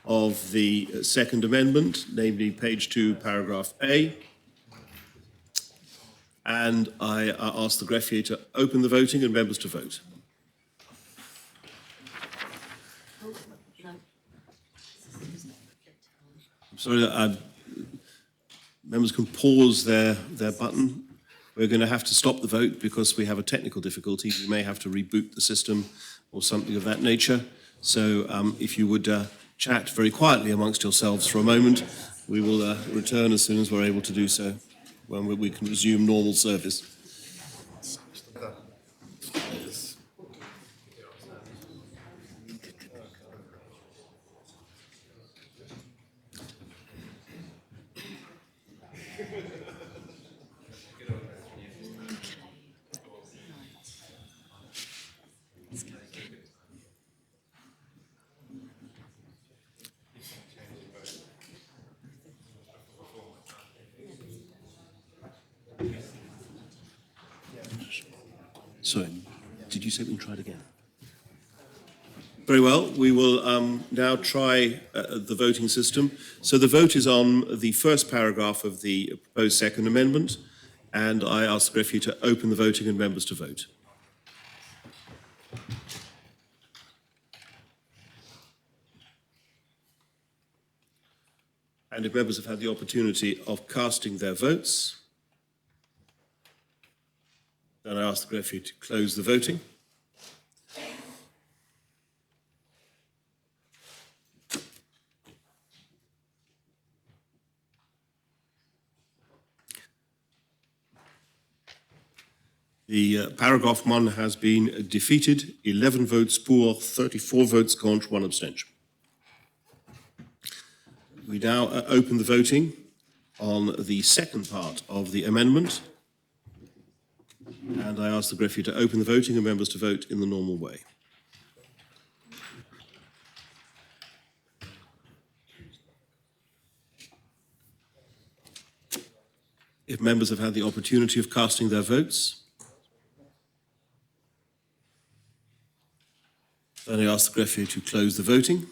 of the second amendment, namely page 2, paragraph A. And I ask the greffier to open the voting and members to vote. I'm sorry, members can pause their button. We're going to have to stop the vote because we have a technical difficulty. We may have to reboot the system or something of that nature. So if you would chat very quietly amongst yourselves for a moment, we will return as soon as we're able to do so, when we can resume normal service. Sorry, did you say we can try it again? Very well, we will now try the voting system. So the vote is on the first paragraph of the proposed second amendment, and I ask the greffier to open the voting and members to vote. And if members have had the opportunity of casting their votes, then I ask the greffier to close the voting. The paragraph 1 has been defeated, 11 votes pour, 34 votes contre, 1 abstention. We now open the voting on the second part of the amendment. And I ask the greffier to open the voting and members to vote in the normal way. If members have had the opportunity of casting their votes, then I ask the greffier to close the voting.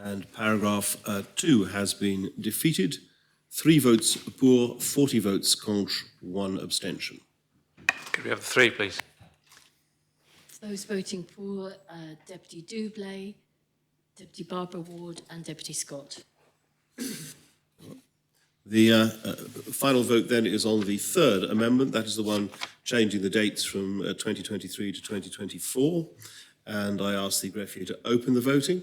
And paragraph 2 has been defeated. 3 votes pour, 40 votes contre, 1 abstention. Could we have the 3, please? Those voting for Deputy Doublé, Deputy Barbara Ward and Deputy Scott. The final vote then is on the third amendment. That is the one changing the dates from 2023 to 2024. And I ask the greffier to open the voting.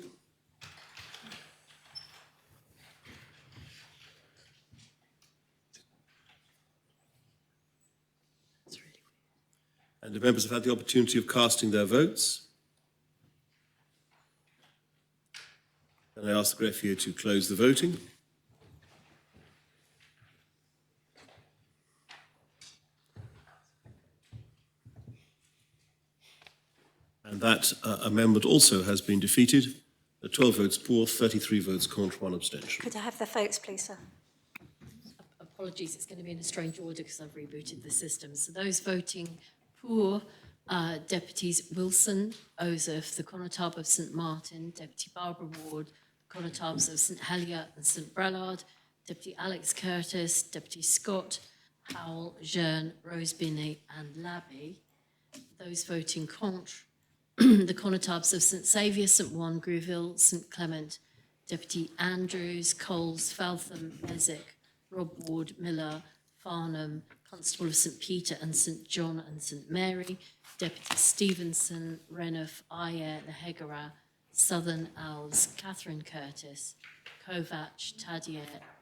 And the members have had the opportunity of casting their votes. And I ask the greffier to close the voting. And that amendment also has been defeated. 12 votes for, 33 votes contre, 1 abstention. Could I have the votes, please, sir? Apologies, it's going to be in a strange order because I've rebooted the system. So those voting for Deputies Wilson, Osoph, the Conotab of St Martin, Deputy Barbara Ward, the Conotabs of St Helier and St Brelard, Deputy Alex Curtis, Deputy Scott, Howell, Jearn, Rose Binney and Labby. Those voting contre, the Conotabs of St Saviour, St Juan, Grouville, St Clement, Deputy Andrews, Coles, Feltham, Mesick, Rob Ward, Miller, Farnham, Constable of St Peter and St John and St Mary, Deputy Stevenson, Renouf, Ayer, Nehegara, Southern Owls, Catherine Curtis, Kovac, Tadier,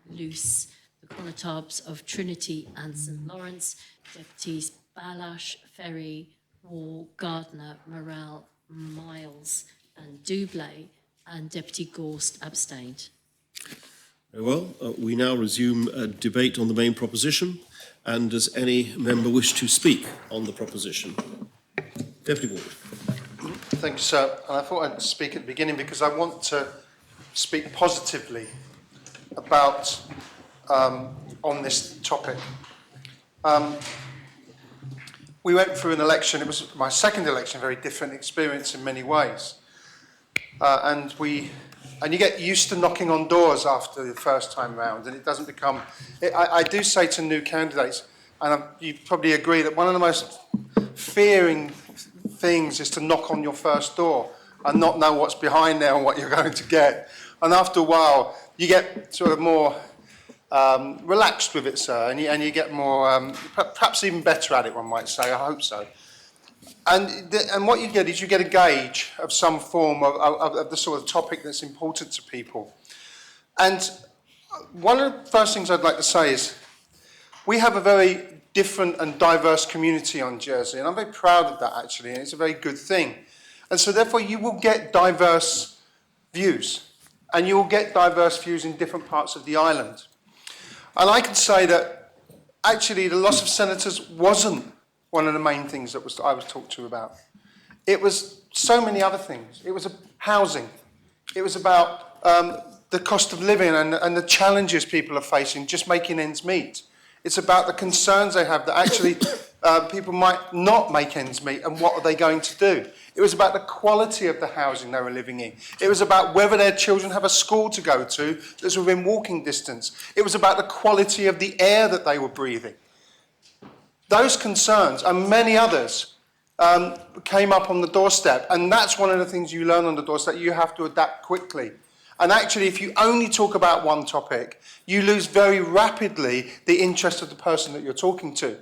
Luce, the Conotabs of Trinity and St Lawrence, Deputies Balash, Ferry, Wall, Gardner, Morel, Miles and Doublé, and Deputy Gorst abstained. Very well. We now resume a debate on the main proposition. And does any member wish to speak on the proposition? Deputy Ward. Thank you, sir. And I thought I'd speak at the beginning because I want to speak positively about on this topic. We went through an election. It was my second election, a very different experience in many ways. And you get used to knocking on doors after the first time round, and it doesn't become... I do say to new candidates, and you probably agree, that one of the most fearing things is to knock on your first door and not know what's behind there and what you're going to get. And after a while, you get sort of more relaxed with it, sir, and you get more, perhaps even better at it, one might say. I hope so. And what you get is you get a gauge of some form of the sort of topic that's important to people. And one of the first things I'd like to say is we have a very different and diverse community on Jersey, and I'm very proud of that, actually, and it's a very good thing. And so therefore you will get diverse views, and you will get diverse views in different parts of the island. And I can say that actually the loss of senators wasn't one of the main things that I was talked to about. It was so many other things. It was housing. It was about the cost of living and the challenges people are facing, just making ends meet. It's about the concerns they have that actually people might not make ends meet, and what are they going to do? It was about the quality of the housing they were living in. It was about whether their children have a school to go to that's within walking distance. It was about the quality of the air that they were breathing. Those concerns and many others came up on the doorstep, and that's one of the things you learn on the doorstep. You have to adapt quickly. And actually, if you only talk about one topic, you lose very rapidly the interest of the person that you're talking to.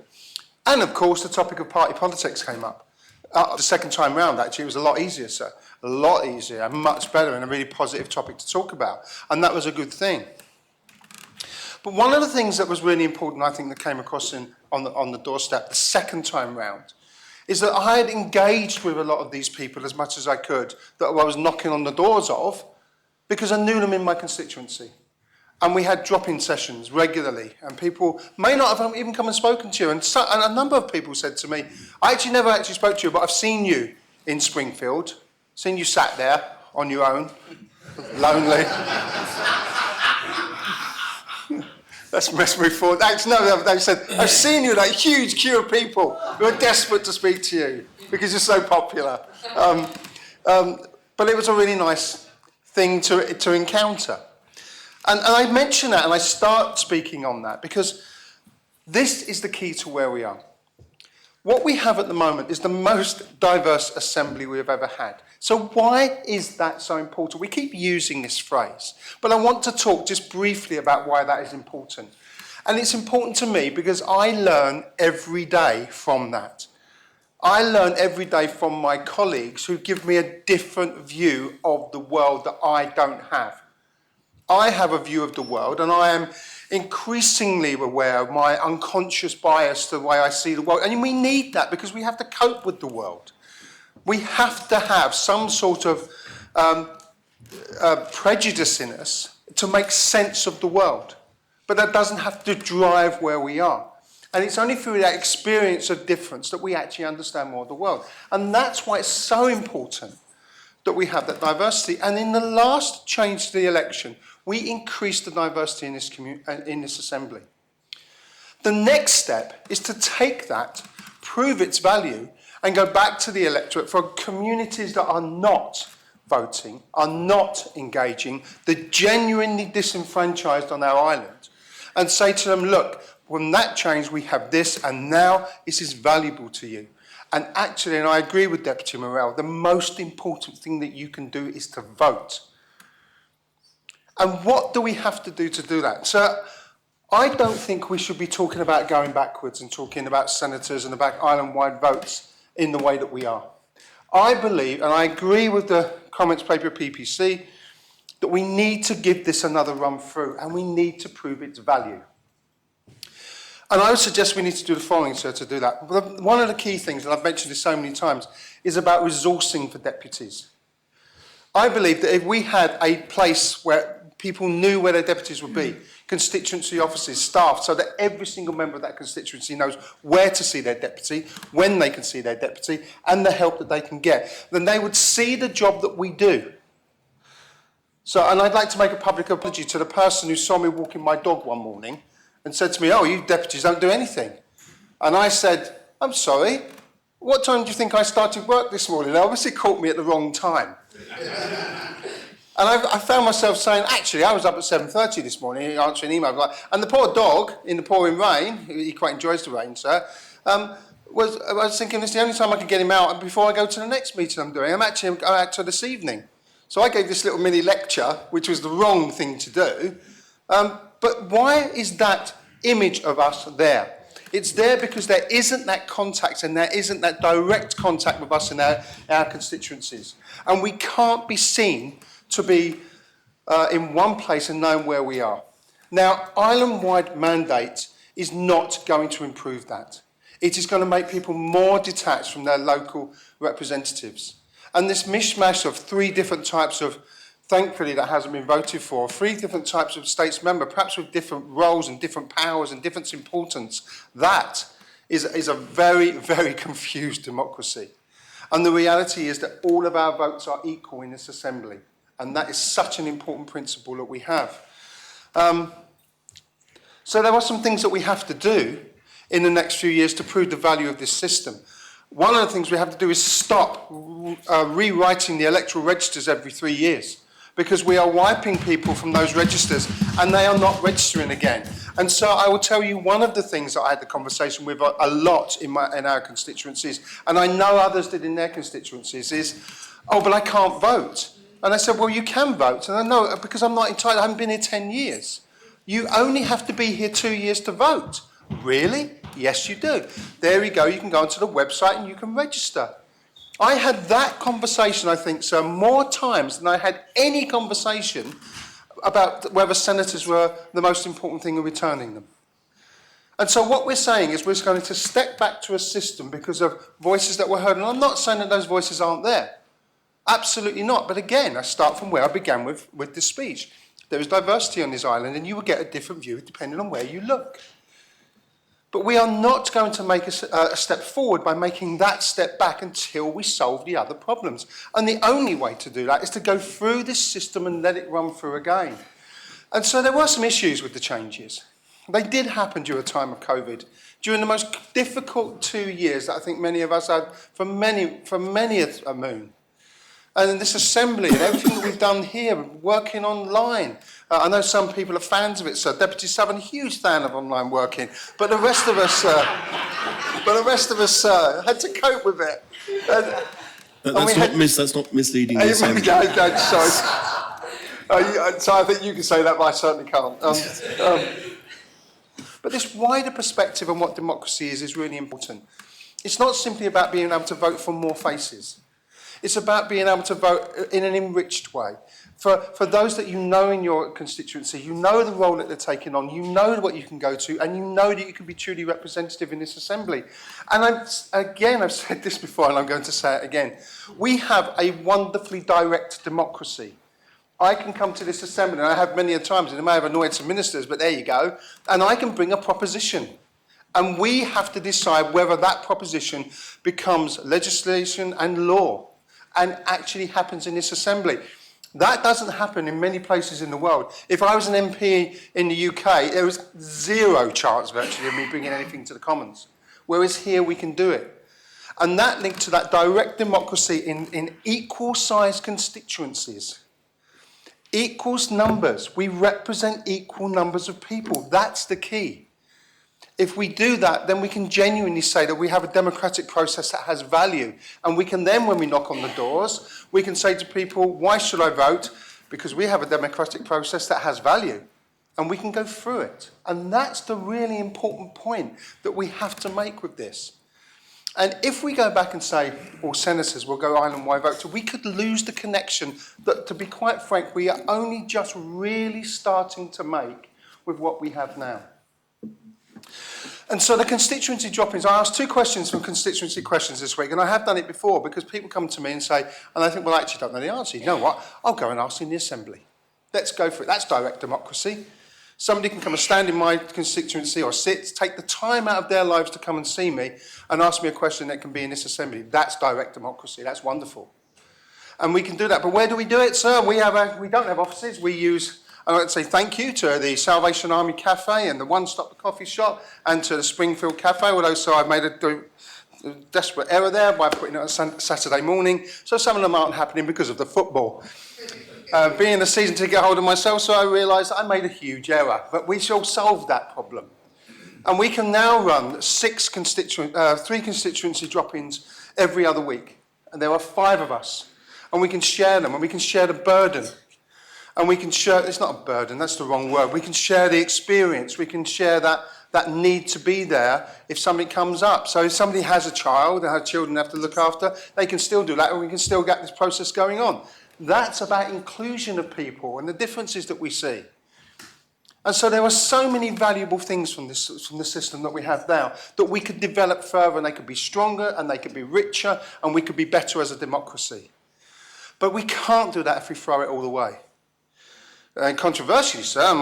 And of course, the topic of party politics came up. The second time round, actually, it was a lot easier, sir. A lot easier, and much better, and a really positive topic to talk about. And that was a good thing. But one of the things that was really important, I think, that came across on the doorstep the second time round, is that I had engaged with a lot of these people as much as I could, that I was knocking on the doors of, because I knew them in my constituency. And we had drop-in sessions regularly, and people may not have even come and spoken to you. And a number of people said to me, I actually never actually spoke to you, but I've seen you in Springfield, seen you sat there on your own, lonely. Let's move forward. Actually, no, they said, I've seen you, that huge queue of people who are desperate to speak to you because you're so popular. But it was a really nice thing to encounter. And I mention that and I start speaking on that because this is the key to where we are. What we have at the moment is the most diverse assembly we have ever had. So why is that so important? We keep using this phrase, but I want to talk just briefly about why that is important. And it's important to me because I learn every day from that. I learn every day from my colleagues who give me a different view of the world that I don't have. I have a view of the world, and I am increasingly aware of my unconscious bias to the way I see the world. And we need that because we have to cope with the world. We have to have some sort of prejudice in us to make sense of the world. But that doesn't have to drive where we are. And it's only through that experience of difference that we actually understand more of the world. And that's why it's so important that we have that diversity. And in the last change to the election, we increased the diversity in this assembly. The next step is to take that, prove its value, and go back to the electorate for communities that are not voting, are not engaging, they're genuinely disenfranchised on our island, and say to them, look, from that change we have this, and now this is valuable to you. And actually, and I agree with Deputy Morell, the most important thing that you can do is to vote. And what do we have to do that? So I don't think we should be talking about going backwards and talking about senators and about island-wide votes in the way that we are. I believe, and I agree with the comments paper of PPC, that we need to give this another run through and we need to prove its value. And I would suggest we need to do the following, sir, to do that. One of the key things, and I've mentioned this so many times, is about resourcing for deputies. I believe that if we had a place where people knew where their deputies would be, constituency offices, staff, so that every single member of that constituency knows where to see their deputy, when they can see their deputy, and the help that they can get, then they would see the job that we do. So, and I'd like to make a public apology to the person who saw me walking my dog one morning and said to me, oh, you deputies don't do anything. And I said, I'm sorry, what time do you think I started work this morning? They obviously caught me at the wrong time. And I found myself saying, actually, I was up at 7:30 this morning answering emails. And the poor dog, in the pouring rain, he quite enjoys the rain, sir, I was thinking this is the only time I can get him out before I go to the next meeting I'm doing. I'm actually going out to this evening. So I gave this little mini lecture, which was the wrong thing to do. But why is that image of us there? It's there because there isn't that contact and there isn't that direct contact with us in our constituencies. And we can't be seen to be in one place and knowing where we are. Now, island-wide mandate is not going to improve that. It is going to make people more detached from their local representatives. And this mishmash of three different types of, thankfully that hasn't been voted for, three different types of states member, perhaps with different roles and different powers and different importance, that is a very, very confused democracy. And the reality is that all of our votes are equal in this assembly. And that is such an important principle that we have. So there are some things that we have to do in the next few years to prove the value of this system. One of the things we have to do is stop rewriting the electoral registers every 3 years, because we are wiping people from those registers and they are not registering again. And so I will tell you one of the things that I had the conversation with a lot in our constituencies, and I know others did in their constituencies, is, oh, but I can't vote. And I said, well, you can vote. And I know, because I'm not entitled, I haven't been here 10 years. You only have to be here 2 years to vote. Really? Yes, you do. There you go. You can go onto the website and you can register. I had that conversation, I think, sir, more times than I had any conversation about whether senators were the most important thing in returning them. And so what we're saying is we're going to step back to a system because of voices that were heard. And I'm not saying that those voices aren't there. Absolutely not. But again, I start from where I began with this speech. There is diversity on this island and you will get a different view depending on where you look. But we are not going to make a step forward by making that step back until we solve the other problems. And the only way to do that is to go through this system and let it run through again. And so there were some issues with the changes. They did happen during a time of COVID, during the most difficult 2 years that I think many of us had for many a moon. And in this assembly and everything that we've done here, working online. I know some people are fans of it, so Deputy Southern, a huge fan of online working, but the rest of us, had to cope with it. That's not misleading the assembly. Sorry. So I think you can say that, but I certainly can't. But this wider perspective on what democracy is really important. It's not simply about being able to vote for more faces. It's about being able to vote in an enriched way. For those that you know in your constituency, you know the role that they're taking on, you know what you can go to, and you know that you can be truly representative in this assembly. And I've said this before, and I'm going to say it again. We have a wonderfully direct democracy. I can come to this assembly, and I have many a times, and it may have annoyed some ministers, but there you go, and I can bring a proposition. And we have to decide whether that proposition becomes legislation and law and actually happens in this assembly. That doesn't happen in many places in the world. If I was an MP in the UK, there was zero chance virtually of me bringing anything to the Commons. Whereas here we can do it. And that linked to that direct democracy in equal-sized constituencies. Equals numbers. We represent equal numbers of people. That's the key. If we do that, then we can genuinely say that we have a democratic process that has value. And we can then, when we knock on the doors, we can say to people, why should I vote? Because we have a democratic process that has value. And we can go through it. And that's the really important point that we have to make with this. And if we go back and say, all senators will go island-wide voter, we could lose the connection that, to be quite frank, we are only just really starting to make with what we have now. And so the constituency drop-ins, I asked 2 questions from constituency questions this week, and I have done it before because people come to me and say, and I think, well, I actually don't know the answer. You know what? I'll go and ask in the assembly. Let's go for it. That's direct democracy. Somebody can come and stand in my constituency or sit, take the time out of their lives to come and see me and ask me a question that can be in this assembly. That's direct democracy. That's wonderful. And we can do that. But where do we do it, sir? We don't have offices. We use... I'd like to say thank you to the Salvation Army Cafe and the One Stop Coffee Shop and to the Springfield Cafe, although so I've made a desperate error there by putting it on Saturday morning. So some of them aren't happening because of the football. Being a season ticket holder myself, so I realised I made a huge error. But we shall solve that problem. And we can now run 3 constituency drop-ins every other week. And there are 5 of us. And we can share them, and we can share the burden. And we can share, it's not a burden, that's the wrong word. We can share the experience. We can share that need to be there if something comes up. So if somebody has a child, and have children they have to look after, they can still do that, and we can still get this process going on. That's about inclusion of people and the differences that we see. And so there are so many valuable things from the system that we have now that we could develop further, and they could be stronger, and they could be richer, and we could be better as a democracy. But we can't do that if we throw it all away. And controversially, sir,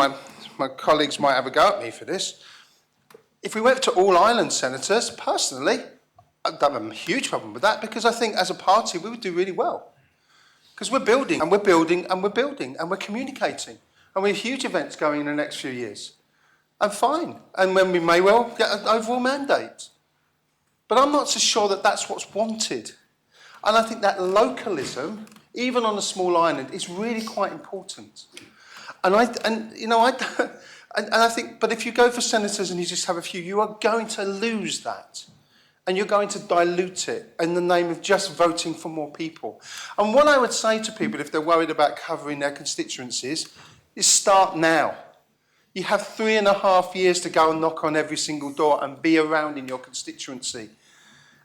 my colleagues might have a go at me for this. If we went to all island senators, personally, I don't have a huge problem with that because I think as a party we would do really well. Because we're building and we're building and we're building and we're communicating. And we have huge events going in the next few years. And fine. And when we may well get an overall mandate. But I'm not so sure that that's what's wanted. And I think that localism, even on a small island, is really quite important. And I think, but if you go for senators and you just have a few, you are going to lose that. And you're going to dilute it in the name of just voting for more people. And what I would say to people if they're worried about covering their constituencies is start now. You have 3.5 years to go and knock on every single door and be around in your constituency.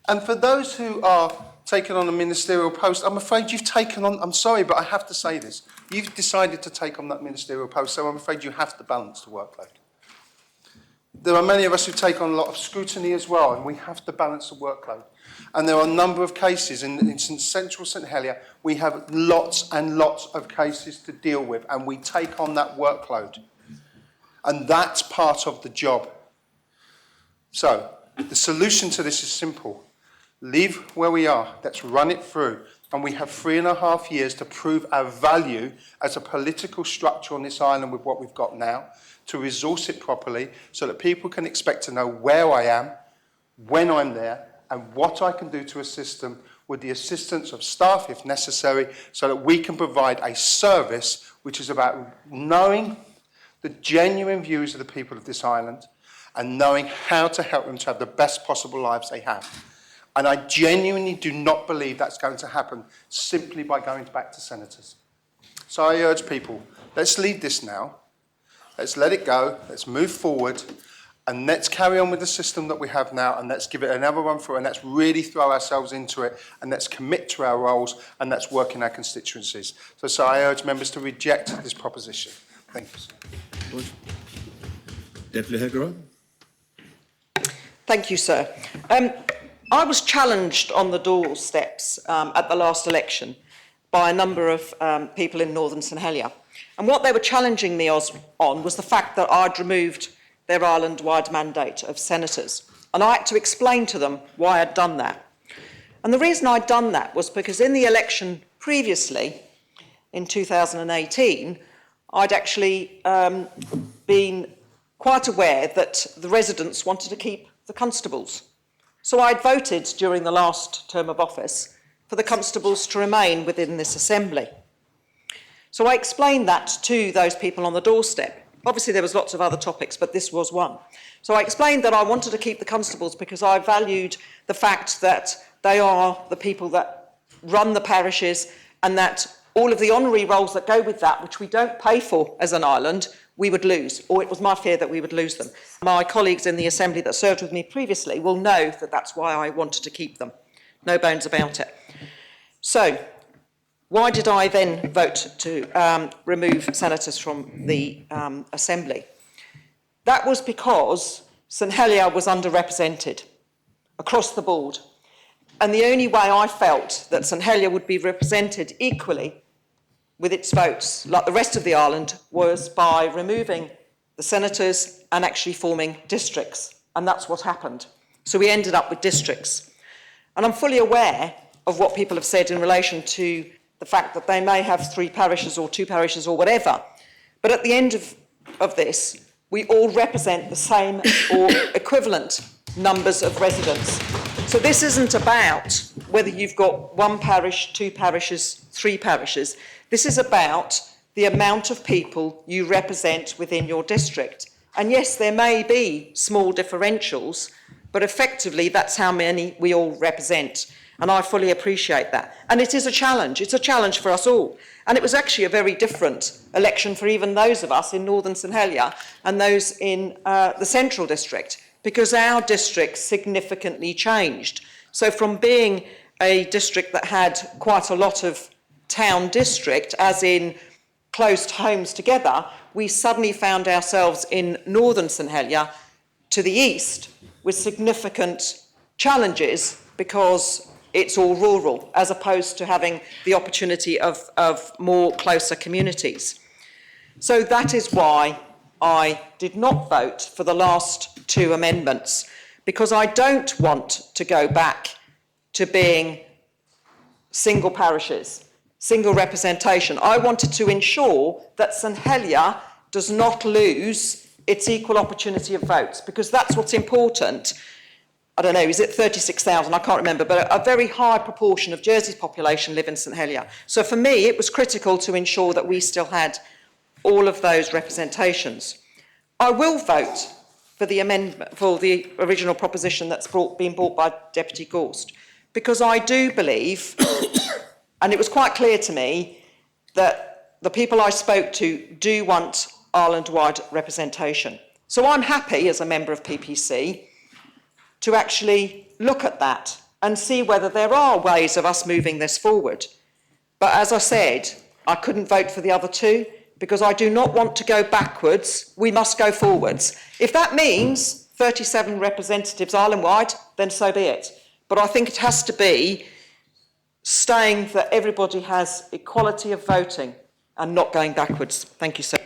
And for those who are taken on a ministerial post, I'm afraid you've taken on, I'm sorry, but I have to say this. You've decided to take on that ministerial post, so I'm afraid you have to balance the workload. There are many of us who take on a lot of scrutiny as well, and we have to balance the workload. And there are a number of cases in central St Helier. We have lots and lots of cases to deal with, and we take on that workload. And that's part of the job. So, the solution to this is simple. Leave where we are, let's run it through, and we have 3.5 years to prove our value as a political structure on this island with what we've got now, to resource it properly so that people can expect to know where I am, when I'm there, and what I can do to assist them with the assistance of staff if necessary, so that we can provide a service which is about knowing the genuine views of the people of this island and knowing how to help them to have the best possible lives they have. And I genuinely do not believe that's going to happen simply by going back to senators. So I urge people, let's leave this now. Let's let it go. Let's move forward. And let's carry on with the system that we have now, and let's give it another run through, and let's really throw ourselves into it, and let's commit to our roles, and let's work in our constituencies. So I urge members to reject this proposition. Thank you, sir. Deputy Hegarah. Thank you, sir. I was challenged on the doorsteps at the last election by a number of people in Northern St Helier. And what they were challenging me on was the fact that I'd removed their island-wide mandate of senators. And I had to explain to them why I'd done that. And the reason I'd done that was because in the election previously, in 2018, I'd actually been quite aware that the residents wanted to keep the constables. So I'd voted during the last term of office for the constables to remain within this assembly. So I explained that to those people on the doorstep. Obviously there was lots of other topics, but this was one. So I explained that I wanted to keep the constables because I valued the fact that they are the people that run the parishes, and that all of the honorary roles that go with that, which we don't pay for as an island, we would lose, or it was my fear that we would lose them. My colleagues in the Assembly that served with me previously will know that that's why I wanted to keep them. No bones about it. So, why did I then vote to remove senators from the Assembly? That was because St Helier was underrepresented across the board. And the only way I felt that St Helier would be represented equally with its votes, like the rest of the island, was by removing the senators and actually forming districts. And that's what happened. So we ended up with districts. And I'm fully aware of what people have said in relation to the fact that they may have 3 parishes or 2 parishes or whatever. But at the end of this, we all represent the same or equivalent numbers of residents. So this isn't about whether you've got 1 parish, 2 parishes, 3 parishes. This is about the amount of people you represent within your district. And yes, there may be small differentials, but effectively that's how many we all represent. And I fully appreciate that. And it is a challenge. It's a challenge for us all. And it was actually a very different election for even those of us in Northern St Helier and those in the Central District, because our district significantly changed. So from being a district that had quite a lot of town district, as in closed homes together, we suddenly found ourselves in Northern St Helier to the east with significant challenges because it's all rural, as opposed to having the opportunity of more closer communities. So that is why I did not vote for the last 2 amendments, because I don't want to go back to being single parishes, single representation. I wanted to ensure that St Helier does not lose its equal opportunity of votes, because that's what's important. I don't know, is it 36,000? I can't remember, but a very high proportion of Jersey's population live in St Helier. So for me, it was critical to ensure that we still had all of those representations. I will vote for the amendment, for the original proposition that's been brought by Deputy Gorst, because I do believe, and it was quite clear to me, that the people I spoke to do want island-wide representation. So I'm happy, as a member of PPC, to actually look at that and see whether there are ways of us moving this forward. But as I said, I couldn't vote for the other 2 because I do not want to go backwards. We must go forwards. If that means 37 representatives island-wide, then so be it. But I think it has to be staying that everybody has equality of voting and not going backwards. Thank you, sir.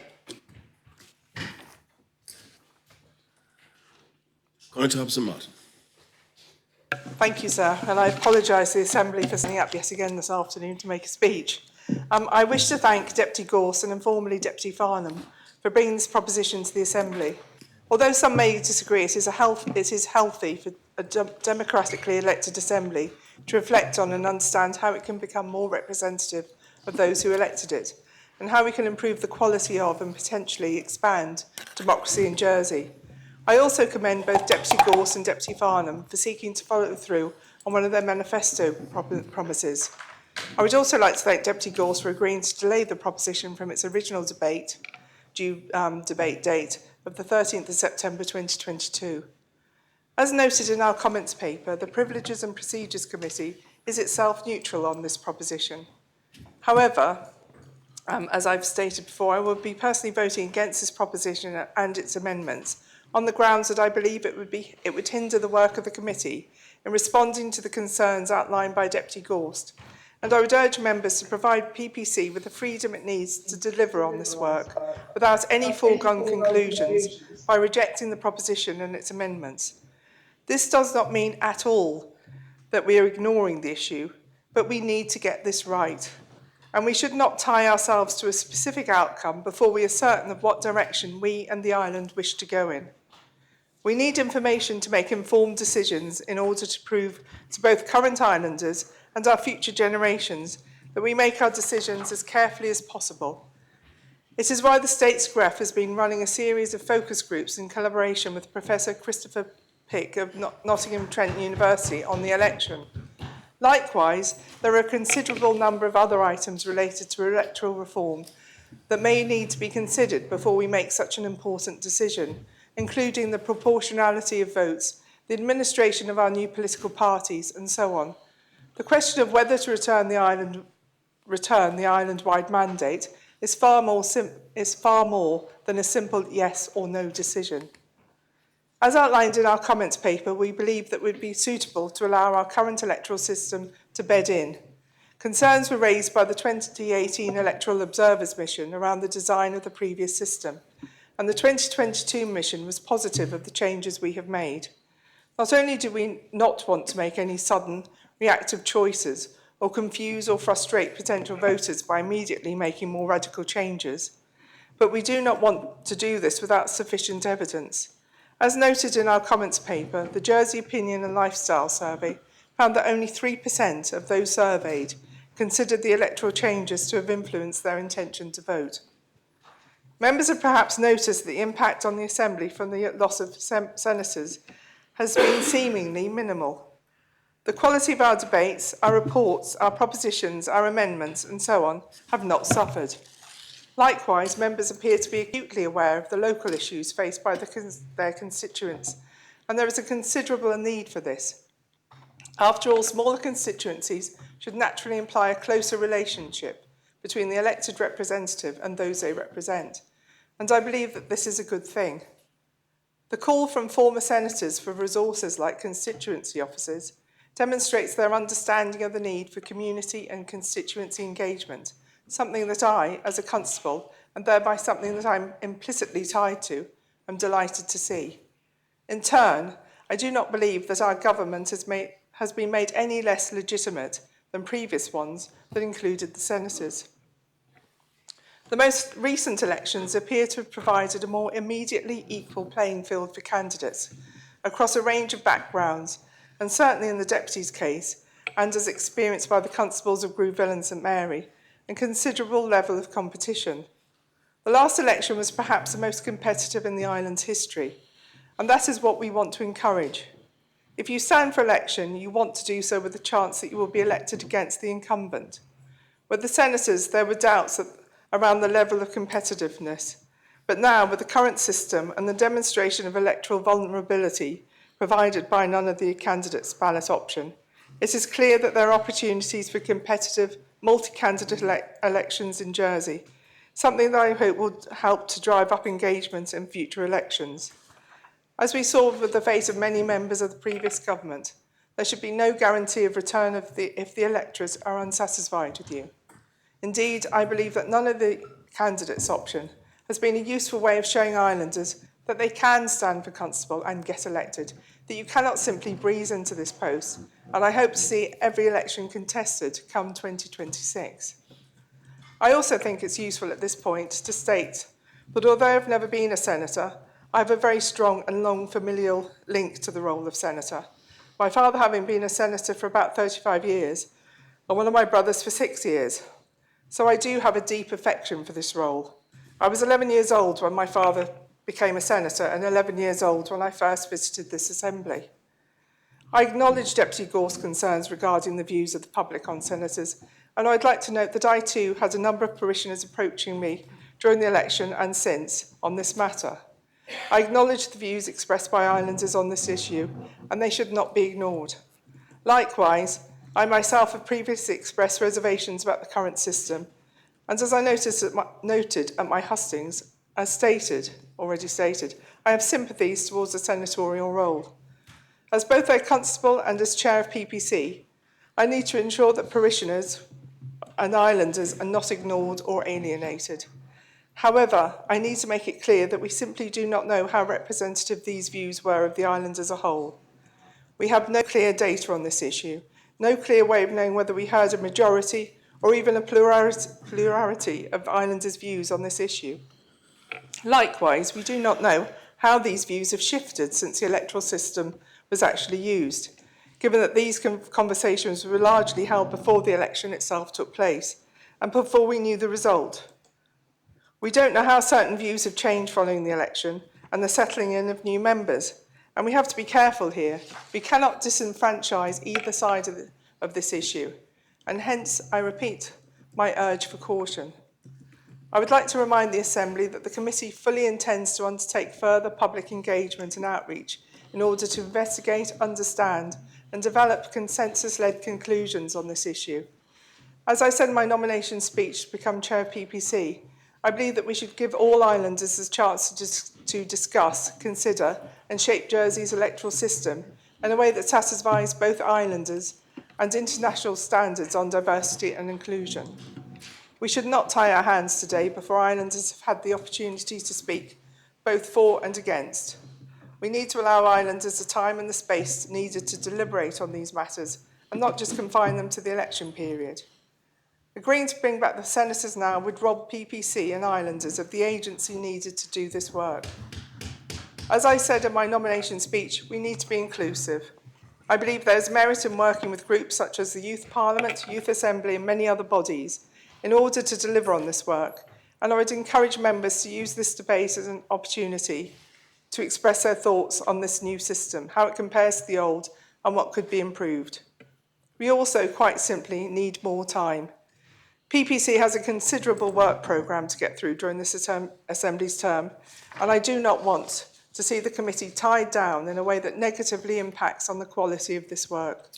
Conrad Hobson-Martin. Thank you, sir, and I apologise to the Assembly for sitting up yet again this afternoon to make a speech. I wish to thank Deputy Gorst and informally Deputy Farnham for bringing this proposition to the Assembly. Although some may disagree, it is healthy for a democratically elected Assembly to reflect on and understand how it can become more representative of those who elected it, and how we can improve the quality of and potentially expand democracy in Jersey. I also commend both Deputy Gorst and Deputy Farnham for seeking to follow through on one of their manifesto promises. I would also like to thank Deputy Gorst for agreeing to delay the proposition from its original debate date of the 13th of September 2022. As noted in our comments paper, the Privileges and Procedures Committee is itself neutral on this proposition. However, as I've stated before, I will be personally voting against this proposition and its amendments on the grounds that I believe it would hinder the work of the committee in responding to the concerns outlined by Deputy Gorst, and I would urge members to provide PPC with the freedom it needs to deliver on this work without any foregone conclusions by rejecting the proposition and its amendments. This does not mean at all that we are ignoring the issue, but we need to get this right. And we should not tie ourselves to a specific outcome before we are certain of what direction we and the island wish to go in. We need information to make informed decisions in order to prove to both current islanders and our future generations that we make our decisions as carefully as possible. It is why the State Scref has been running a series of focus groups in collaboration with Professor Christopher Pick of Nottingham Trent University on the election. Likewise, there are a considerable number of other items related to electoral reform that may need to be considered before we make such an important decision, including the proportionality of votes, the administration of our new political parties, and so on. The question of whether to return the island-wide mandate is far more than a simple yes or no decision. As outlined in our comments paper, we believe that it would be suitable to allow our current electoral system to bed in. Concerns were raised by the 2018 Electoral Observers Mission around the design of the previous system, and the 2022 mission was positive of the changes we have made. Not only do we not want to make any sudden, reactive choices or confuse or frustrate potential voters by immediately making more radical changes, but we do not want to do this without sufficient evidence. As noted in our comments paper, the Jersey Opinion and Lifestyle Survey found that only 3% of those surveyed considered the electoral changes to have influenced their intention to vote. Members have perhaps noticed the impact on the Assembly from the loss of senators has been seemingly minimal. The quality of our debates, our reports, our propositions, our amendments, and so on, have not suffered. Likewise, members appear to be acutely aware of the local issues faced by their constituents, and there is a considerable need for this. After all, smaller constituencies should naturally imply a closer relationship between the elected representative and those they represent, and I believe that this is a good thing. The call from former senators for resources like constituency offices demonstrates their understanding of the need for community and constituency engagement, something that I, as a constable, and thereby something that I'm implicitly tied to, am delighted to see. In turn, I do not believe that our government has been made any less legitimate than previous ones that included the senators. The most recent elections appear to have provided a more immediately equal playing field for candidates across a range of backgrounds, and certainly in the deputy's case, and as experienced by the constables of Grooville and St Mary, a considerable level of competition. The last election was perhaps the most competitive in the island's history, and that is what we want to encourage. If you stand for election, you want to do so with the chance that you will be elected against the incumbent. With the senators, there were doubts around the level of competitiveness, but now, with the current system and the demonstration of electoral vulnerability provided by none of the candidates' ballot option, it is clear that there are opportunities for competitive multi-candidate elections in Jersey, something that I hope will help to drive up engagement in future elections. As we saw with the fate of many members of the previous government, there should be no guarantee of return if the electors are unsatisfied with you. Indeed, I believe that none of the candidates' option has been a useful way of showing islanders that they can stand for constable and get elected, that you cannot simply breeze into this post, and I hope to see every election contested come 2026. I also think it's useful at this point to state that although I've never been a senator, I have a very strong and long familial link to the role of senator. My father having been a senator for about 35 years, and one of my brothers for 6 years. So I do have a deep affection for this role. I was 11 years old when my father became a senator and 11 years old when I first visited this assembly. I acknowledge Deputy Gorst's concerns regarding the views of the public on senators, and I'd like to note that I too had a number of parishioners approaching me during the election and since on this matter. I acknowledge the views expressed by islanders on this issue, and they should not be ignored. Likewise, I myself have previously expressed reservations about the current system, and as I noted at my hustings, as already stated, I have sympathies towards the senatorial role. As both a constable and as chair of PPC, I need to ensure that parishioners and islanders are not ignored or alienated. However, I need to make it clear that we simply do not know how representative these views were of the island as a whole. We have no clear data on this issue, no clear way of knowing whether we heard a majority or even a plurality of islanders' views on this issue. Likewise, we do not know how these views have shifted since the electoral system was actually used, given that these conversations were largely held before the election itself took place and before we knew the result. We don't know how certain views have changed following the election and the settling in of new members, and we have to be careful here. We cannot disenfranchise either side of this issue, and hence I repeat my urge for caution. I would like to remind the Assembly that the Committee fully intends to undertake further public engagement and outreach in order to investigate, understand and develop consensus-led conclusions on this issue. As I said in my nomination speech to become Chair of PPC, I believe that we should give all islanders a chance to discuss, consider and shape Jersey's electoral system in a way that satisfies both islanders and international standards on diversity and inclusion. We should not tie our hands today before islanders have had the opportunity to speak, both for and against. We need to allow islanders the time and the space needed to deliberate on these matters and not just confine them to the election period. Agreeing to bring back the senators now would rob PPC and islanders of the agency needed to do this work. As I said in my nomination speech, we need to be inclusive. I believe there is merit in working with groups such as the Youth Parliament, Youth Assembly and many other bodies in order to deliver on this work, and I would encourage members to use this debate as an opportunity to express their thoughts on this new system, how it compares to the old and what could be improved. We also, quite simply, need more time. PPC has a considerable work programme to get through during this Assembly's term, and I do not want to see the committee tied down in a way that negatively impacts on the quality of this work.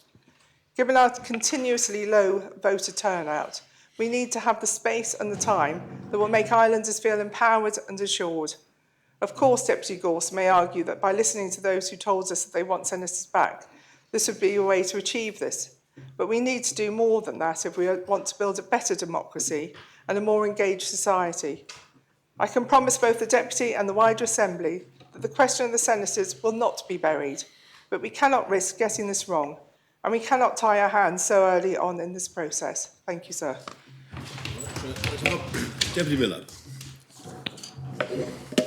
Given our continuously low voter turnout, we need to have the space and the time that will make islanders feel empowered and assured. Of course, Deputy Gorse may argue that by listening to those who told us that they want senators back, this would be a way to achieve this. But we need to do more than that if we want to build a better democracy and a more engaged society. I can promise both the Deputy and the wider Assembly that the question of the senators will not be buried, but we cannot risk getting this wrong, and we cannot tie our hands so early on in this process. Thank you, sir. Deputy Miller.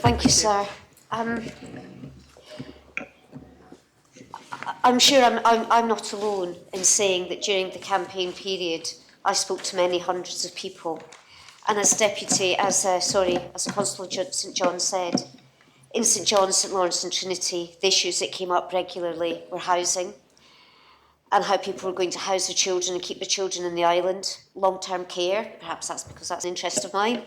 Thank you, sir. I'm sure I'm not alone in saying that during the campaign period, I spoke to many hundreds of people. And as Constable St John said, in St John, St Lawrence and Trinity, the issues that came up regularly were housing and how people were going to house their children and keep the children in the island, long-term care, perhaps that's because that's an interest of mine,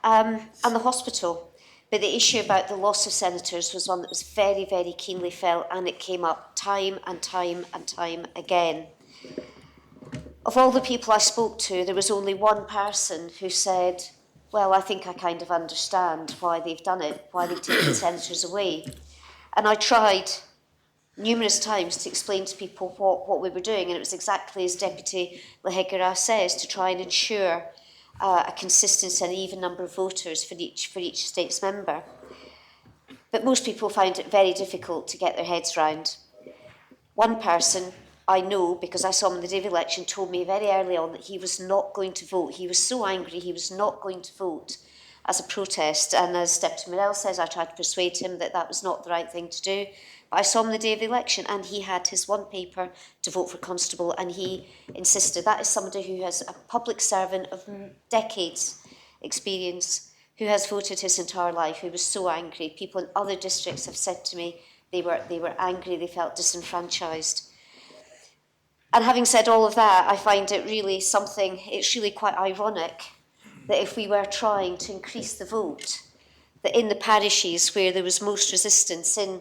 and the hospital. But the issue about the loss of senators was one that was very, very keenly felt, and it came up time and time and time again. Of all the people I spoke to, there was only one person who said, well, I think I kind of understand why they've done it, why they've taken senators away. And I tried numerous times to explain to people what we were doing, and it was exactly as Deputy Lahegara says, to try and ensure a consistent and even number of voters for each state's member. But most people found it very difficult to get their heads round. One person I know, because I saw him on the day of election, told me very early on that he was not going to vote. He was so angry he was not going to vote as a protest. And as Deputy Morell says, I tried to persuade him that that was not the right thing to do. But I saw him on the day of the election and he had his one paper to vote for Constable, and he insisted. That is somebody who has a public servant of decades experience, who has voted his entire life, who was so angry. People in other districts have said to me they were angry, they felt disenfranchised. And having said all of that, I find it really it's really quite ironic that if we were trying to increase the vote, that in the parishes where there was most resistance in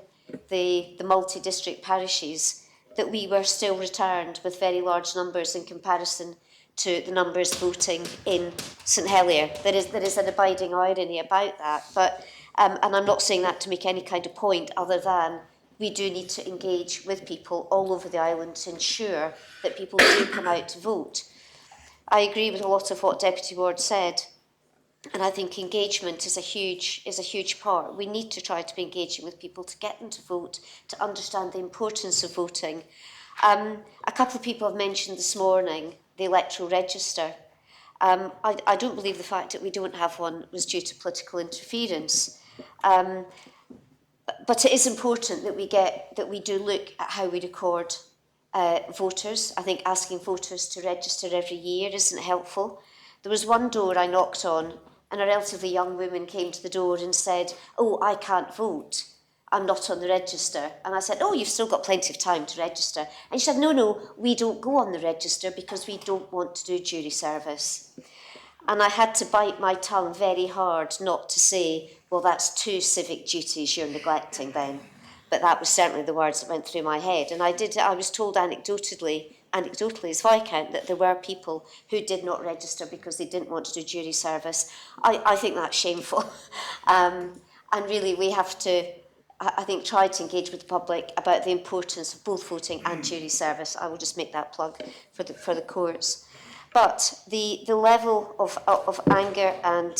the multi-district parishes, that we were still returned with very large numbers in comparison to the numbers voting in St Helier. There is an abiding irony about that, but and I'm not saying that to make any kind of point other than we do need to engage with people all over the island to ensure that people do come out to vote. I agree with a lot of what Deputy Ward said, and I think engagement is a huge part. We need to try to be engaging with people to get them to vote, to understand the importance of voting. A couple of people have mentioned this morning the electoral register. I don't believe the fact that we don't have one was due to political interference. But it is important that we do look at how we record voters. I think asking voters to register every year isn't helpful. There was one door I knocked on, and a relatively young woman came to the door and said, "Oh, I can't vote. I'm not on the register." And I said, "Oh, you've still got plenty of time to register." And she said, No, we don't go on the register because we don't want to do jury service. And I had to bite my tongue very hard not to say, well, that's 2 civic duties you're neglecting then. But that was certainly the words that went through my head. And I was told anecdotally as Viscount that there were people who did not register because they didn't want to do jury service. I think that's shameful. And really we have to, I think, try to engage with the public about the importance of both voting and jury service. I will just make that plug for the courts. But the level of anger and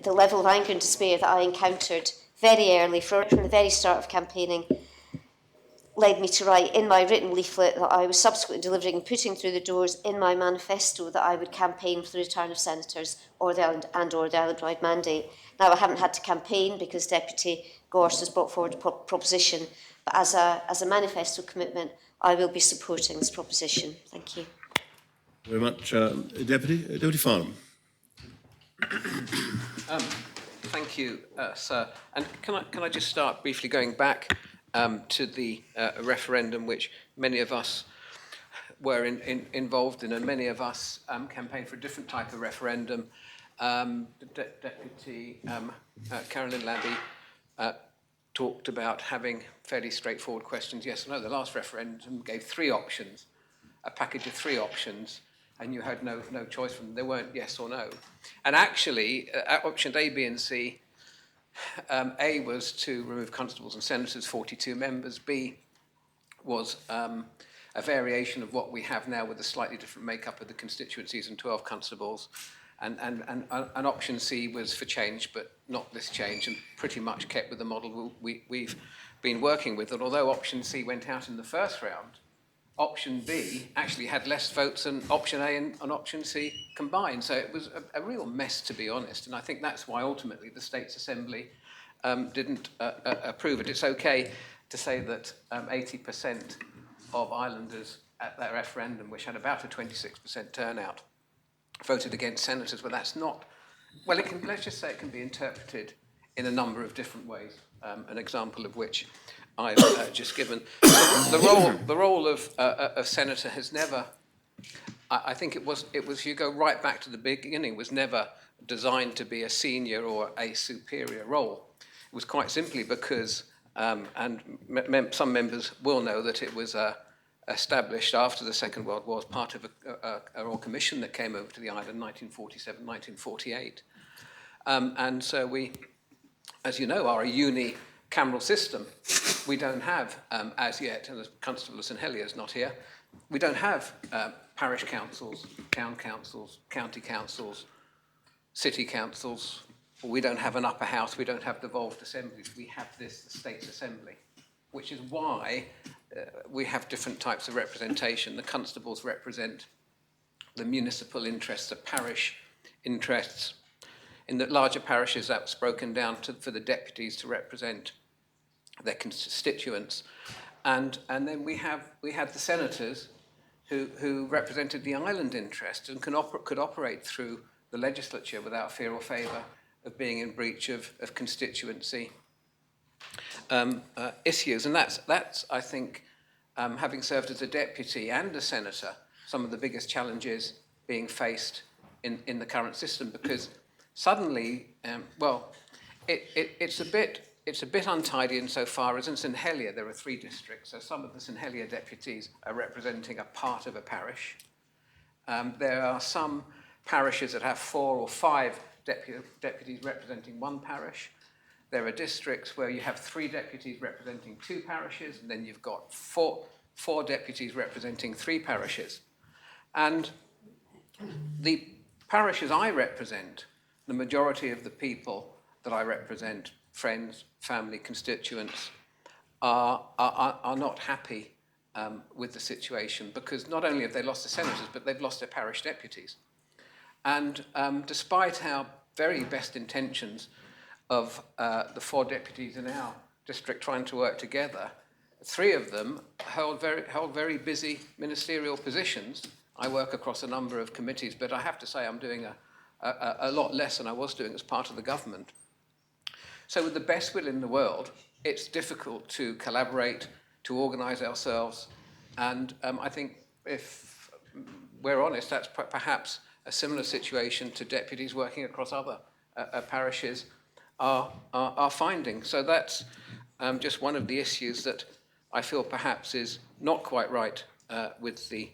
the level of anger and despair that I encountered very early, from the very start of campaigning, led me to write in my written leaflet that I was subsequently delivering and putting through the doors in my manifesto that I would campaign for the return of senators or the island-wide mandate. Now, I haven't had to campaign because Deputy Gorst has brought forward a proposition, but as a manifesto commitment, I will be supporting this proposition. Thank you. Very much, Deputy Farnham. Thank you, sir. And can I just start briefly going back to the referendum, which many of us were involved in, and many of us campaigned for a different type of referendum. Deputy Carolyn Labby talked about having fairly straightforward questions, yes or no. The last referendum gave 3 options, a package of 3 options, and you had no choice from them. There weren't yes or no. And actually, options A, B, and C, A was to remove constables and senators, 42 members. B was a variation of what we have now with a slightly different makeup of the constituencies and 12 constables. And option C was for change, but not this change, and pretty much kept with the model we've been working with. And although option C went out in the first round, option B actually had less votes than option A and option C combined. So it was a real mess, to be honest. And I think that's why ultimately the States Assembly didn't approve it. It's okay to say that 80% of islanders at that referendum, which had about a 26% turnout, voted against senators, but that's not, well, let's just say it can be interpreted in a number of different ways, an example of which I've just given. The role of senator has never, I think it was, if you go right back to the beginning, was never designed to be a senior or a superior role. It was quite simply because, and some members will know that it was established after the Second World War as part of a Royal Commission that came over to the island in 1947, 1948. And so we, as you know, are a unicameral system. We don't have, as yet, and the Constable of St Helier is not here, we don't have parish councils, town councils, county councils, city councils. We don't have an upper house, we don't have devolved assemblies. We have this, the States Assembly, which is why we have different types of representation. The constables represent the municipal interests, the parish interests. In the larger parishes, that's broken down for the deputies to represent their constituents. And then we had the senators who represented the island interest and could operate through the legislature without fear or favour of being in breach of constituency issues. And that's I think, having served as a deputy and a senator, some of the biggest challenges being faced in the current system, because suddenly, it's a bit untidy insofar as in St Helier there are 3 districts, so some of the St Helier deputies are representing a part of a parish. There are some parishes that have 4 or 5 deputies representing 1 parish. There are districts where you have 3 deputies representing 2 parishes, and then you've got four deputies representing 3 parishes. And the parishes I represent, the majority of the people that I represent, friends, family, constituents, are not happy with the situation, because not only have they lost the senators, but they've lost their parish deputies. And despite our very best intentions of the 4 deputies in our district trying to work together, 3 of them held very busy ministerial positions. I work across a number of committees, but I have to say I'm doing a lot less than I was doing as part of the government. So with the best will in the world, it's difficult to collaborate, to organise ourselves, and I think if we're honest, that's perhaps a similar situation to deputies working across other parishes are finding. So that's just one of the issues that I feel perhaps is not quite right with the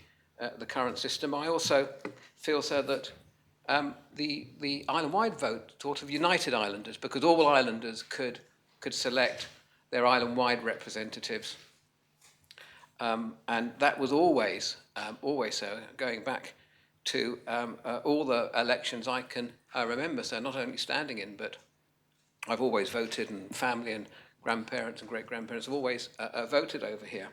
current system. I also feel, sir, that the island-wide vote sort of united islanders, because all islanders could select their island-wide representatives. And that was always so, going back to all the elections I can remember, so not only standing in, but I've always voted, and family and grandparents and great-grandparents have always voted over here,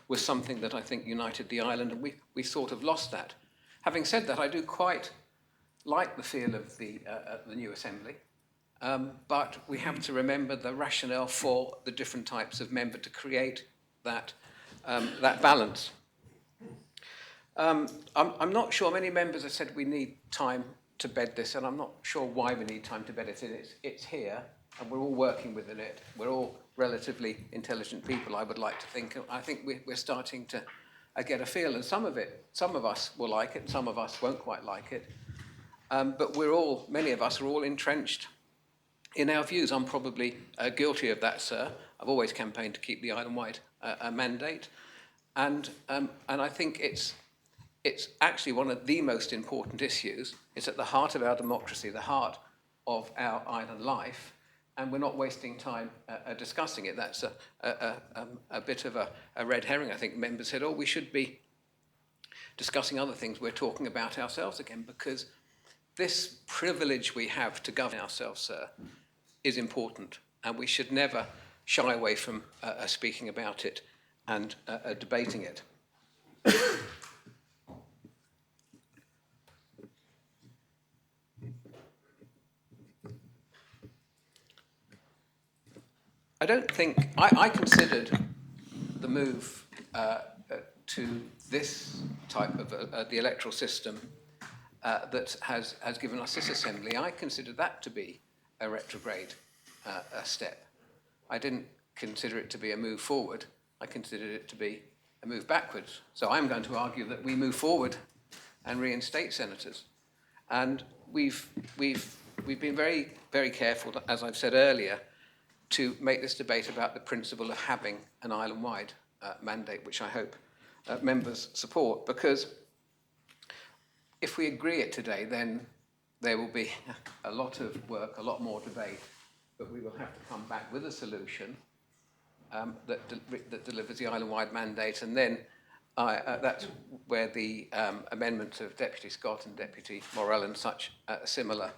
was something that I think united the island, and we sort of lost that. Having said that, I do quite like the feel of the new assembly, but we have to remember the rationale for the different types of member to create that balance. I'm not sure, many members have said we need time to bed this, and I'm not sure why we need time to bed it. It's here, and we're all working within it. We're all relatively intelligent people, I would like to think. I think we're starting to get a feel, and some of us will like it, some of us won't quite like it. But many of us are all entrenched in our views. I'm probably guilty of that, sir. I've always campaigned to keep the island-wide mandate, and I think it's actually one of the most important issues. It's at the heart of our democracy, the heart of our island life, and we're not wasting time discussing it. That's a bit of a red herring. I think members said, we should be discussing other things. We're talking about ourselves again, because this privilege we have to govern ourselves, sir, is important, and we should never shy away from speaking about it and debating it. I don't think, I considered the move to this type of the electoral system that has given us this assembly, I consider that to be a retrograde step. I didn't consider it to be a move forward, I considered it to be a move backwards. So I'm going to argue that we move forward and reinstate senators. And we've been very, very careful, as I've said earlier, to make this debate about the principle of having an island-wide mandate, which I hope members support, because if we agree it today, then there will be a lot of work, a lot more debate, but we will have to come back with a solution that delivers the island-wide mandate, and then that's where the amendments of Deputy Scott and Deputy Morell and such similar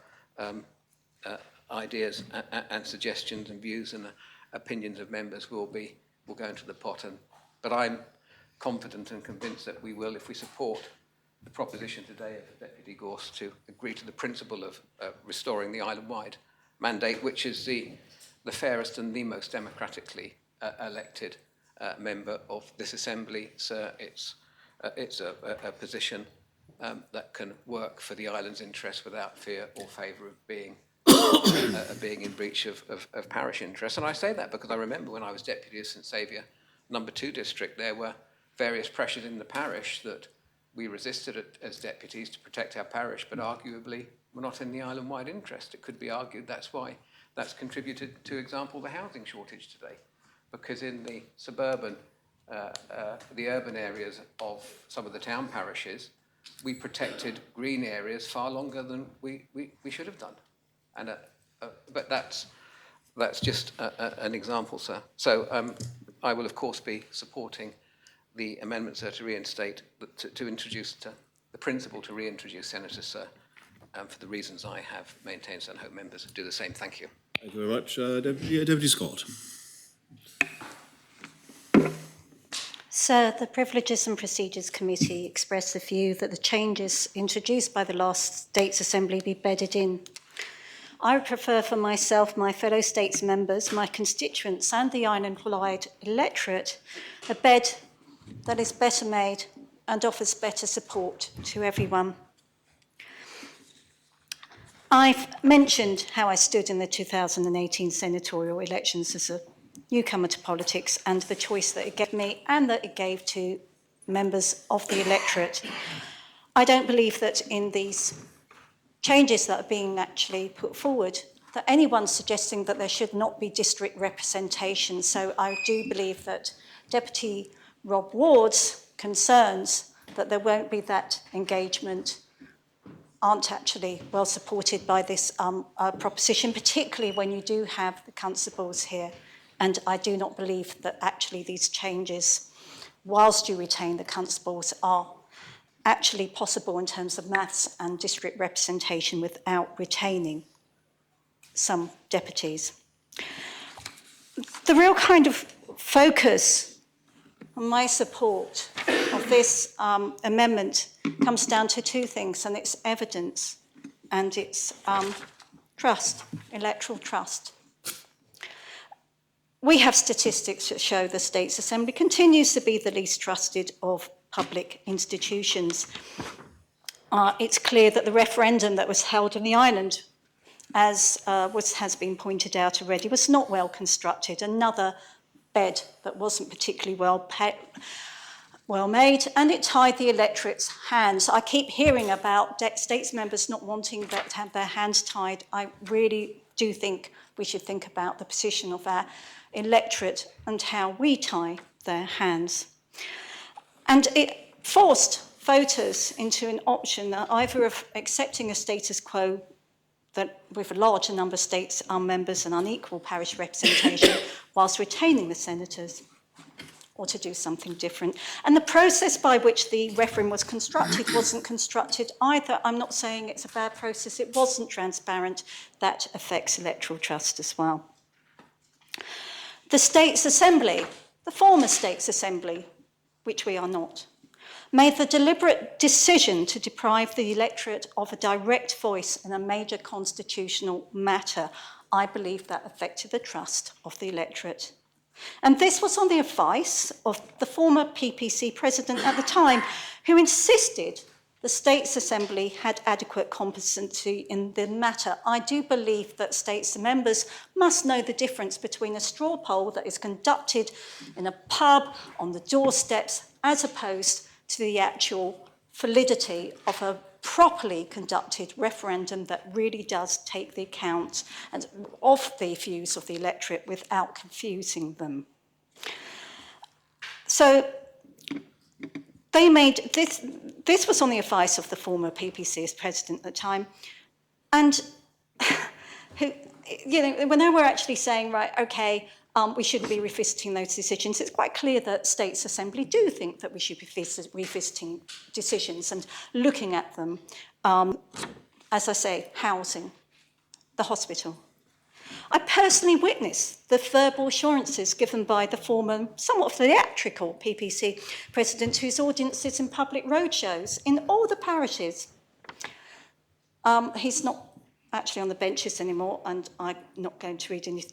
ideas and suggestions and views and opinions of members will go into the pot. But I'm confident and convinced that we will, if we support the proposition today of Deputy Gorst to agree to the principle of restoring the island-wide mandate, which is the fairest and the most democratically elected member of this assembly. Sir, it's a position that can work for the island's interests without fear or favour of being in breach of parish interests. And I say that because I remember when I was deputy of St Saviour number 2 district, there were various pressures in the parish that we resisted as deputies to protect our parish, but arguably were not in the island-wide interest. It could be argued that's why that's contributed to, example, the housing shortage today, because in the suburban, the urban areas of some of the town parishes, we protected green areas far longer than we should have done. And but that's just an example, sir. So I will, of course, be supporting the amendments to reinstate, to introduce the principle to reintroduce senators, sir, for the reasons I have maintained, and hope members do the same. Thank you. Thank you very much. Deputy Scott. Sir, the Privileges and Procedures Committee expressed the view that the changes introduced by the last States Assembly be bedded in. I would prefer for myself, my fellow States members, my constituents and the island-wide electorate a bed that is better made and offers better support to everyone. I've mentioned how I stood in the 2018 senatorial elections as a newcomer to politics and the choice that it gave me and that it gave to members of the electorate. I don't believe that in these changes that are being actually put forward that anyone's suggesting that there should not be district representation. So I do believe that Deputy Rob Ward's concerns that there won't be that engagement aren't actually well supported by this proposition, particularly when you do have the constables here. And I do not believe that actually these changes, whilst you retain the constables, are actually possible in terms of maths and district representation without retaining some deputies. The real kind of focus on my support of this amendment comes down to two things, and it's evidence and it's trust, electoral trust. We have statistics that show the States Assembly continues to be the least trusted of public institutions. It's clear that the referendum that was held in the island, as has been pointed out already, was not well constructed. Another bed that wasn't particularly well made, and it tied the electorate's hands. I keep hearing about States members not wanting to have their hands tied. I really do think we should think about the position of our electorate and how we tie their hands. And it forced voters into an option either of accepting a status quo that with a larger number of states are members and unequal parish representation whilst retaining the senators, or to do something different. And the process by which the referendum was constructed wasn't constructed either. I'm not saying it's a bad process. It wasn't transparent. That affects electoral trust as well. The States Assembly, the former States Assembly, which we are not, made the deliberate decision to deprive the electorate of a direct voice in a major constitutional matter. I believe that affected the trust of the electorate. And this was on the advice of the former PPC president at the time, who insisted the States Assembly had adequate competency in the matter. I do believe that States members must know the difference between a straw poll that is conducted in a pub on the doorsteps as opposed to the actual validity of a properly conducted referendum that really does take the account of the views of the electorate without confusing them. So they made this was on the advice of the former PPC's president at the time, and who, when they were actually saying, right, okay, we shouldn't be revisiting those decisions, it's quite clear that States Assembly do think that we should be revisiting decisions and looking at them. As I say, housing, the hospital. I personally witnessed the verbal assurances given by the former, somewhat theatrical PPC president, whose audience sits in public roadshows in all the parishes. He's not actually on the benches anymore, and I'm not going to read into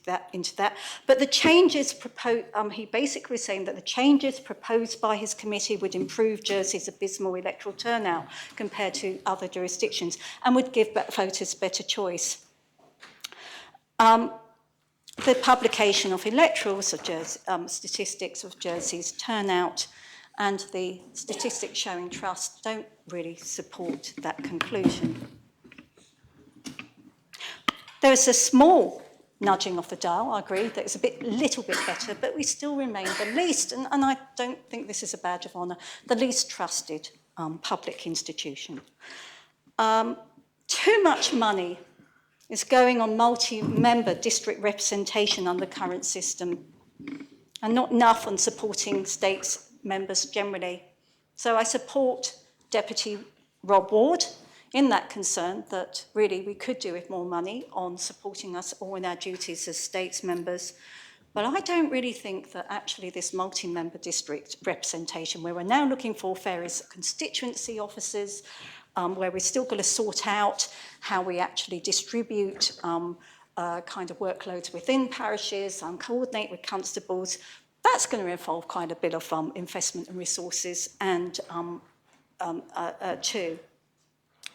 that. But the changes proposed, he basically was saying that the changes proposed by his committee would improve Jersey's abysmal electoral turnout compared to other jurisdictions and would give voters better choice. The publication of electorals of statistics of Jersey's turnout and the statistics showing trust don't really support that conclusion. There is a small nudging of the dial, I agree, that it's little bit better, but we still remain the least, and I don't think this is a badge of honour, the least trusted public institution. Too much money is going on multi-member district representation under the current system, and not enough on supporting states members generally. So I support Deputy Rob Ward in that concern that really we could do with more money on supporting us all in our duties as states members. But I don't really think that actually this multi-member district representation, where we're now looking for various constituency officers, where we're still going to sort out how we actually distribute kind of workloads within parishes, coordinate with constables, that's going to involve quite a bit of investment and resources and too.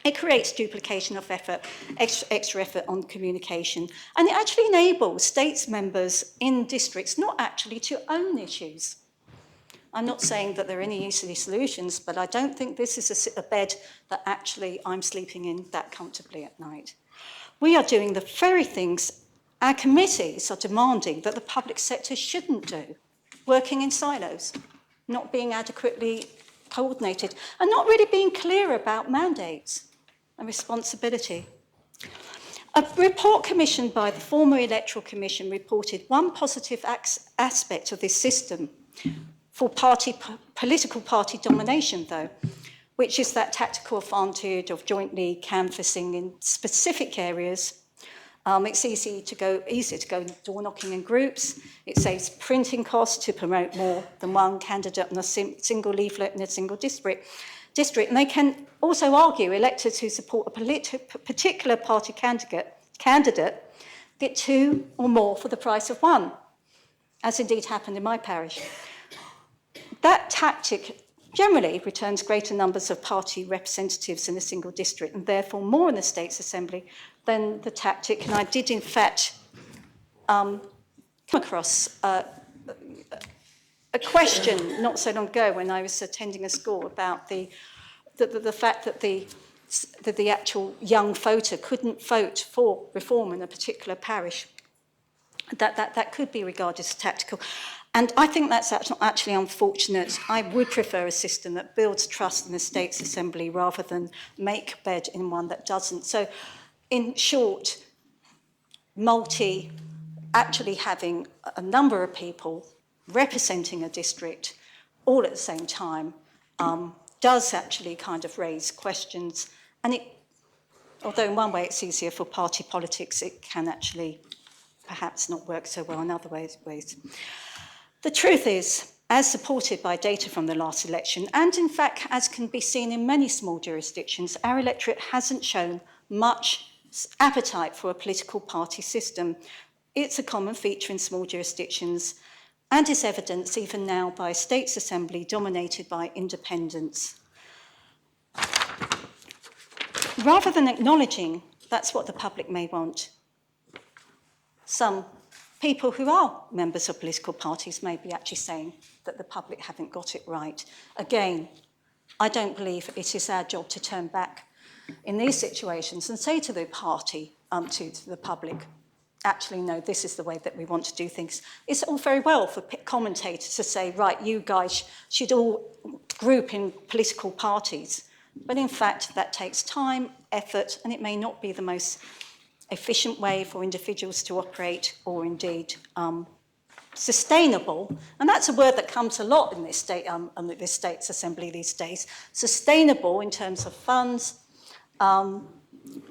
It creates duplication of effort, extra effort on communication, and it actually enables states members in districts not actually to own issues. I'm not saying that there are any easy solutions, but I don't think this is a bed that actually I'm sleeping in that comfortably at night. We are doing the very things our committees are demanding that the public sector shouldn't do, working in silos, not being adequately coordinated, and not really being clear about mandates and responsibility. A report commissioned by the former Electoral Commission reported one positive aspect of this system for political party domination, though, which is that tactical advantage of jointly canvassing in specific areas. It's easier to go door knocking in groups. It saves printing costs to promote more than one candidate on a single leaflet in a single district. And they can also argue electors who support a particular party candidate get two or more for the price of one, as indeed happened in my parish. That tactic generally returns greater numbers of party representatives in a single district and therefore more in the States Assembly than the tactic. And I did, in fact, come across a question not so long ago when I was attending a school about the fact that the actual young voter couldn't vote for reform in a particular parish. That could be regarded as tactical. And I think that's actually unfortunate. I would prefer a system that builds trust in the States Assembly rather than make bed in one that doesn't. So, in short, actually having a number of people representing a district all at the same time does actually kind of raise questions. And although in one way it's easier for party politics, it can actually perhaps not work so well in other ways. The truth is, as supported by data from the last election, and in fact, as can be seen in many small jurisdictions, our electorate hasn't shown much appetite for a political party system. It's a common feature in small jurisdictions and is evidenced even now by a States Assembly dominated by independents. Rather than acknowledging that's what the public may want, some people who are members of political parties may be actually saying that the public haven't got it right. Again, I don't believe it is our job to turn back in these situations and say to the party, to the public, actually, no, this is the way that we want to do things. It's all very well for commentators to say, right, you guys should all group in political parties. But in fact, that takes time, effort, and it may not be the most efficient way for individuals to operate or indeed sustainable. And that's a word that comes a lot in this States Assembly these days. Sustainable in terms of funds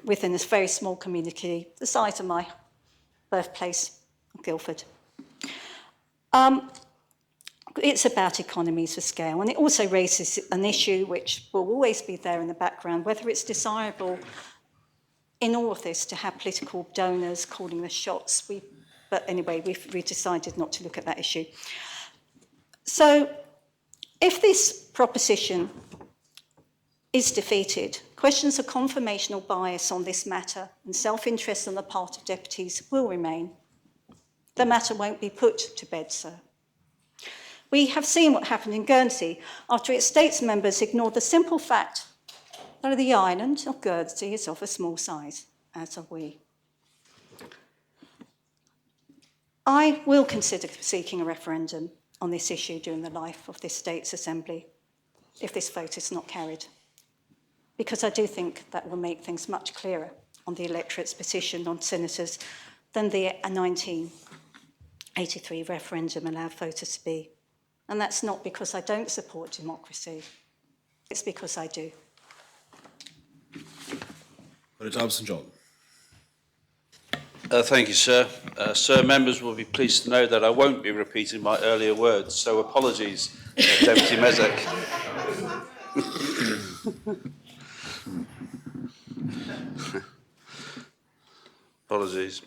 within this very small community, the size of my birthplace, Guildford. It's about economies of scale, and it also raises an issue which will always be there in the background, whether it's desirable in all of this to have political donors calling the shots. But anyway, we decided not to look at that issue. So if this proposition is defeated, questions of confirmational bias on this matter and self-interest on the part of deputies will remain. The matter won't be put to bed, sir. We have seen what happened in Guernsey after its states members ignored the simple fact that the island of Guernsey is of a small size, as are we. I will consider seeking a referendum on this issue during the life of this States Assembly if this vote is not carried, because I do think that will make things much clearer on the electorate's position on senators than the 1983 referendum allowed voters to be. And that's not because I don't support democracy, it's because I do. St John. Thank you, sir. Sir, members will be pleased to know that I won't be repeating my earlier words, so apologies, Deputy Mezek. Apologies.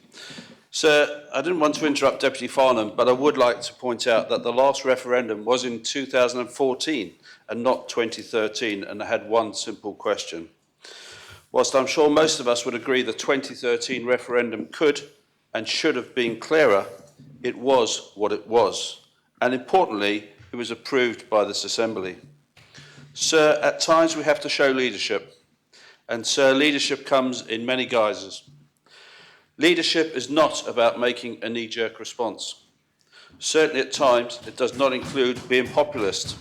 Sir, I didn't want to interrupt Deputy Farnham, but I would like to point out that the last referendum was in 2014 and not 2013, and I had one simple question. Whilst I'm sure most of us would agree the 2013 referendum could and should have been clearer, it was what it was. And importantly, it was approved by this Assembly. Sir, at times we have to show leadership. And sir, leadership comes in many guises. Leadership is not about making a knee-jerk response. Certainly at times, it does not include being populist.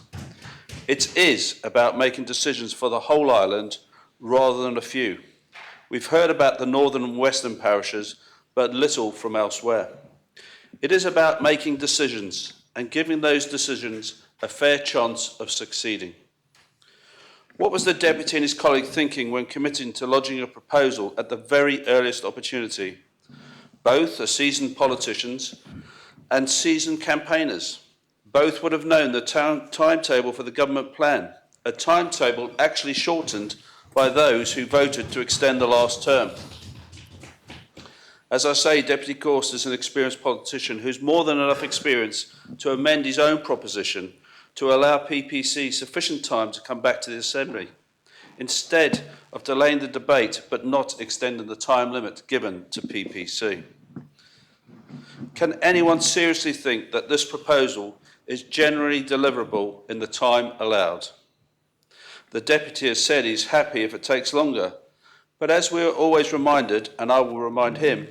It is about making decisions for the whole island rather than a few. We've heard about the northern and western parishes, but little from elsewhere. It is about making decisions and giving those decisions a fair chance of succeeding. What was the Deputy and his colleague thinking when committing to lodging a proposal at the very earliest opportunity? Both are seasoned politicians and seasoned campaigners. Both would have known the timetable for the government plan, a timetable actually shortened by those who voted to extend the last term. As I say, Deputy Gorst is an experienced politician who's more than enough experience to amend his own proposition to allow PPC sufficient time to come back to the Assembly, instead of delaying the debate but not extending the time limit given to PPC. Can anyone seriously think that this proposal is generally deliverable in the time allowed? The Deputy has said he's happy if it takes longer, but as we are always reminded, and I will remind him,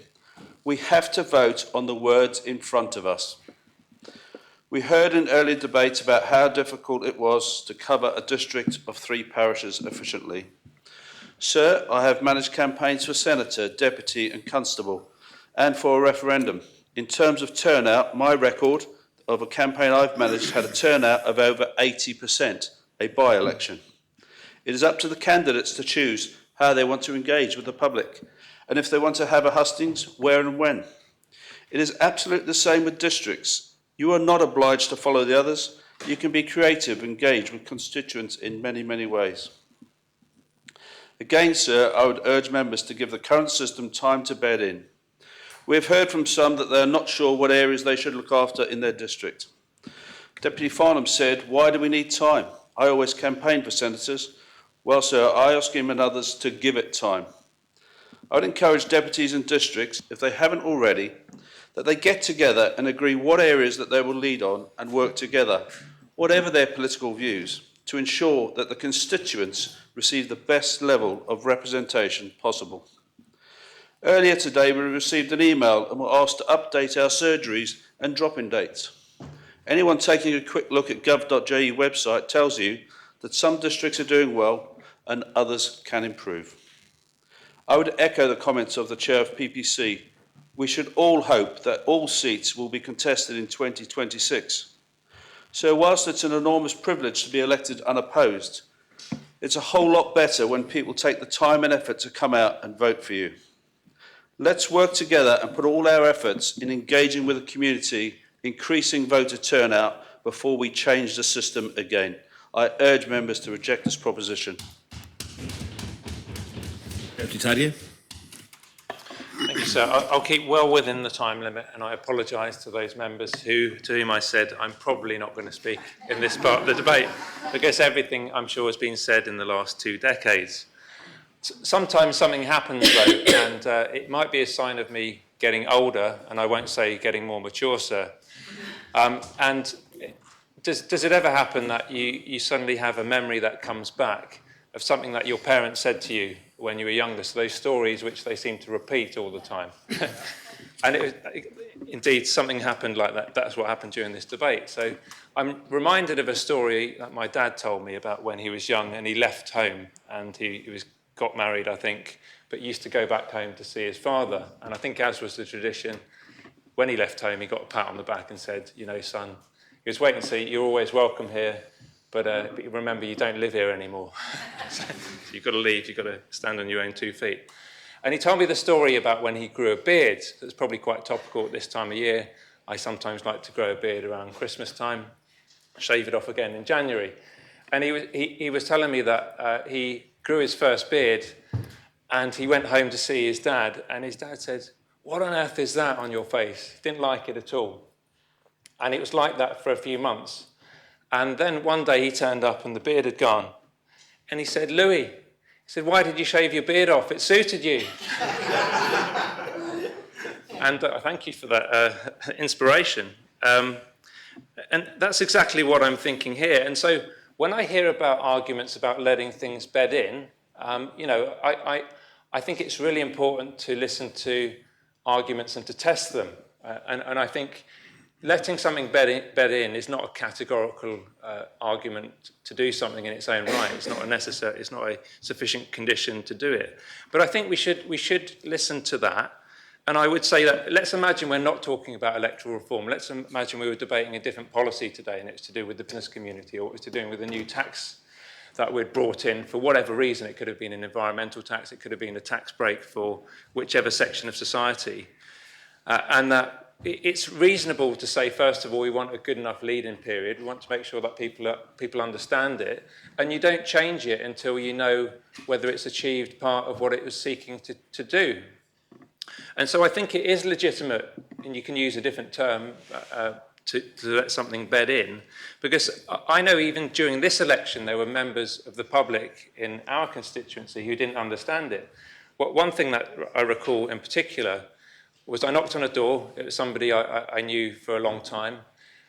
we have to vote on the words in front of us. We heard in earlier debates about how difficult it was to cover a district of 3 parishes efficiently. Sir, I have managed campaigns for Senator, Deputy and Constable, and for a referendum. In terms of turnout, my record of a campaign I've managed had a turnout of over 80%, a by-election. It is up to the candidates to choose how they want to engage with the public, and if they want to have a hustings, where and when. It is absolutely the same with districts. You are not obliged to follow the others. You can be creative, engage with constituents in many, many ways. Again, sir, I would urge members to give the current system time to bed in. We have heard from some that they are not sure what areas they should look after in their district. Deputy Farnham said, why do we need time? I always campaigned for senators. Well, sir, I ask him and others to give it time. I would encourage deputies and districts, if they haven't already, that they get together and agree what areas that they will lead on and work together, whatever their political views, to ensure that the constituents receive the best level of representation possible. Earlier today, we received an email and were asked to update our surgeries and drop-in dates. Anyone taking a quick look at gov.je website tells you that some districts are doing well and others can improve. I would echo the comments of the Chair of PPC. We should all hope that all seats will be contested in 2026. So whilst it's an enormous privilege to be elected unopposed, it's a whole lot better when people take the time and effort to come out and vote for you. Let's work together and put all our efforts in engaging with the community, increasing voter turnout before we change the system again. I urge members to reject this proposition. Deputy Tadier. Thank you, sir. I'll keep well within the time limit, and I apologise to those members to whom I said I'm probably not going to speak in this part of the debate, because everything I'm sure has been said in the last 2 decades. Sometimes something happens, though, and it might be a sign of me getting older, and I won't say getting more mature, sir. And does it ever happen that you suddenly have a memory that comes back of something that your parents said to you when you were younger, so those stories which they seem to repeat all the time? And indeed, something happened like that. That's what happened during this debate. So I'm reminded of a story that my dad told me about when he was young and he left home and he got married, I think, but used to go back home to see his father. And I think, as was the tradition, when he left home, he got a pat on the back and said, you know, son, he was wait and see, you're always welcome here, but remember, you don't live here anymore. So you've got to leave, you've got to stand on your own 2 feet. And he told me the story about when he grew a beard. That's probably quite topical at this time of year. I sometimes like to grow a beard around Christmas time, shave it off again in January. And he was telling me that he grew his first beard and he went home to see his dad, and his dad said, "What on earth is that on your face?" He didn't like it at all. And it was like that for a few months. And then one day he turned up and the beard had gone. And he said, "Louis," he said, "why did you shave your beard off? It suited you." And thank you for that inspiration. And that's exactly what I'm thinking here. And so when I hear about arguments about letting things bed in, you know, I think it's really important to listen to arguments and to test them. And I think letting something bed in is not a categorical argument to do something in its own right. It's not a sufficient condition to do it. But I think we should listen to that. And I would say that, let's imagine we're not talking about electoral reform. Let's imagine we were debating a different policy today, and it's to do with the business community, or it was to do with a new tax that we'd brought in for whatever reason. It could have been an environmental tax, it could have been a tax break for whichever section of society. And that it's reasonable to say, first of all, we want a good enough lead-in period. We want to make sure that people understand it. And you don't change it until you know whether it's achieved part of what it was seeking to do. And so I think it is legitimate, and you can use a different term, to let something bed in, because I know even during this election there were members of the public in our constituency who didn't understand it. One thing that I recall in particular was I knocked on a door. It was somebody I knew for a long time,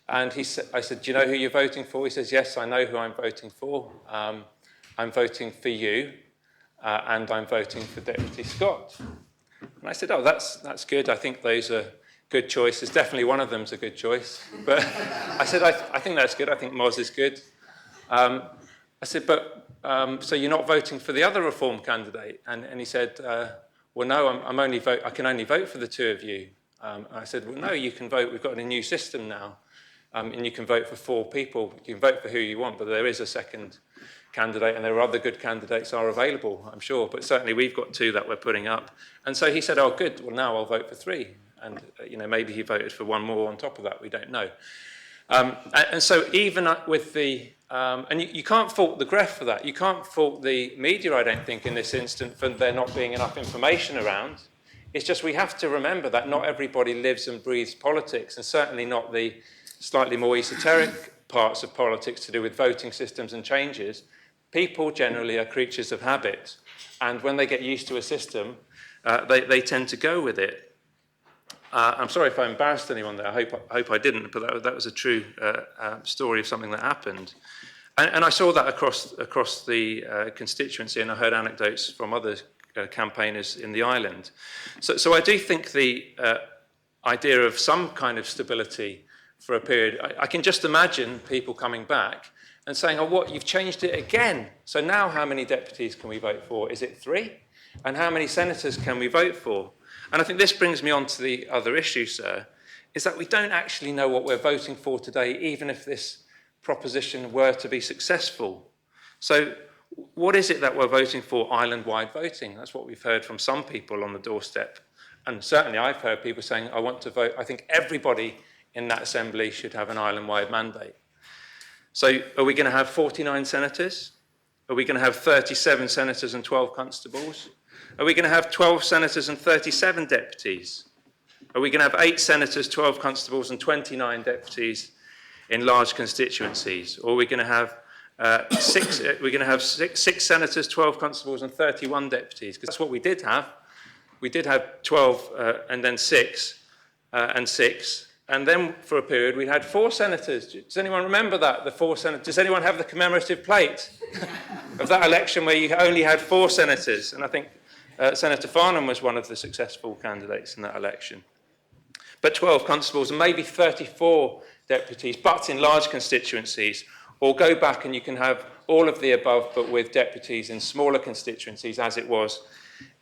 and I said, "Do you know who you're voting for?" He says, "Yes, I know who I'm voting for. I'm voting for you, and I'm voting for Deputy Scott." And I said, "Oh, that's good. I think those are good choices. Definitely one of them's a good choice." But I said, I think that's good. I think Moz is good. I said, "But so you're not voting for the other Reform candidate?" And he said, "Well, no, I can only vote for the two of you." I said, "Well, no, you can vote. We've got a new system now, and you can vote for 4 people. You can vote for who you want, but there is a second candidate, and there are other good candidates are available, I'm sure. But certainly we've got 2 that we're putting up." And so he said, "Oh, good. Well, now I'll vote for 3." And maybe he voted for 1 more on top of that. We don't know. And so even with the and you can't fault the Gref for that. You can't fault the media, I don't think, in this instance, for there not being enough information around. It's just we have to remember that not everybody lives and breathes politics, and certainly not the slightly more esoteric parts of politics to do with voting systems and changes. People generally are creatures of habit, and when they get used to a system, they tend to go with it. I'm sorry if I embarrassed anyone there. I hope I didn't, but that was a true story of something that happened. And I saw that across the constituency, and I heard anecdotes from other campaigners in the island. So I do think the idea of some kind of stability for a period, I can just imagine people coming back and saying, "Oh, what, you've changed it again? So now how many deputies can we vote for? Is it 3? And how many senators can we vote for?" And I think this brings me on to the other issue, sir, is that we don't actually know what we're voting for today, even if this proposition were to be successful. So what is it that we're voting for? Island-wide voting. That's what we've heard from some people on the doorstep. And certainly I've heard people saying, "I want to vote. I think everybody in that assembly should have an island-wide mandate." So are we going to have 49 senators? Are we going to have 37 senators and 12 constables? Are we going to have 12 senators and 37 deputies? Are we going to have 8 senators, 12 constables and 29 deputies in large constituencies? Or are we going to have 6 senators, 12 constables and 31 deputies? Because that's what we did have. We did have 12 and then 6 and 6. And then for a period we had 4 senators. Does anyone remember that? The 4 senators. Does anyone have the commemorative plate of that election where you only had 4 senators? And I think Senator Farnham was one of the successful candidates in that election. but 12 constables, and maybe 34 deputies, but in large constituencies, or go back and you can have all of the above, but with deputies in smaller constituencies, as it was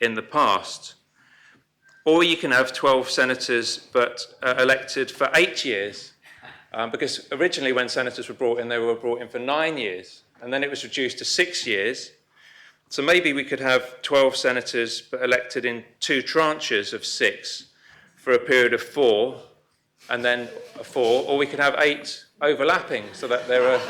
in the past. Or you can have 12 senators, but elected for 8 years, because originally when senators were brought in, they were brought in for 9 years, and then it was reduced to 6 years. So maybe we could have 12 senators, but elected in 2 tranches of 6 for a period of 4, and then 4, or we could have 8 overlapping, so that there are...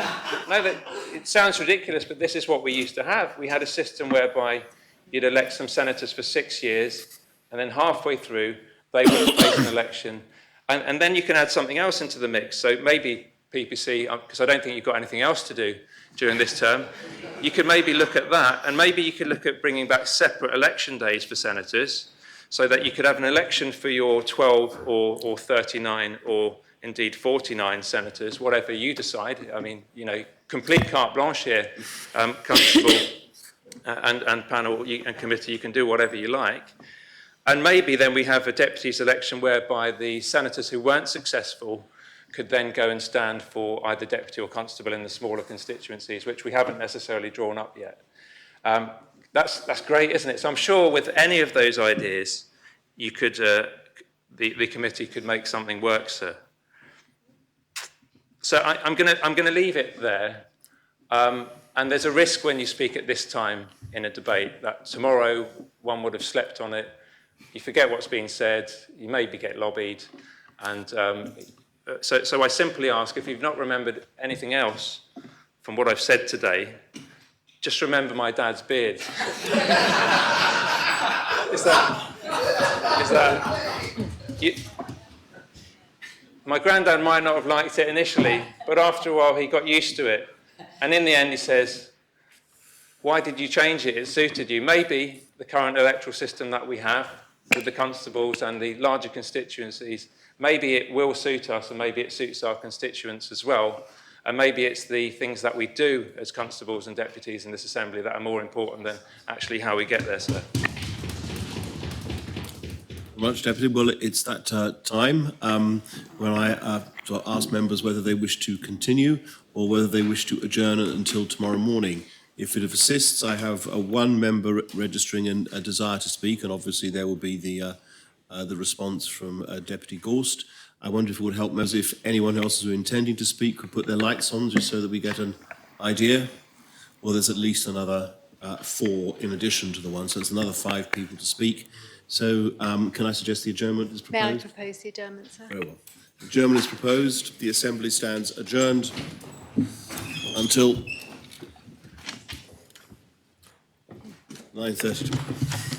No, it sounds ridiculous, but this is what we used to have. We had a system whereby you'd elect some senators for 6 years, and then halfway through, they would face an election. And then you can add something else into the mix. So maybe PPC, because I don't think you've got anything else to do during this term, you could maybe look at that, and maybe you could look at bringing back separate election days for senators, so that you could have an election for your 12 or 39 or indeed 49 senators, whatever you decide. I mean, you know, complete carte blanche here, Constable and panel and committee, you can do whatever you like. And maybe then we have a deputies election whereby the senators who weren't successful could then go and stand for either deputy or constable in the smaller constituencies, which we haven't necessarily drawn up yet. That's great, isn't it? So I'm sure with any of those ideas, you could, the committee could make something work, sir. So I'm gonna leave it there. And there's a risk when you speak at this time in a debate that tomorrow one would have slept on it. You forget what's been said, you maybe get lobbied, and so I simply ask, if you've not remembered anything else from what I've said today, just remember my dad's beard. My granddad might not have liked it initially, but after a while he got used to it, and in the end he says, why did you change it? It suited you. Maybe the current electoral system that we have with the constables and the larger constituencies, maybe it will suit us, and maybe it suits our constituents as well. And maybe it's the things that we do as constables and deputies in this assembly that are more important than actually how we get there, sir. Much, Deputy. Well, it's that time when I ask members whether they wish to continue or whether they wish to adjourn until tomorrow morning. If it assists, I have one member registering a desire to speak, and obviously there will be the response from Deputy Gorst. I wonder if it would help members if anyone else who is intending to speak could put their lights on, just so that we get an idea. Or there's at least another 4 in addition to the one, so it's another 5 people to speak. So can I suggest the adjournment is proposed? May I propose the adjournment, sir? Very well. The adjournment is proposed. The Assembly stands adjourned until 9:30.